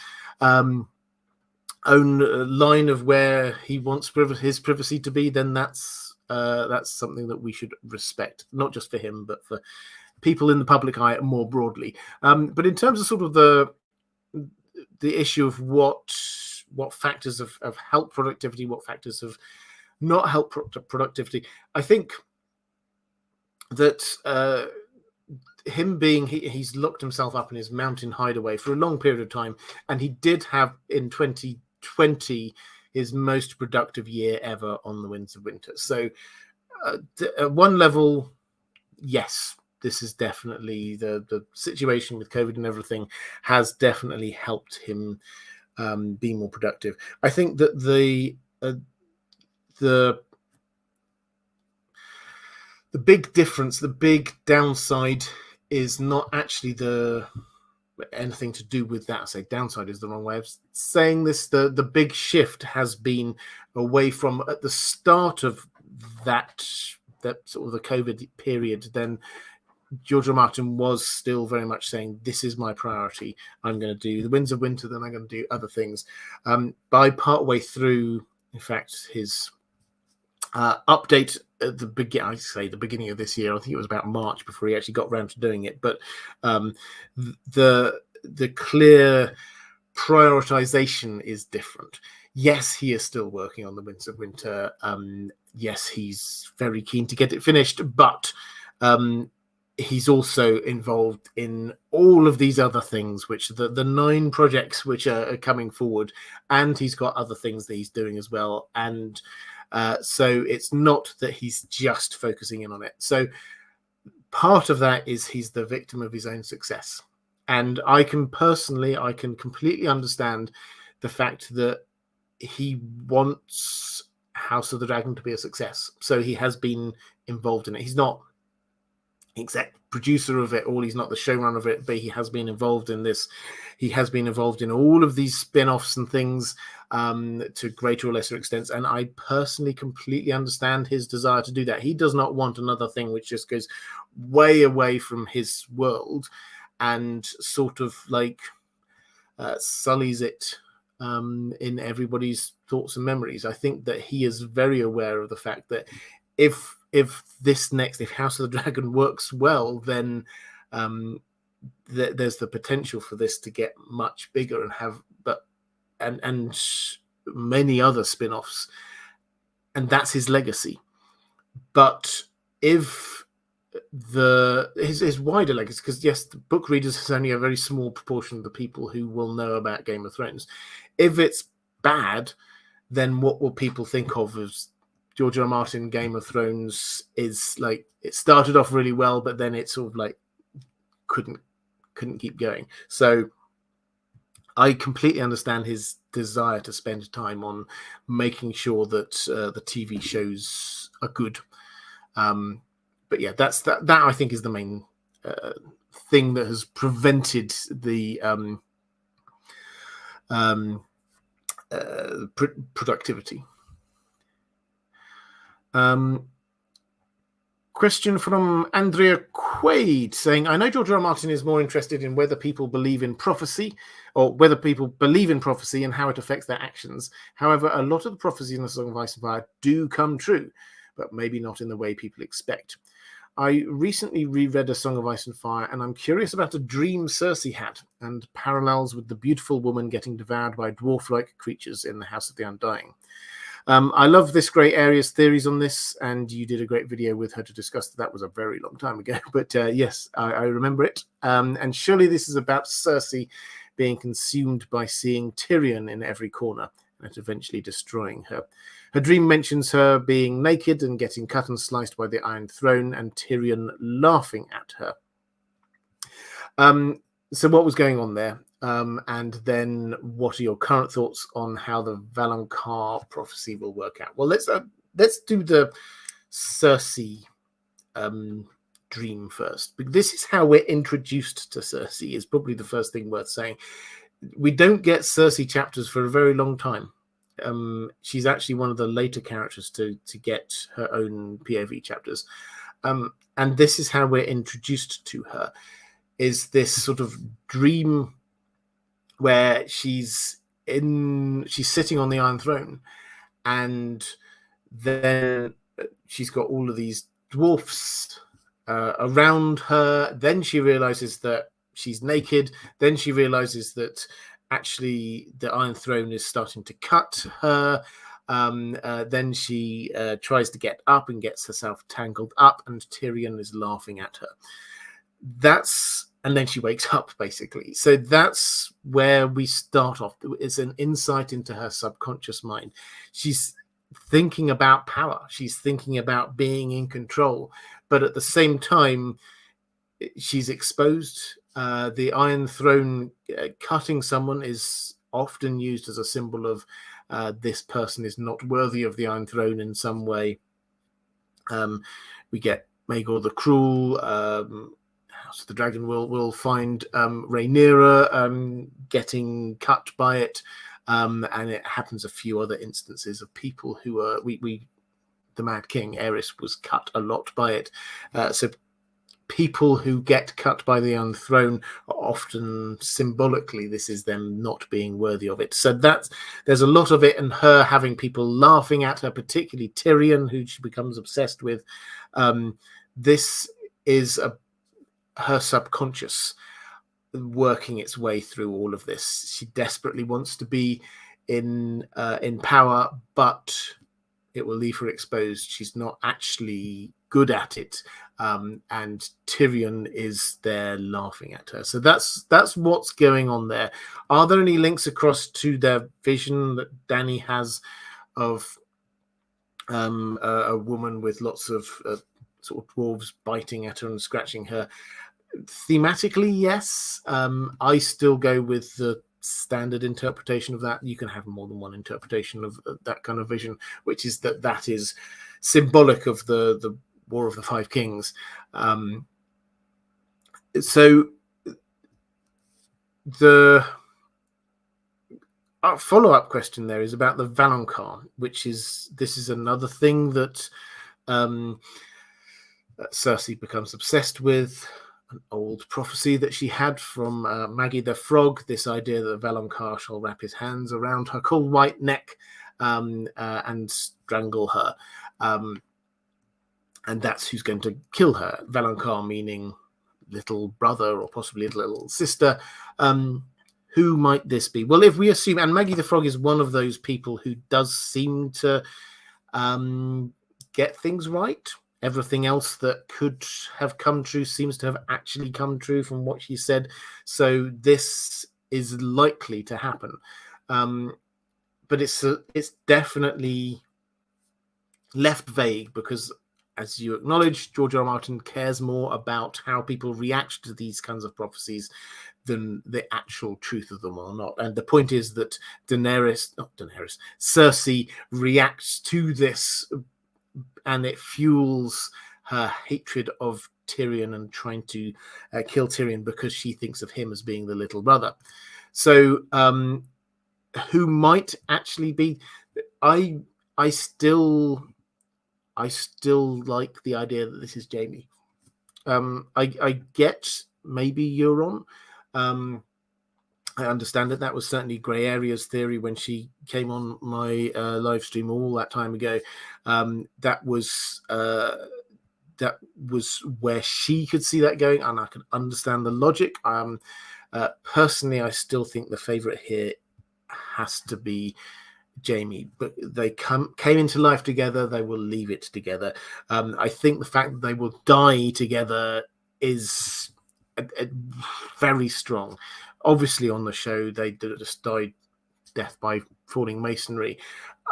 own line of where he wants his privacy to be, then that's something that we should respect, not just for him, but for people in the public eye more broadly. But in terms of sort of the issue of what factors have helped productivity, what factors have not helped productivity, I think that him being, he's locked himself up in his mountain hideaway for a long period of time, and he did have in 2020 his most productive year ever on the Winds of Winter. So at one level, yes, this is definitely the situation with COVID and everything has definitely helped him be more productive. I think that the big difference, the big downside is not actually anything to do with that. I say downside is the wrong way of saying this. The big shift has been away from, at the start of that sort of the COVID period, then George R. Martin was still very much saying, this is my priority. I'm going to do the Winds of Winter, then I'm going to do other things. By partway through, in fact, his update at the beginning of this year, I think it was about March before he actually got around to doing it. But the clear prioritization is different. yes, he is still working on the Winds of Winter. Yes, he's very keen to get it finished, but he's also involved in all of these other things, which the 9 projects which are coming forward, and he's got other things that he's doing as well. And so it's not that he's just focusing in on it. So part of that is he's the victim of his own success. And I can completely understand the fact that he wants House of the Dragon to be a success. So he has been involved in it. He's not exec producer of it all, he's not the showrunner of it, but he has been involved in this. He has been involved in all of these spin-offs and things to greater or lesser extents, and I personally completely understand his desire to do that. He does not want another thing which just goes way away from his world and sort of like sullies it in everybody's thoughts and memories. I think that he is very aware of the fact that if House of the Dragon works well, then there's the potential for this to get much bigger and have and many other spin-offs, and that's his legacy. But if his wider legacy, because yes, the book readers is only a very small proportion of the people who will know about Game of Thrones. If it's bad, then what will people think of as George R. R. Martin Game of Thrones is like, it started off really well, but then it sort of like couldn't keep going. So I completely understand his desire to spend time on making sure that the TV shows are good. But yeah, that I think is the main thing that has prevented the productivity. Question from Andrea Quaid saying, I know George R. R. Martin is more interested in whether people believe in prophecy and how it affects their actions. However, a lot of the prophecies in the Song of Ice and Fire do come true, but maybe not in the way people expect. I recently reread A Song of Ice and Fire, and I'm curious about a dream Cersei had and parallels with the beautiful woman getting devoured by dwarf-like creatures in the House of the Undying. I love this Grey Area's theories on this, and you did a great video with her to discuss that. That was a very long time ago, but yes, I remember it. And surely this is about Cersei being consumed by seeing Tyrion in every corner and eventually destroying her. Her dream mentions her being naked and getting cut and sliced by the Iron Throne, and Tyrion laughing at her. So what was going on there? And then what are your current thoughts on how the Valonqar prophecy will work out? Well, let's do the Cersei dream first. This is how we're introduced to Cersei, is probably the first thing worth saying. We don't get Cersei chapters for a very long time. She's actually one of the later characters to get her own POV chapters. And this is how we're introduced to her, is this sort of dream where she's sitting on the Iron Throne, and then she's got all of these dwarfs around her. Then she realizes that she's naked. Then she realizes that actually the Iron Throne is starting to cut her. Then she tries to get up and gets herself tangled up, and Tyrion is laughing at her. And then she wakes up, basically. So that's where we start off. It's an insight into her subconscious mind. She's thinking about power. She's thinking about being in control. But at the same time, she's exposed. The Iron Throne cutting someone is often used as a symbol of this person is not worthy of the Iron Throne in some way. We get Maegor the Cruel. So the dragon will find Rhaenyra getting cut by it, and it happens a few other instances of people who are the Mad King Aerys was cut a lot by it. So people who get cut by the Iron Throne are often symbolically, this is them not being worthy of it. So there's a lot of it, and her having people laughing at her, particularly Tyrion, who she becomes obsessed with. This is her subconscious working its way through all of this. She desperately wants to be in power, but it will leave her exposed. She's not actually good at it, and Tyrion is there laughing at her. So that's what's going on there. Are there any links across to their vision that Dany has of a woman with lots of sort of dwarves biting at her and scratching her? Thematically, yes. I still go with the standard interpretation of that. You can have more than one interpretation of that kind of vision, which is that is symbolic of the War of the Five Kings. So the follow-up question there is about the Valonqar, which is another thing that Cersei becomes obsessed with. An old prophecy that she had from Maggie the Frog, this idea that Valonqar shall wrap his hands around her cold white neck and strangle her. And that's who's going to kill her. Valonqar meaning little brother or possibly little sister. Who might this be? Well, if we assume, and Maggie the Frog is one of those people who does seem to get things right. Everything else that could have come true seems to have actually come true from what she said. So this is likely to happen. But it's definitely left vague because, as you acknowledge, George R. R. Martin cares more about how people react to these kinds of prophecies than the actual truth of them or not. And the point is that Cersei reacts to this, and it fuels her hatred of Tyrion and trying to kill Tyrion because she thinks of him as being the little brother. So who might actually be? I still like the idea that this is Jaime. I get maybe Euron. I understand that was certainly Grey Aria's theory when she came on my live stream all that time ago. That was where she could see that going, and I could understand the logic. Personally, I still think the favourite here has to be Jaime, but they came into life together. They will leave it together. I think the fact that they will die together is very strong. Obviously, on the show, they just died death by falling masonry.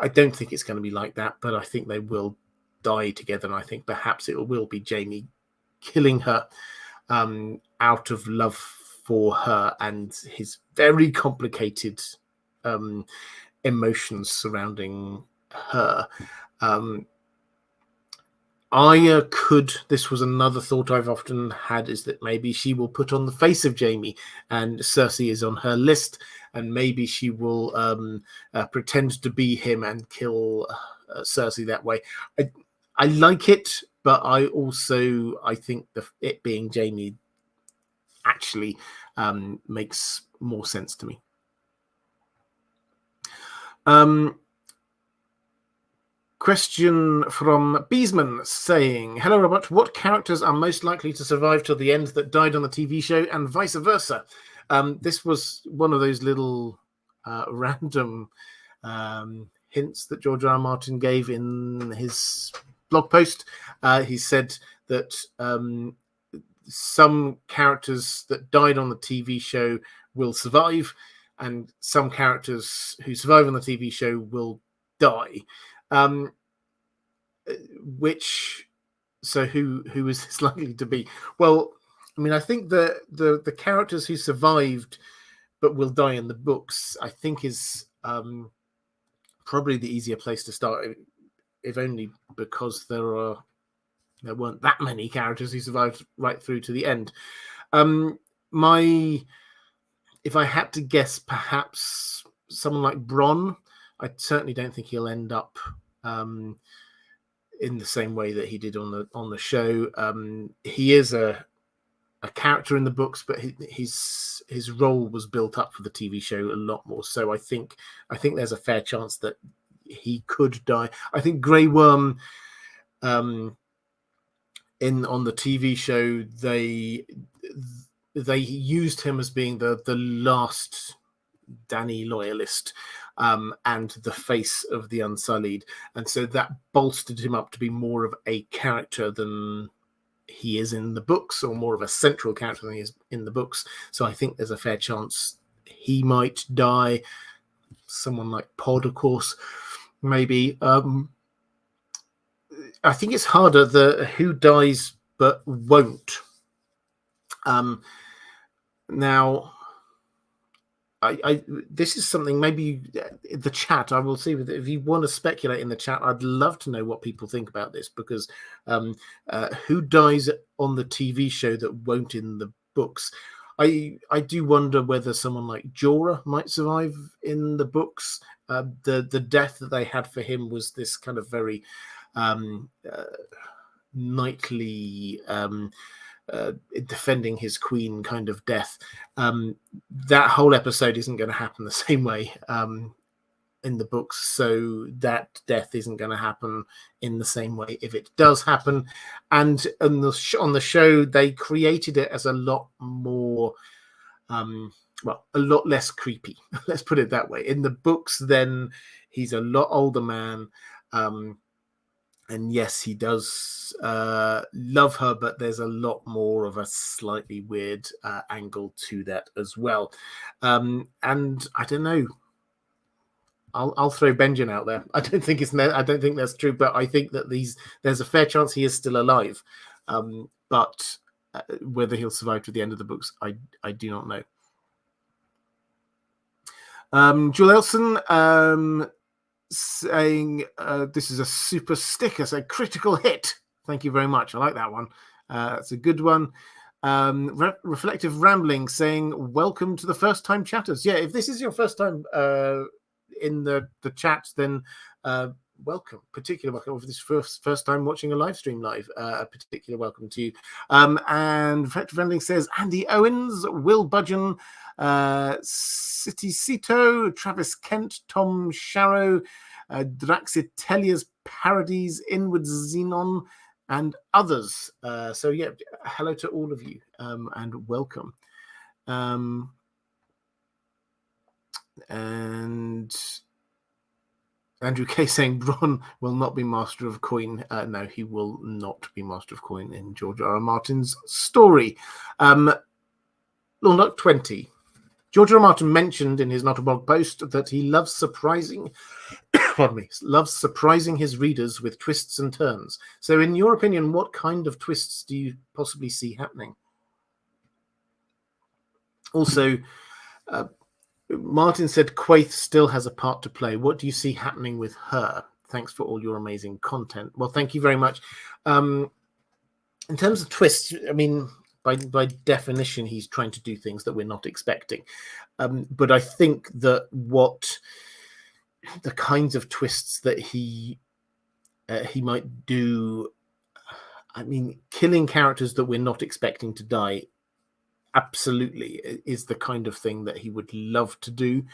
I don't think it's going to be like that, but I think they will die together, and I think perhaps it will be Jaime killing her out of love for her and his very complicated emotions surrounding her. Arya could, this was another thought I've often had, is that maybe she will put on the face of Jaime and Cersei is on her list, and maybe she will pretend to be him and kill Cersei that way. I like it, but I think it being Jaime actually makes more sense to me. Question from Beesman saying, hello, Robert. What characters are most likely to survive till the end that died on the TV show and vice versa? This was one of those little random hints that George R. R. Martin gave in his blog post. He said that some characters that died on the TV show will survive, and some characters who survive on the TV show will die. Who is this likely to be? Well, I mean, I think the characters who survived but will die in the books, I think, is probably the easier place to start, if only because there weren't that many characters who survived right through to the end. If I had to guess, perhaps someone like Bronn. I certainly don't think he'll end up in the same way that he did on the show. He is a character in the books, but his role was built up for the TV show a lot more. So I think there's a fair chance that he could die. I think Grey Worm on the TV show, they used him as being the last Dany loyalist. and the face of the Unsullied. And so that bolstered him up to be more of a character than he is in the books, or more of a central character than he is in the books. So I think there's a fair chance he might die. Someone like Pod, of course, maybe. I think it's harder the who dies but won't. Now, this is something maybe the chat. I will see if you want to speculate in the chat. I'd love to know what people think about this, because who dies on the TV show that won't in the books? I do wonder whether someone like Jorah might survive in the books. The death that they had for him was this kind of very knightly defending his queen kind of death. That whole episode isn't going to happen the same way in the books, so that death isn't going to happen in the same way if it does happen. And on the show, they created it as a lot more a lot less creepy. Let's put it that way. In the books, then he's a lot older man. And yes, he does love her, but there's a lot more of a slightly weird angle to that as well. And I don't know. I'll throw Benjen out there. I don't think that's true, but I think that there's a fair chance he is still alive. But whether he'll survive to the end of the books, I do not know. Joel Elson saying this is a super sticker, so critical hit. Thank you very much. I like that one. That's a good one. Reflective Rambling saying welcome to the first time chatters. Yeah, if this is your first time in the chat, then welcome. Particular welcome. If this is first time watching a live stream live, a particular welcome to you. And Reflective Rambling says Andy Owens, Will Budgeon, City Cito, Travis Kent, Tom Sharrow, Draxitelia's Parodies, Inward Xenon, and others. So yeah, hello to all of you, and welcome. And Andrew K saying Bronn will not be Master of Coin. No, he will not be Master of Coin in George R. R. Martin's story. Lord 20. George R. R. Martin mentioned in his Not a Blog post that he loves surprising his readers with twists and turns. So in your opinion, what kind of twists do you possibly see happening? Also, Martin said Quaithe still has a part to play. What do you see happening with her? Thanks for all your amazing content. Well, thank you very much. In terms of twists, I mean, by definition, he's trying to do things that we're not expecting. But I think that the kinds of twists that he might do, I mean, killing characters that we're not expecting to die, absolutely is the kind of thing that he would love to do.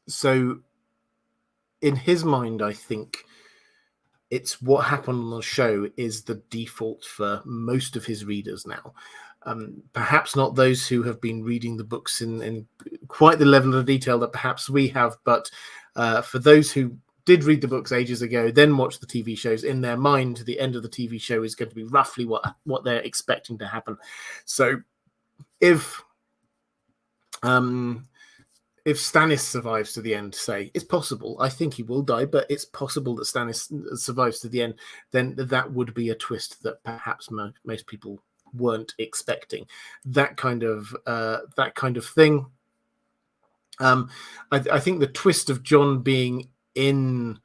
So in his mind, I think it's what happened on the show is the default for most of his readers now. Perhaps not those who have been reading the books in quite the level of detail that perhaps we have, but for those who did read the books ages ago, then watch the TV shows, in their mind, the end of the TV show is going to be roughly what they're expecting to happen. So if Stannis survives to the end, say, it's possible, I think he will die, but it's possible that Stannis survives to the end, then that would be a twist that perhaps most people weren't expecting. That kind of thing. I think the twist of Jon being in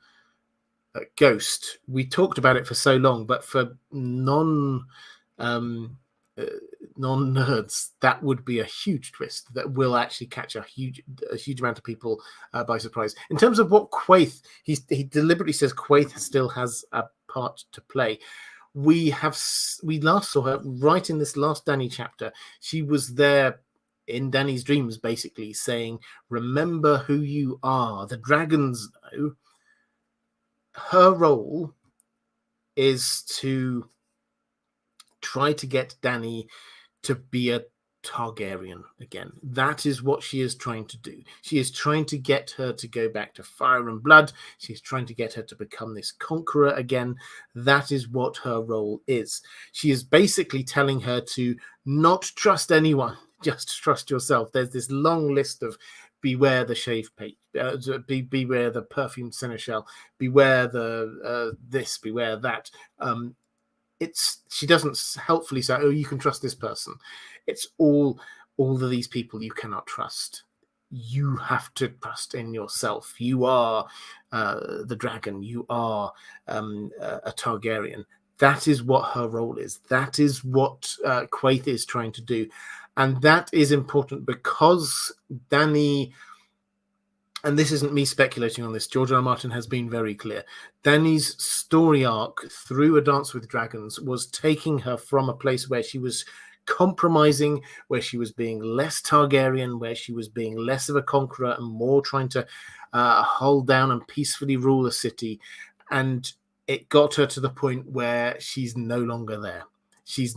Ghost, we talked about it for so long, but for non-nerds, that would be a huge twist that will actually catch a huge amount of people by surprise. In terms of what Quaithe, he deliberately says Quaithe still has a part to play. We last saw her right in this last Dany chapter. She was there in Dany's dreams, basically saying, "Remember who you are. The dragons know." Her role is to try to get Dany to be a Targaryen again. That is what she is trying to do. She is trying to get her to go back to fire and blood. She's trying to get her to become this conqueror again. That is what her role is. She is basically telling her to not trust anyone, just trust yourself. There's this long list of beware the shave pate, beware the perfumed seneschal, beware the this, beware that. She doesn't helpfully say, oh, you can trust this person. It's all of these people you cannot trust. You have to trust in yourself. You are the dragon. You are a Targaryen. That is what her role is. That is what Quaithe is trying to do. And that is important because Dany, and this isn't me speculating on this, George R. R. Martin has been very clear. Dany's story arc through A Dance with Dragons was taking her from a place where she was compromising, where she was being less Targaryen, where she was being less of a conqueror and more trying to hold down and peacefully rule a city. And it got her to the point where she's no longer there. She's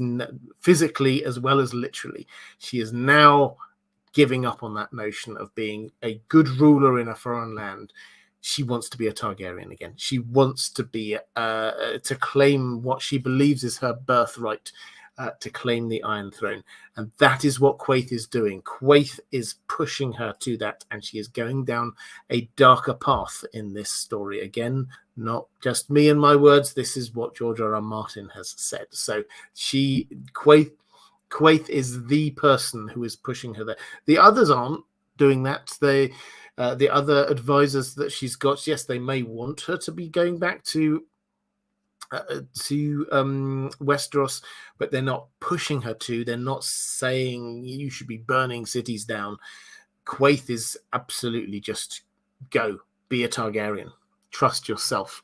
physically as well as literally. She is now giving up on that notion of being a good ruler in a foreign land. She wants to be a Targaryen again. She wants to be to claim what she believes is her birthright, to claim the Iron Throne. And that is what Quaithe is doing. Quaithe is pushing her to that, and she is going down a darker path in this story. Again, not just me and my words. This is what George R. R. Martin has said. So Quaithe is the person who is pushing her there. The others aren't doing that. The other advisors that she's got, yes, they may want her to be going back to Westeros, but they're not pushing her to. They're not saying you should be burning cities down. Quaithe is absolutely just go, be a Targaryen, trust yourself.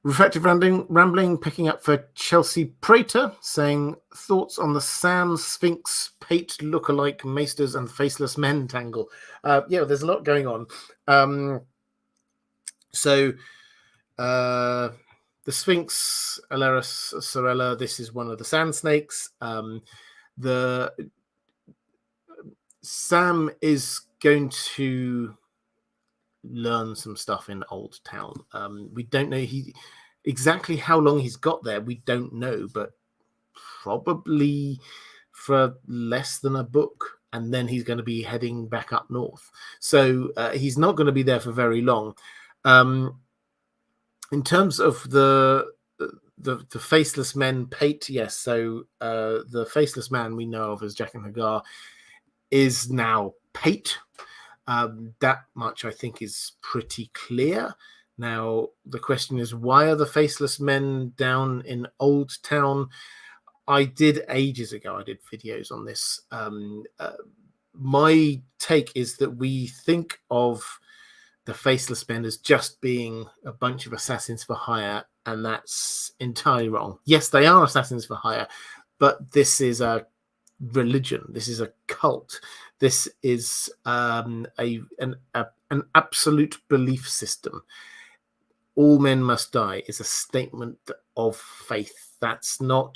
Reflective Rambling, picking up for Chelsea Prater, saying thoughts on the Sam, Sphinx, Pate, lookalike, Maesters, and Faceless Men tangle. Yeah, there's a lot going on. So the Sphinx, Alaris Sorella, this is one of the Sand Snakes. The Sam is going to learn some stuff in Old Town. We don't know exactly how long he's got there. We don't know, but probably for less than a book, and then he's going to be heading back up north. So he's not going to be there for very long. In terms of the Faceless Men, Pate, yes. So the Faceless Man we know of as Jaqen H'ghar is now Pate. That much I think is pretty clear. Now, the question is, why are the Faceless Men down in Old Town? I did ages ago, I did videos on this. My take is that we think of the Faceless Men as just being a bunch of assassins for hire, and that's entirely wrong. Yes, they are assassins for hire, but this is a religion. This is a cult. This is an absolute belief system. All men must die is a statement of faith. That's not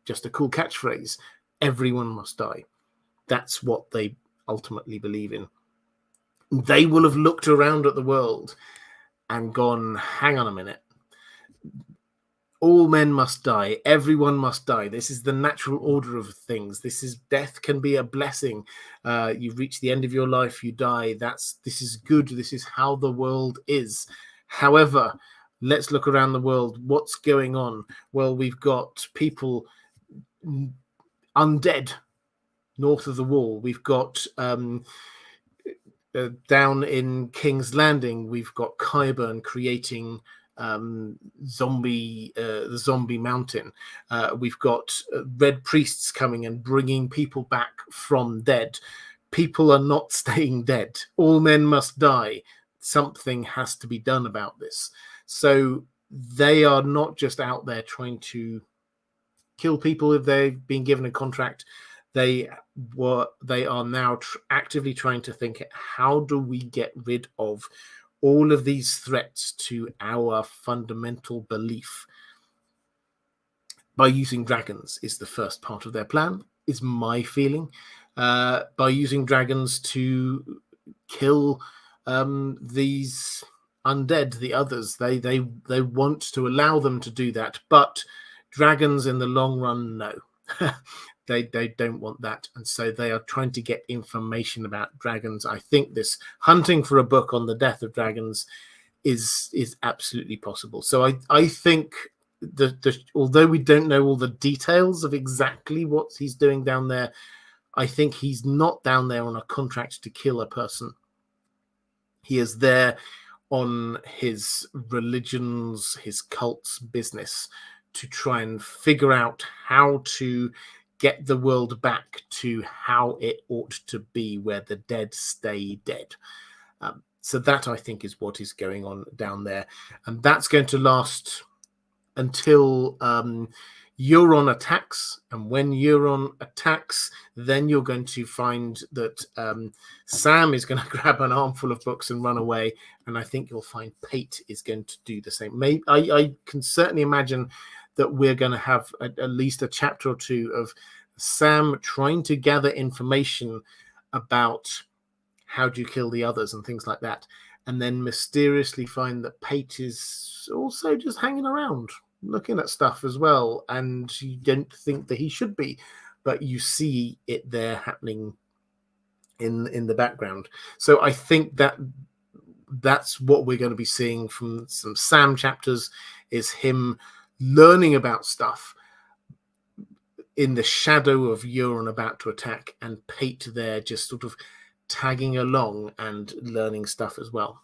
just a cool catchphrase. Everyone must die. That's what they ultimately believe in. They will have looked around at the world and gone, hang on a minute. All men must die. Everyone must die. This is the natural order of things. Death can be a blessing. You've reached the end of your life, you die. This is good. This is how the world is. However, let's look around the world. What's going on? Well, we've got people undead north of the wall. We've got down in King's Landing, we've got Qyburn creating the zombie mountain. We've got red priests coming and bringing people back from dead. People are not staying dead. All men must die. Something has to be done about this. So they are not just out there trying to kill people if they've been given a contract. They are now actively trying to think, how do we get rid of all of these threats to our fundamental belief? by using dragons is the first part of their plan, is my feeling. By using dragons to kill these undead, the others. They want to allow them to do that, but dragons in the long run, no. They don't want that, and so they are trying to get information about dragons. I think this hunting for a book on the death of dragons is absolutely possible. So I think although we don't know all the details of exactly what he's doing down there, I think he's not down there on a contract to kill a person. He is there on his religion's, his cult's business to try and figure out how to get the world back to how it ought to be, where the dead stay dead. So that, I think, is what is going on down there. And that's going to last until Euron attacks. And when Euron attacks, then you're going to find that Sam is going to grab an armful of books and run away. And I think you'll find Pate is going to do the same. I can certainly imagine that we're going to have at least a chapter or two of Sam trying to gather information about how do you kill the others and things like that, and then mysteriously find that Pate is also just hanging around looking at stuff as well, and you don't think that he should be, but you see it there happening in the background. So I think that's what we're going to be seeing from some Sam chapters, is him learning about stuff in the shadow of Euron about to attack, and Pate there just sort of tagging along and learning stuff as well.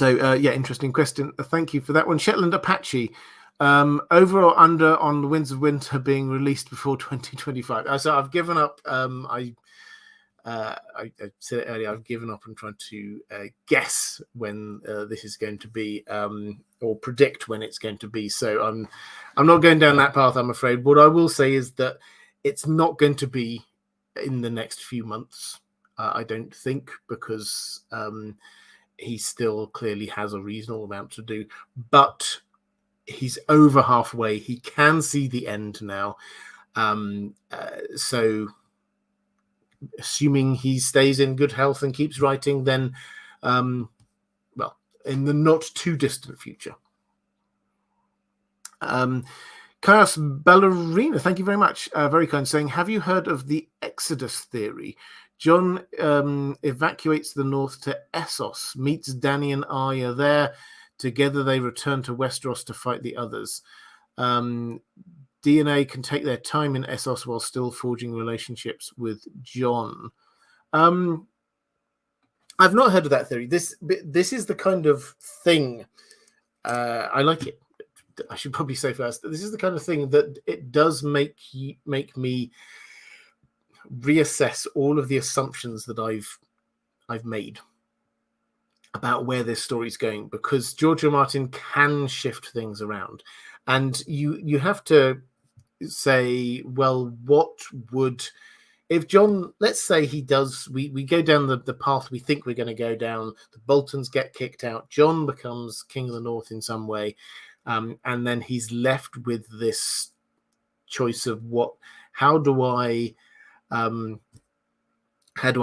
Interesting question. Thank you for that one. Shetland Apache, over or under on the Winds of Winter being released before 2025? So I've given up. I said it earlier, I've given up on trying to guess when this is going to be, or predict when it's going to be. So I'm not going down that path, I'm afraid. What I will say is that it's not going to be in the next few months, I don't think, because he still clearly has a reasonable amount to do. But he's over halfway. He can see the end now. So assuming he stays in good health and keeps writing, then, in the not too distant future. Chaos Ballerina, thank you very much. Very kind, saying, have you heard of the Exodus theory? Jon evacuates the north to Essos, meets Dany and Arya there. Together they return to Westeros to fight the others. DNA can take their time in Essos while still forging relationships with Jon. I've not heard of that theory. This is the kind of thing, I like it. I should probably say first, this is the kind of thing that it does make me reassess all of the assumptions that I've made about where this story's going, because George R. Martin can shift things around, and you have to say, well, what would, if Jon, let's say he does, we go down the path we think we're going to go down, the Boltons get kicked out, Jon becomes King of the North in some way, and then he's left with this choice of how do I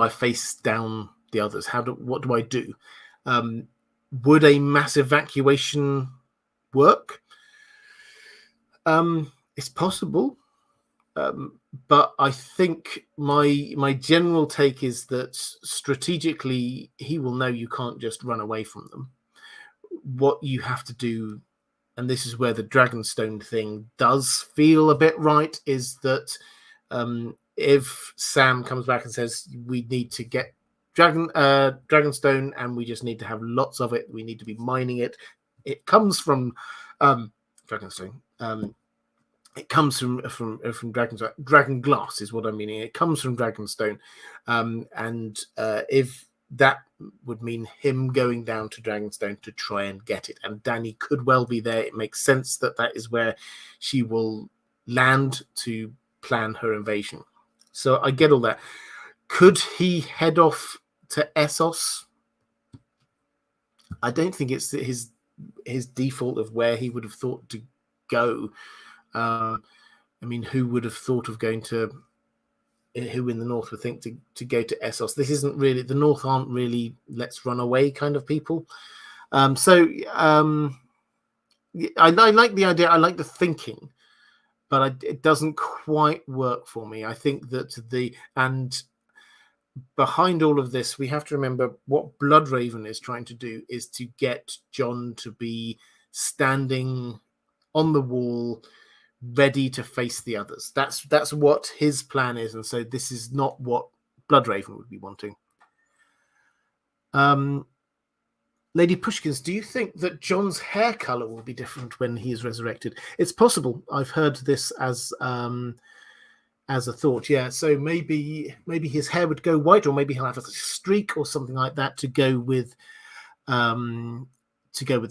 face down the others? What do I do? Would a mass evacuation work? It's possible, but I think my general take is that strategically he will know you can't just run away from them. What you have to do, and this is where the Dragonstone thing does feel a bit right, is that if Sam comes back and says we need to get Dragonstone and we just need to have lots of it, we need to be mining it. It comes from Dragonstone. It comes from Dragonstone. Dragon glass is what I'm meaning. It comes from Dragonstone, and if that would mean him going down to Dragonstone to try and get it, and Dany could well be there. It makes sense that is where she will land to plan her invasion. So I get all that. Could he head off to Essos? I don't think it's his his default of where he would have thought to go. I mean, who would have thought of going to? Who in the North would think to go to Essos? This isn't really, the North aren't really let's run away kind of people. I like the idea. I like the thinking, but it doesn't quite work for me. I think that and behind all of this, we have to remember what Bloodraven is trying to do is to get Jon to be standing on the wall, ready to face the others. That's what his plan is, and so this is not what Bloodraven would be wanting. Lady Pushkins, do you think that Jon's hair color will be different when he is resurrected? It's possible. I've heard this as a thought. Yeah, so maybe his hair would go white, or maybe he'll have a streak or something like that to go with the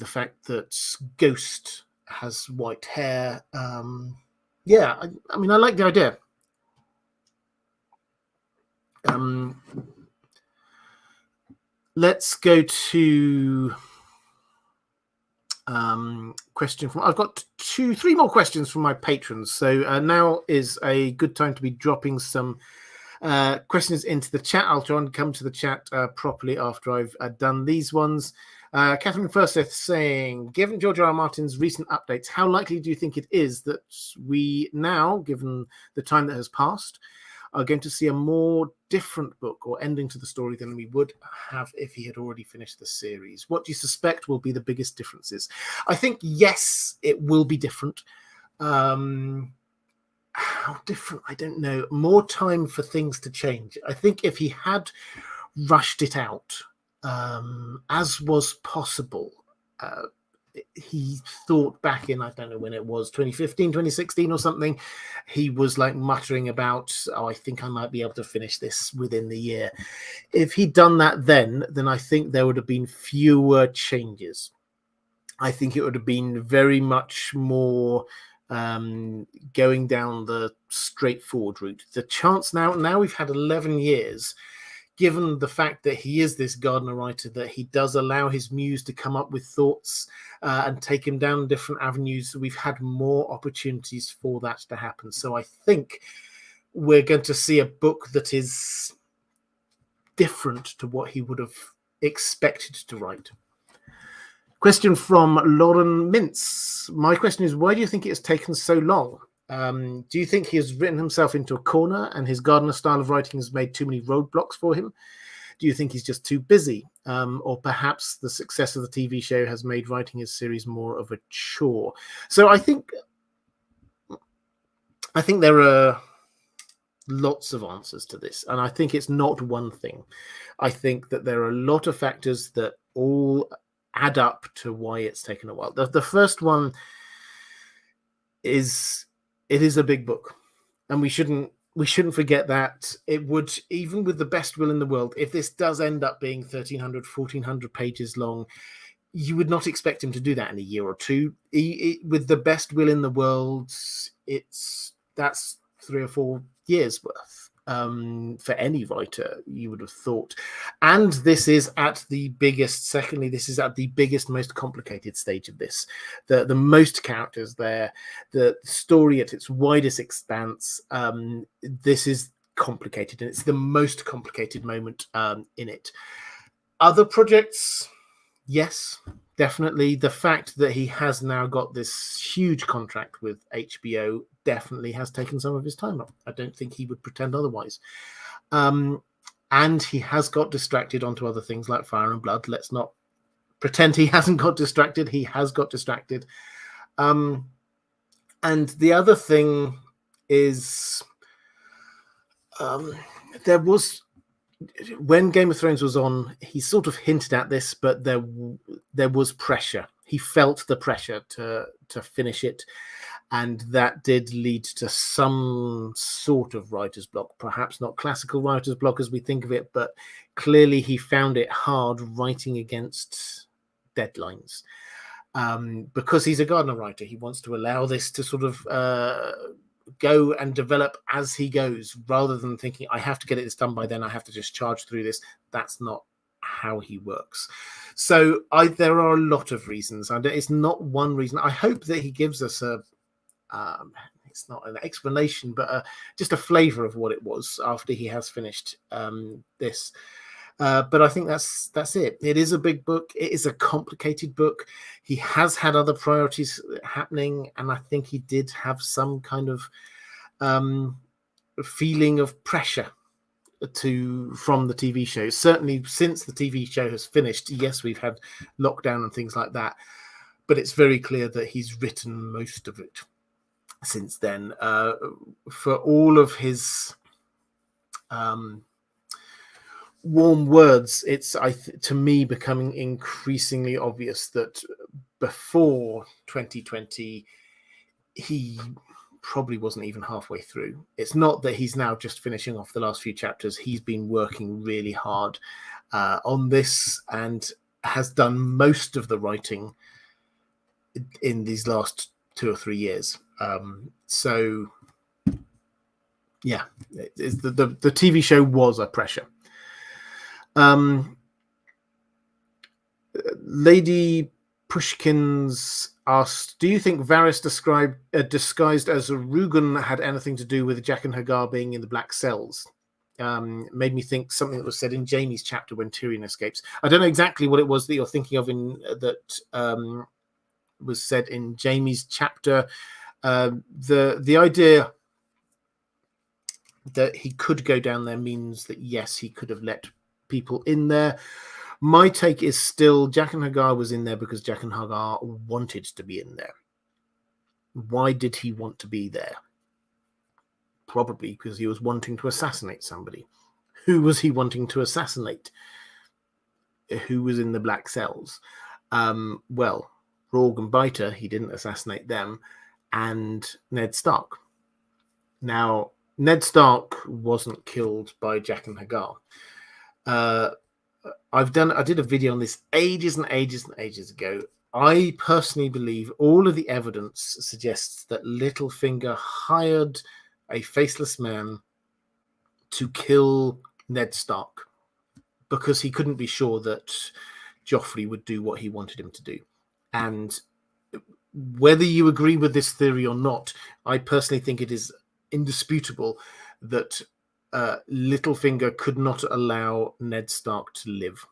fact that Ghost has white hair. Yeah, I mean, I like the idea. Let's go to question from. I've got 3 more questions from my patrons. So now is a good time to be dropping some questions into the chat. I'll try and come to the chat properly after I've done these ones. Catherine Firsteth saying, given George R.R. Martin's recent updates, how likely do you think it is that we now, given the time that has passed, are going to see a more different book or ending to the story than we would have if he had already finished the series? What do you suspect will be the biggest differences? I think, yes, it will be different. How different? I don't know. More time for things to change. I think if he had rushed it out, as was possible, he thought back in, I don't know when it was, 2015, 2016 or something, he was like muttering about, I think I might be able to finish this within the year. If he'd done that then I think there would have been fewer changes. I think it would have been very much more going down the straightforward route. The chance now we've had 11 years, given the fact that he is this Gardner writer, that he does allow his muse to come up with thoughts and take him down different avenues, we've had more opportunities for that to happen. So I think we're going to see a book that is different to what he would have expected to write. Question from Lauren Mintz. My question is, why do you think it has taken so long? Do you think he has written himself into a corner and his Gardner style of writing has made too many roadblocks for him? Do you think he's just too busy? Or perhaps the success of the TV show has made writing his series more of a chore? So I think there are lots of answers to this, and I think it's not one thing. I think that there are a lot of factors that all add up to why it's taken a while. The first one is it is a big book, and we shouldn't forget that. It would, even with the best will in the world, if this does end up being 1,300, 1,400 pages long, you would not expect him to do that in a year or two. With the best will in the world, that's 3 or 4 years worth. For any writer, you would have thought. And this is at the biggest, this is at the biggest, most complicated stage of this. The most characters there, the story at its widest expanse. This is complicated, and it's the most complicated moment in it. Other projects, yes, definitely. The fact that he has now got this huge contract with HBO definitely has taken some of his time up. I don't think he would pretend otherwise. And he has got distracted onto other things like Fire and Blood. Let's not pretend he hasn't got distracted. He has got distracted. And the other thing is there was, when Game of Thrones was on, he sort of hinted at this, but there was pressure. He felt the pressure to finish it, and that did lead to some sort of writer's block. Perhaps not classical writer's block as we think of it, but clearly he found it hard writing against deadlines. Because he's a Gardner writer, he wants to allow this to sort of go and develop as he goes, rather than thinking, I have to get this done by then, I have to just charge through this. That's not how he works. So there are a lot of reasons, and it's not one reason. I hope that he gives us it's not an explanation, but just a flavour of what it was after he has finished this. But I think that's it. It is a big book. It is a complicated book. He has had other priorities happening, and I think he did have some kind of feeling of pressure from the TV show. Certainly since the TV show has finished, yes, we've had lockdown and things like that, but it's very clear that he's written most of it since then. For all of his warm words, it's to me becoming increasingly obvious that before 2020 he probably wasn't even halfway through. It's not that he's now just finishing off the last few chapters. He's been working really hard on this and has done most of the writing in these last 2 or 3 years. So yeah, the TV show was a pressure. Lady Pushkins asked, do you think Varys disguised as a Rugen had anything to do with Jack and Hagar being in the Black Cells? Made me think something that was said in Jaime's chapter when Tyrion escapes. I don't know exactly what it was that you're thinking of that was said in Jaime's chapter. The idea that he could go down there means that, yes, he could have let people in there. My take is still Jack and Hagar was in there because Jack and Hagar wanted to be in there. Why did he want to be there? Probably because he was wanting to assassinate somebody. Who was he wanting to assassinate? Who was in the Black Cells? Well, Rourke and Biter, he didn't assassinate them, and Ned Stark. Now, Ned Stark wasn't killed by Jack and Hagar. I did a video on this ages and ages and ages ago. I personally believe all of the evidence suggests that Littlefinger hired a faceless man to kill Ned Stark because he couldn't be sure that Joffrey would do what he wanted him to do. And whether you agree with this theory or not, I personally think it is indisputable that Littlefinger could not allow Ned Stark to live.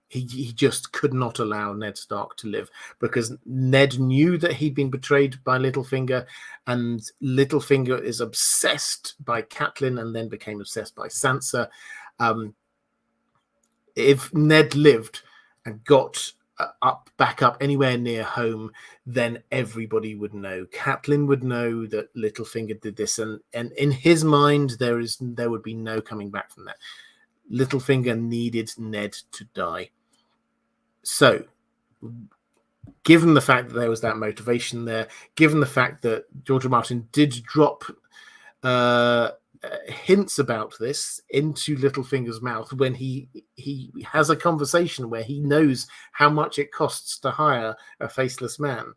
He just could not allow Ned Stark to live because Ned knew that he'd been betrayed by Littlefinger, and Littlefinger is obsessed by Catelyn and then became obsessed by Sansa. If Ned lived and got back up anywhere near home, then everybody would know. Catelyn would know that Littlefinger did this, and in his mind, there would be no coming back from that. Littlefinger needed Ned to die. So, given the fact that there was that motivation there, given the fact that George R. R. Martin did drop hints about this into Littlefinger's mouth when he has a conversation where he knows how much it costs to hire a faceless man.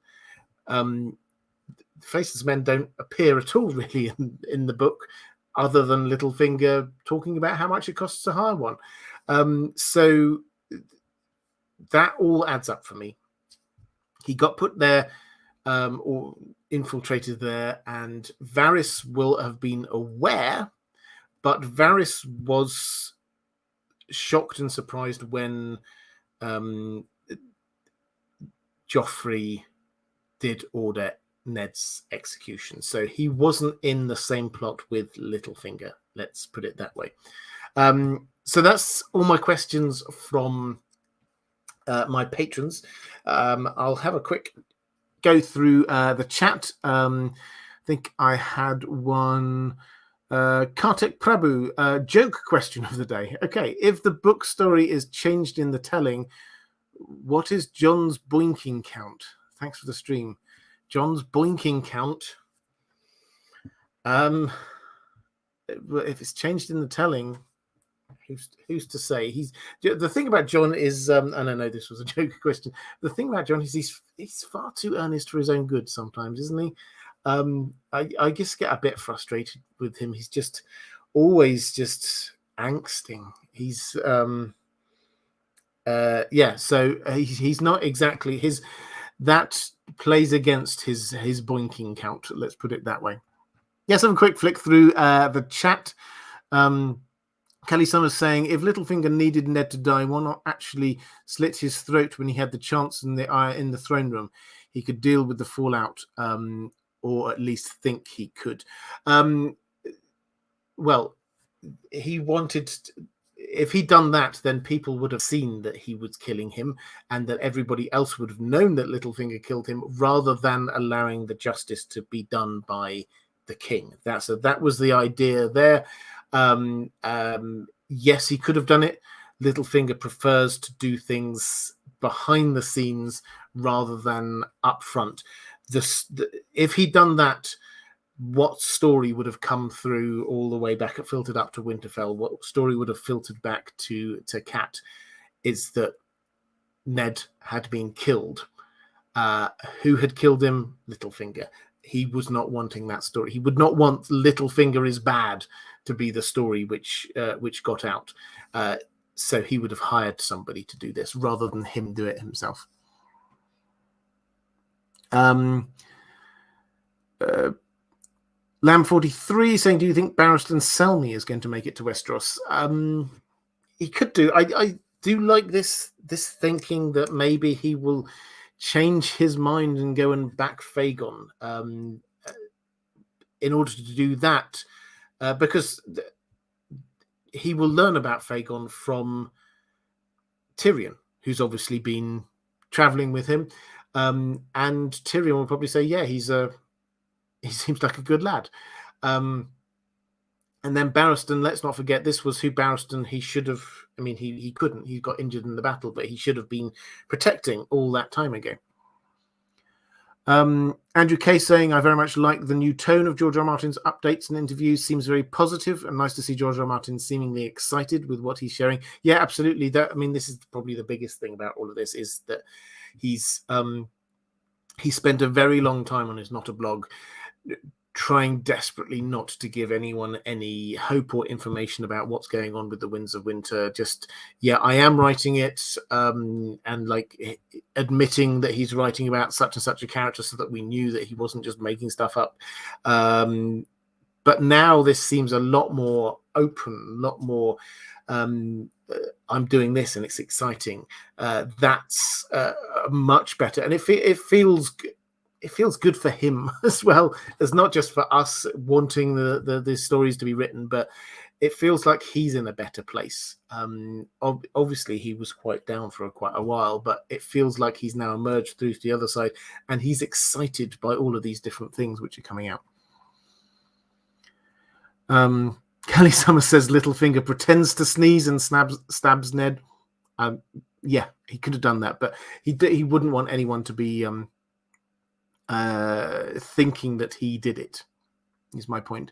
Faceless men don't appear at all really in the book, other than Littlefinger talking about how much it costs to hire one. So that all adds up for me. He got put there or infiltrated there, and Varys will have been aware, but Varys was shocked and surprised when Joffrey did order Ned's execution. So he wasn't in the same plot with Littlefinger. Let's put it that way. So that's all my questions from my patrons. I'll have a quick go through the chat. I think I had one. Kartik Prabhu, joke question of the day. Okay, if the book story is changed in the telling, what is Jon's boinking count? Thanks for the stream. Jon's boinking count. If it's changed in the telling, who's to say? The thing about Jon is, and I know this was a joke question. The thing about Jon is he's far too earnest for his own good sometimes, isn't he? I just get a bit frustrated with him. He's just always just angsting. He's Yeah, so he's not exactly that plays against his boinking count. Let's put it that way. Yes, have a quick flick through the chat. Kelly Summers saying, if Littlefinger needed Ned to die, why not actually slit his throat when he had the chance in the throne room? He could deal with the fallout, or at least think he could. Well, he wanted. If he'd done that, then people would have seen that he was killing him, and that everybody else would have known that Littlefinger killed him, rather than allowing the justice to be done by the king. That was the idea there. Yes, he could have done it. Littlefinger prefers to do things behind the scenes rather than up front. If he'd done that, what story would have come through all the way back, filtered up to Winterfell? What story would have filtered back to Cat is that Ned had been killed. Who had killed him? Littlefinger. He was not wanting that story. He would not want Littlefinger is bad to be the story which got out. So he would have hired somebody to do this rather than him do it himself. Lamb43 saying, do you think Barristan Selmy is going to make it to Westeros? He could do. I do like this thinking that maybe he will change his mind and go and back Fagon in order to do that, because he will learn about Fagon from Tyrion, who's obviously been traveling with him, and Tyrion will probably say, yeah, he seems like a good lad. And then Barristan, let's not forget, this was who Barristan, he should have, I mean, he couldn't, he got injured in the battle, but he should have been protecting all that time ago. Andrew Kay saying, I very much like the new tone of George R. Martin's updates and interviews. Seems very positive and nice to see George R. Martin seemingly excited with what he's sharing. Yeah, absolutely. This is probably the biggest thing about all of this, is that he spent a very long time on his Not a Blog trying desperately not to give anyone any hope or information about what's going on with the Winds of Winter. Just, yeah, I am writing it, and like admitting that he's writing about such and such a character so that we knew that he wasn't just making stuff up. But now this seems a lot more open, a lot more I'm doing this and it's exciting. That's much better. And it feels good for him as well. It's not just for us wanting the stories to be written, but it feels like he's in a better place. Obviously, he was quite down for quite a while, but it feels like he's now emerged through to the other side, and he's excited by all of these different things which are coming out. Kelly Summers says Littlefinger pretends to sneeze and stabs Ned. Yeah, he could have done that, but he wouldn't want anyone to be thinking that he did it, is my point.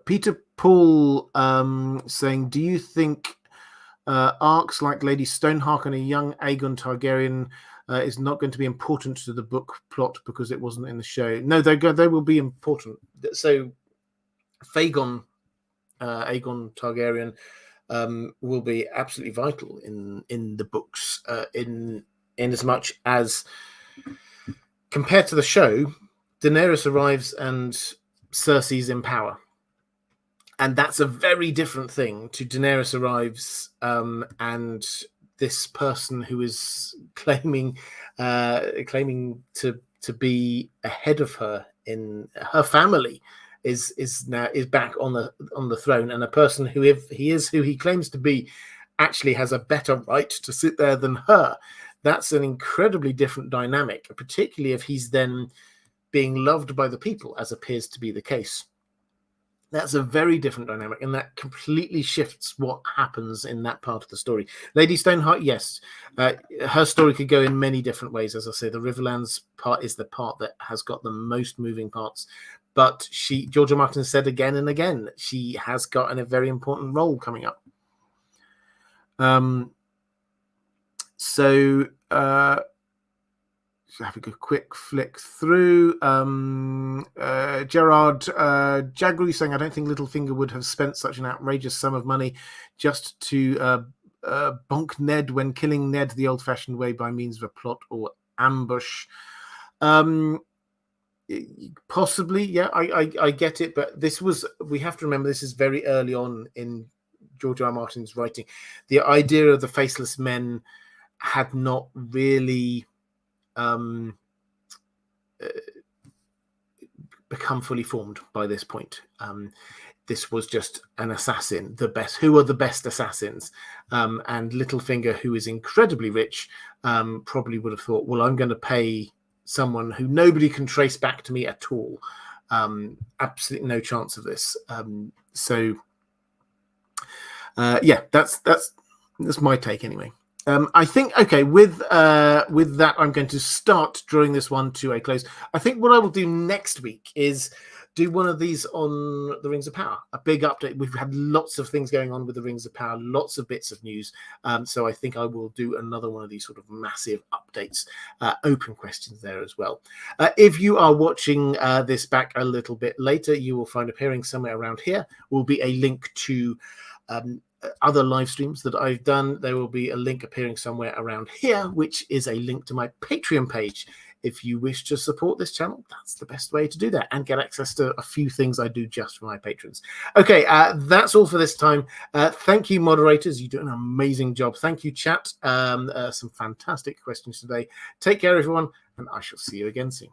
Peter Paul saying, do you think arcs like Lady Stoneheart and a young Aegon Targaryen is not going to be important to the book plot because it wasn't in the show? No, they will be important. So Fagon, Aegon Targaryen, will be absolutely vital in the books, in as much as, compared to the show, Daenerys arrives and Cersei's in power. And that's a very different thing to Daenerys arrives and this person who is claiming to be ahead of her in her family is back on the throne, and a person who, if he is who he claims to be, actually has a better right to sit there than her. That's an incredibly different dynamic, particularly if he's then being loved by the people, as appears to be the case. That's a very different dynamic, and that completely shifts what happens in that part of the story. Lady Stoneheart, yes, her story could go in many different ways. As I say, the Riverlands part is the part that has got the most moving parts. But George R. Martin said again and again, she has got a very important role coming up. So have a good quick flick through. Gerard Jagru saying, I don't think Littlefinger would have spent such an outrageous sum of money just to bonk Ned when killing Ned the old-fashioned way by means of a plot or ambush. Possibly, yeah, I get it, but we have to remember this is very early on in George R. R. Martin's writing. The idea of the faceless men had not really become fully formed by this point. This was just an assassin, who are the best assassins, and Littlefinger, who is incredibly rich, probably would have thought, well, I'm going to pay someone who nobody can trace back to me at all. Absolutely no chance of this. Yeah, that's my take anyway. I think, okay, with that, I'm going to start drawing this one to a close. I think what I will do next week is do one of these on the Rings of Power, a big update. We've had lots of things going on with the Rings of Power, lots of bits of news. So I think I will do another one of these sort of massive updates, open questions there as well. If you are watching this back a little bit later, you will find appearing somewhere around here will be a link to other live streams that I've done. There will be a link appearing somewhere around here, which is a link to my Patreon page. If you wish to support this channel, that's the best way to do that and get access to a few things I do just for my patrons. Okay, that's all for this time. Thank you, moderators. You do an amazing job. Thank you, chat. Some fantastic questions today. Take care, everyone, and I shall see you again soon.